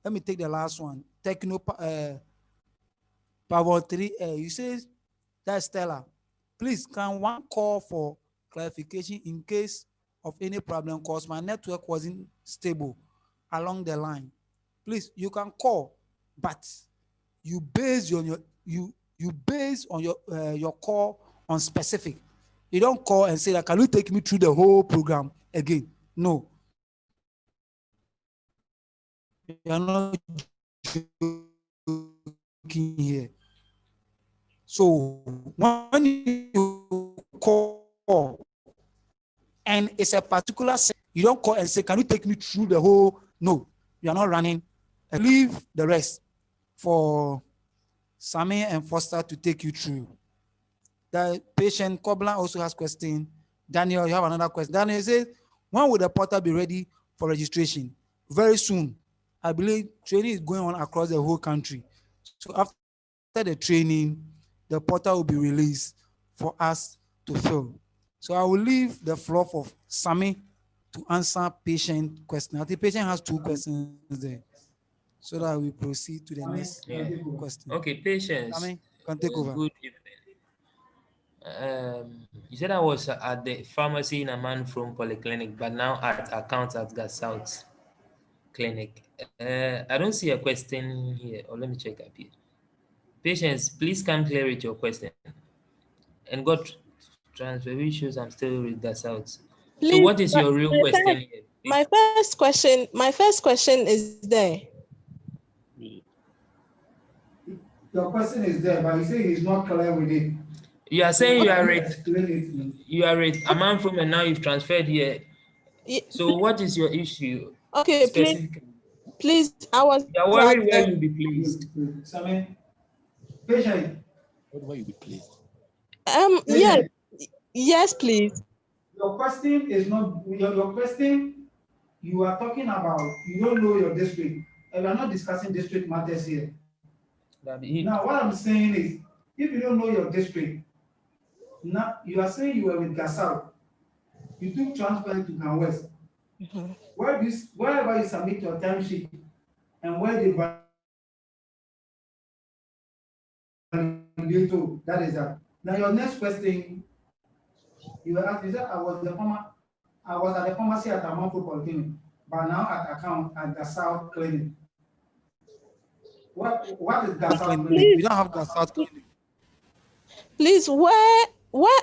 Let me take the last one. 513A. You say that's Stella. Please, can one call for clarification in case of any problem because my network wasn't stable along the line? Please, you can call, but you base on your call on specific. You don't call and say that, can you take me through the whole program again? No. You are not joking here. So when you call and it's a particular, you don't call and say, can you take me through the whole? No, you are not running. Leave the rest for Sammy and Foster to take you through. The patient Koblan also has question. Daniel, you have another question. Daniel says, when will the portal be ready for registration? Very soon. I believe training is going on across the whole country. So after the training, the portal will be released for us to fill. So I will leave the floor for Sammy to answer patient question. I think patient has 2 questions there. So that we proceed to the next question. Okay, patience. Sammy, can take over. Good evening. You said I was at the pharmacy in a man from Polyclinic, but now at account at Ga South Clinic. I don't see a question here. Or let me check up here. Patience, please come clear with your question. And got transfer issues. I'm still with Ga South. So what is your real question here? My first question is there. Your question is there, but you say he's not clear with it. You are saying you are at Okay. a man from and now you've transferred here. So what is your issue? Okay, please. I was. You are worried where you'll be placed. Sammy, patient. Where you be placed? Yes. Yes, please. Your question is not your question. You are talking about you don't know your district, and we are not discussing district matters here. Now, what I'm saying is, if you don't know your district, now you are saying you were with Ga South, you took transfer to Ga West. Wherever you submit your timesheet and where they validate to, that is that. Now your next question, you were asked, you said I was at the pharmacy at NABCO Polyclinic, but now at account at Ga South Clinic. What is Ga South Clinic? We don't have Ga South Clinic. Please, where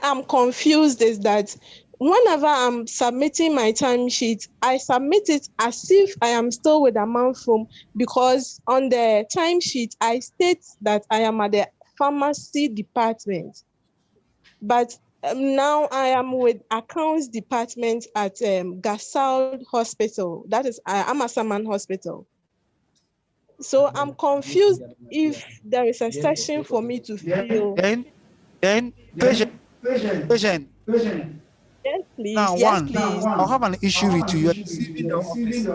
I'm confused is that whenever I'm submitting my timesheet, I submit it as if I am still with a man from, because on the timesheet I state that I am at the pharmacy department, but now I am with accounts department at Ga South Hospital. That is Amasaman Hospital. So I'm confused if there is a section for me to fill. Then patient. Yes, please. Now, yes, one, please. I'll have an issue with you. You're deceiving the office.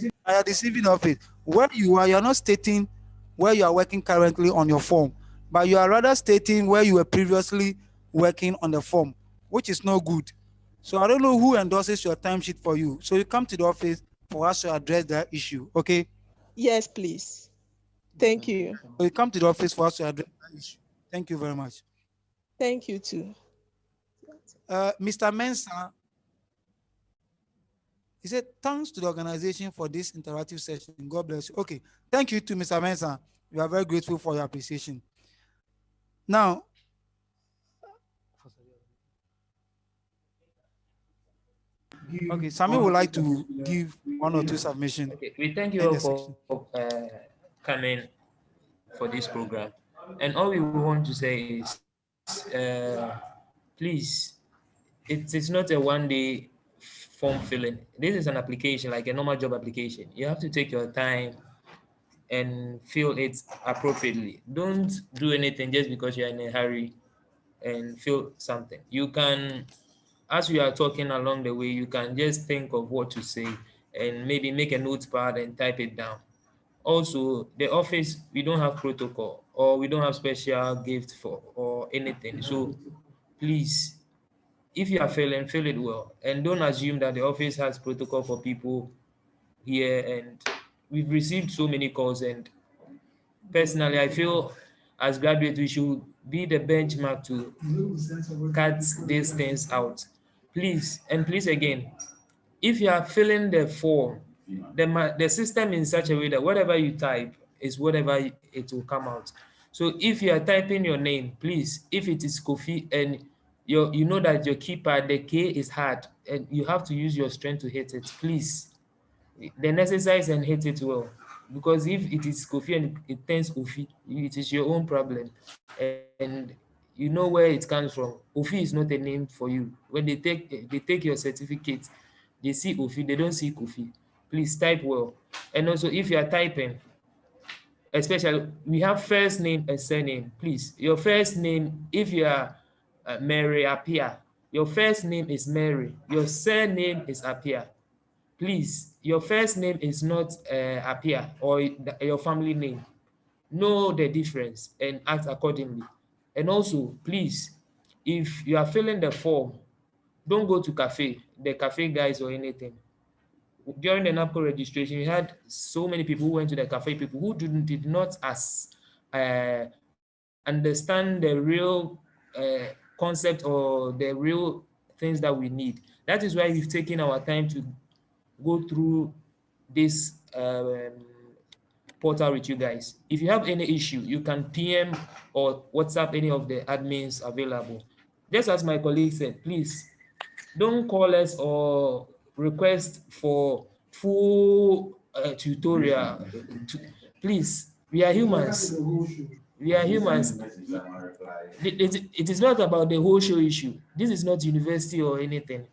You are deceiving the office. Where you are, you're not stating where you are working currently on your form, but you are rather stating where you were previously working on the form, which is no good. So I don't know who endorses your timesheet for you. So you come to the office for us to address that issue, okay? Yes, please. Thank you. So you come to the office for us to address that issue. Thank you very much. Thank you too. Mr. Mensah, he said, thanks to the organization for this interactive session. God bless you. Okay, thank you to Mr. Mensah. We are very grateful for your appreciation. Now, okay, Sammy would like to give 1 or 2 submissions. Okay, we thank you all for coming for this program. And all we want to say is, please, it's not a one-day form filling. This is an application, like a normal job application. You have to take your time and fill it appropriately. Don't do anything just because you're in a hurry and fill something. You can, as we are talking along the way, you can just think of what to say and maybe make a notepad and type it down. Also, the office, we don't have protocol or we don't have special gift for or anything. So please, if you are failing, fill it well. And don't assume that the office has protocol for people here. And we've received so many calls and personally, I feel as graduates, we should be the benchmark to cut these things out. Please, and please again, if you are filling the form, the system in such a way that whatever you type is whatever it will come out. So if you are typing your name, please, if it is Kofi and you know that your keypad, the K is hard and you have to use your strength to hit it, please, then exercise and hit it well. Because if it is Kofi and it turns Kofi, it is your own problem. And you know where it comes from. Kofi is not a name for you. When they take your certificate, they see Kofi, they don't see Kofi. Please type well. And also if you are typing, especially we have first name and surname. Please, your first name, if you are Mary Apia, your first name is Mary, your surname is Apia. Please, your first name is not Apia or your family name. Know the difference and act accordingly. And also, please, if you are filling the form, don't go to the cafe guys or anything. During the NABCO registration, we had so many people who went to the cafe, people who did not understand the real concept or the real things that we need. That is why we've taken our time to go through this portal with you guys. If you have any issue, you can PM or WhatsApp any of the admins available. Just as my colleague said, please don't call us or request for full tutorial. Please, we are humans. We are humans. It is not about the whole show issue. This is not university or anything.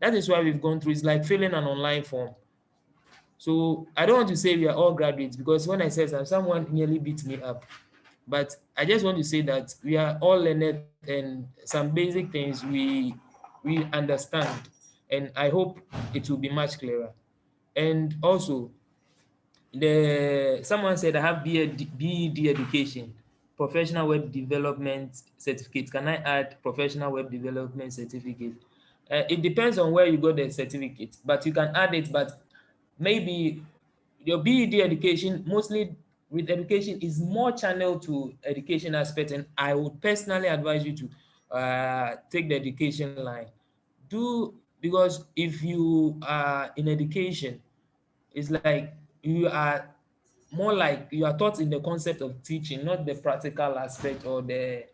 That is why we've gone through. It's like filling an online form. So I don't want to say we are all graduates because when I said that, someone nearly beat me up. But I just want to say that we are all learned and some basic things we understand. And I hope it will be much clearer. And also, someone said I have BEd education, professional web development certificate. Can I add professional web development certificate? It depends on where you got the certificate, but you can add it. But maybe your BEd education, mostly with education, is more channeled to education aspect, and I would personally advise you to take the education line. Because if you are in education, it's like you are more like you are taught in the concept of teaching, not the practical aspect or the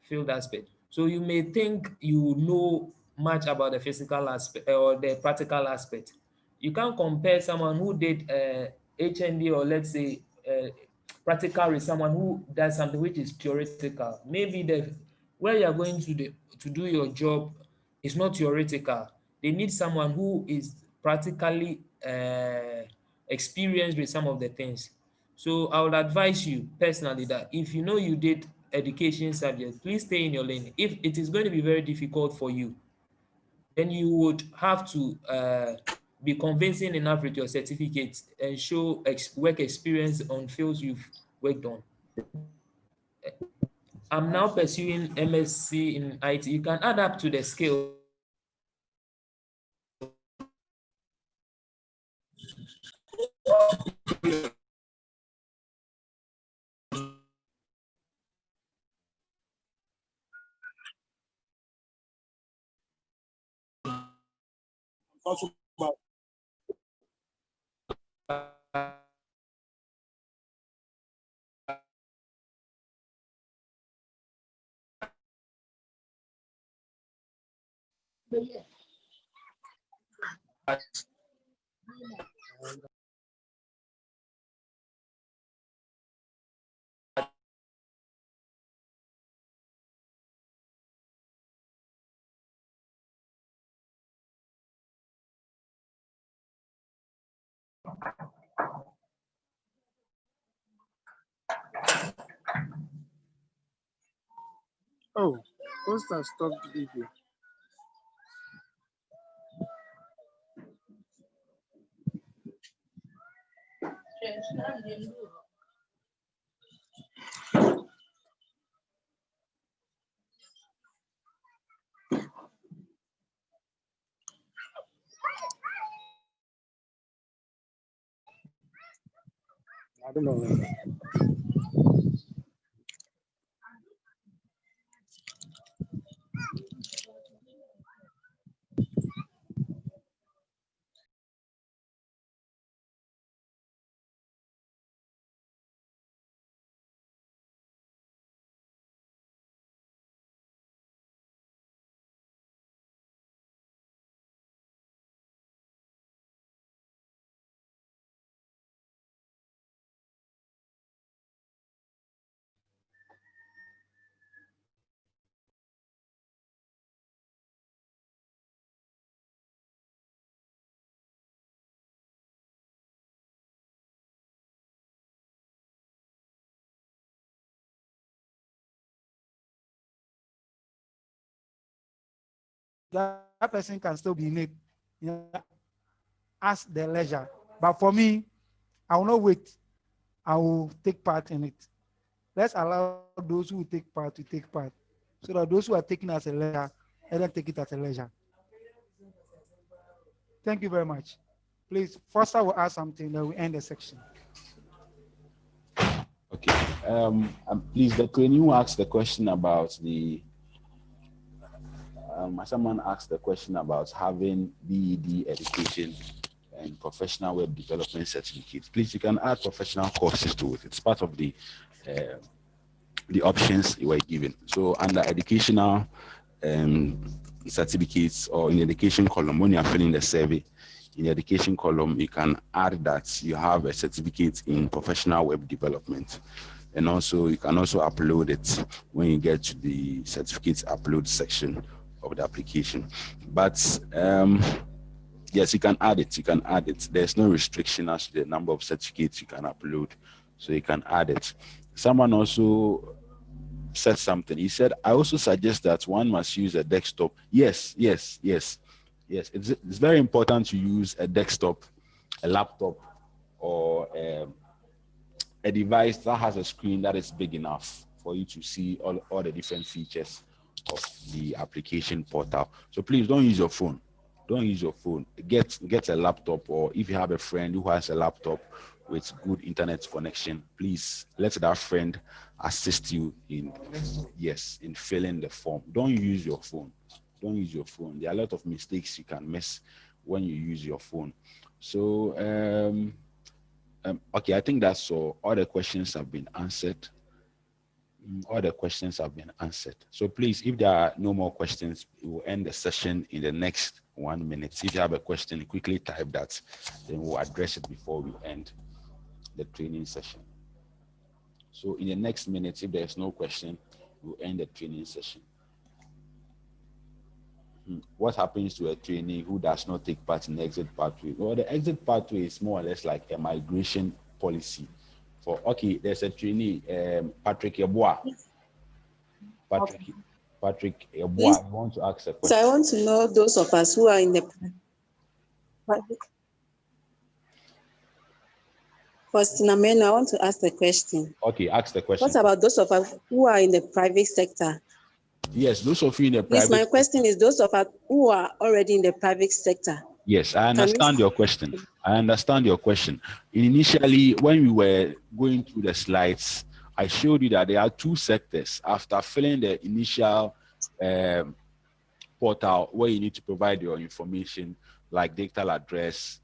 field aspect. So you may think you know much about the physical aspect or the practical aspect. You can't compare someone who did HND or let's say practical with someone who does something which is theoretical. Maybe where you are going to do your job is not theoretical. They need someone who is practically experienced with some of the things. So I would advise you personally that if you know you did education subjects, please stay in your lane. If it is going to be very difficult for you, then you would have to be convincing enough with your certificates and show work experience on fields you've worked on. I'm now pursuing MSc in IT. You can add up to the skill. Oh, Costa stopped video. I don't know. that person can still be in it, as their leisure. But for me, I will not wait. I will take part in it. Let's allow those who take part to take part, so that those who are taking as a leisure, let them take it as a leisure. Thank you very much. Please, Foster will ask something, then we end the section. Okay. Please, the trainee who asked the question about someone asked the question about having BEd education and professional web development certificates. Please, you can add professional courses to it. It's part of the options you were given. So under educational certificates, or in the education column, when you are filling the survey, in the education column, you can add that you have a certificate in professional web development. And also, you can also upload it when you get to the certificates upload section of the application. But yes, you can add it. You can add it. There's no restriction as to the number of certificates you can upload. So you can add it. Someone also said something. He said, I also suggest that one must use a desktop. Yes. It's very important to use a desktop, a laptop, or a device that has a screen that is big enough for you to see all the different features of the application portal. So please don't use your phone. Don't use your phone. Get a laptop, or if you have a friend who has a laptop with good internet connection, please let that friend assist you in filling the form. Don't use your phone. Don't use your phone. There are a lot of mistakes you can miss when you use your phone. So okay, I think that's all. All the questions have been answered. All the questions have been answered. So please, if there are no more questions, we will end the session in the next 1 minute. If you have a question, quickly type that, then we'll address it before we end the training session. So in the next minute, if there's no question, we'll end the training session. What happens to a trainee who does not take part in the exit pathway? Well, the exit pathway is more or less like a migration policy. There's a trainee, Patrick Yeboah. Patrick Yeboah, I want to ask a question. So I want to know those of us who are in the Faustina Meno, I want to ask the question. Okay, ask the question. What about those of us who are in the private sector? Yes, those of you in the private. My question is those of us who are already in the private sector. Yes, I understand your question. I understand your question. Initially, when we were going through the slides, I showed you that there are two sectors. After filling the initial portal where you need to provide your information like digital address,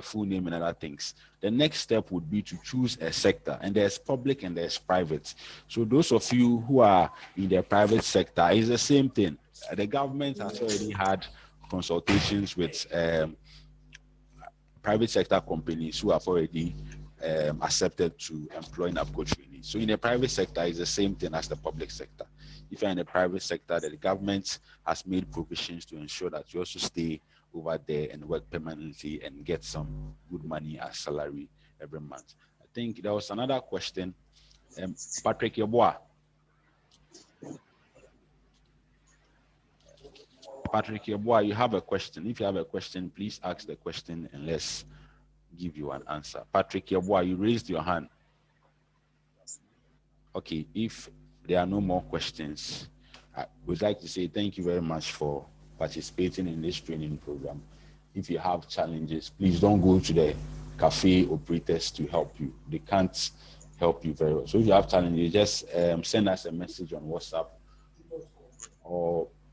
full name and other things, the next step would be to choose a sector, and there's public and there's private. So those of you who are in the private sector, it's the same thing. The government has already had consultations with private sector companies who have already accepted to employ NABCO trainees. So in the private sector, it's the same thing as the public sector. If you're in the private sector, the government has made provisions to ensure that you also stay over there and work permanently and get some good money as salary every month. I think there was another question. Patrick Yeboah. Patrick Yeboah, you have a question. If you have a question, please ask the question and let's give you an answer. Patrick Yeboah, you raised your hand. Okay, if there are no more questions, I would like to say thank you very much for participating in this training program. If you have challenges, please don't go to the cafe operators to help you. They can't help you very well. So if you have challenges, just send us a message on WhatsApp.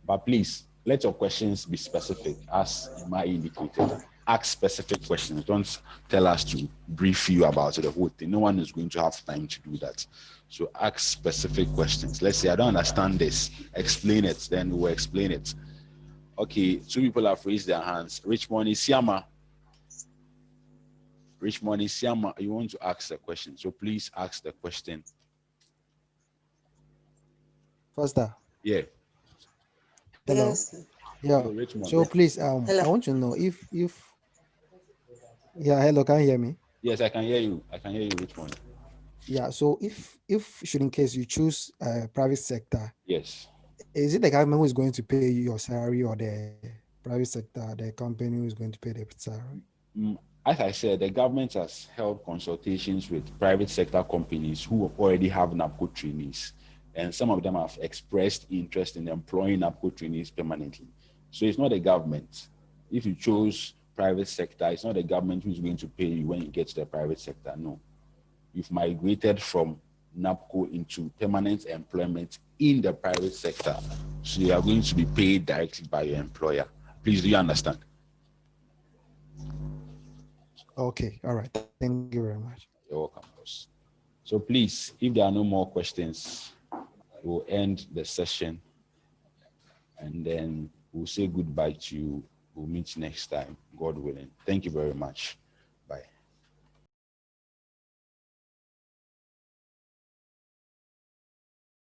But please, let your questions be specific, as Emma indicated. Ask specific questions. Don't tell us to brief you about the whole thing. No one is going to have time to do that. So ask specific questions. Let's say, I don't understand this. Explain it, then we'll explain it. Okay, two people have raised their hands. Richmond Isiama. Richmond Isiama, you want to ask a question. So please ask the question. Foster. Yeah. Hello. Yes. Yeah. Hello, Richmond. So please, Hello. I want to know if yeah, hello, can you hear me? Yes, I can hear you. I can hear you, Richmond. Yeah. So if should in case you choose private sector, Yes. is it the government who is going to pay you your salary or the private sector, the company who is going to pay the salary? As I said, the government has held consultations with private sector companies who already have NABCO trainees, and some of them have expressed interest in employing NABCO trainees permanently. So it's not the government. If you chose private sector, it's not the government who's going to pay you when you get to the private sector. No. You've migrated from NABCO into permanent employment in the private sector. So you are going to be paid directly by your employer. Please, do you understand? Okay, all right. Thank you very much. You're welcome, boss. So please, if there are no more questions, we'll end the session and then we'll say goodbye to you. We'll meet next time, God willing. Thank you very much.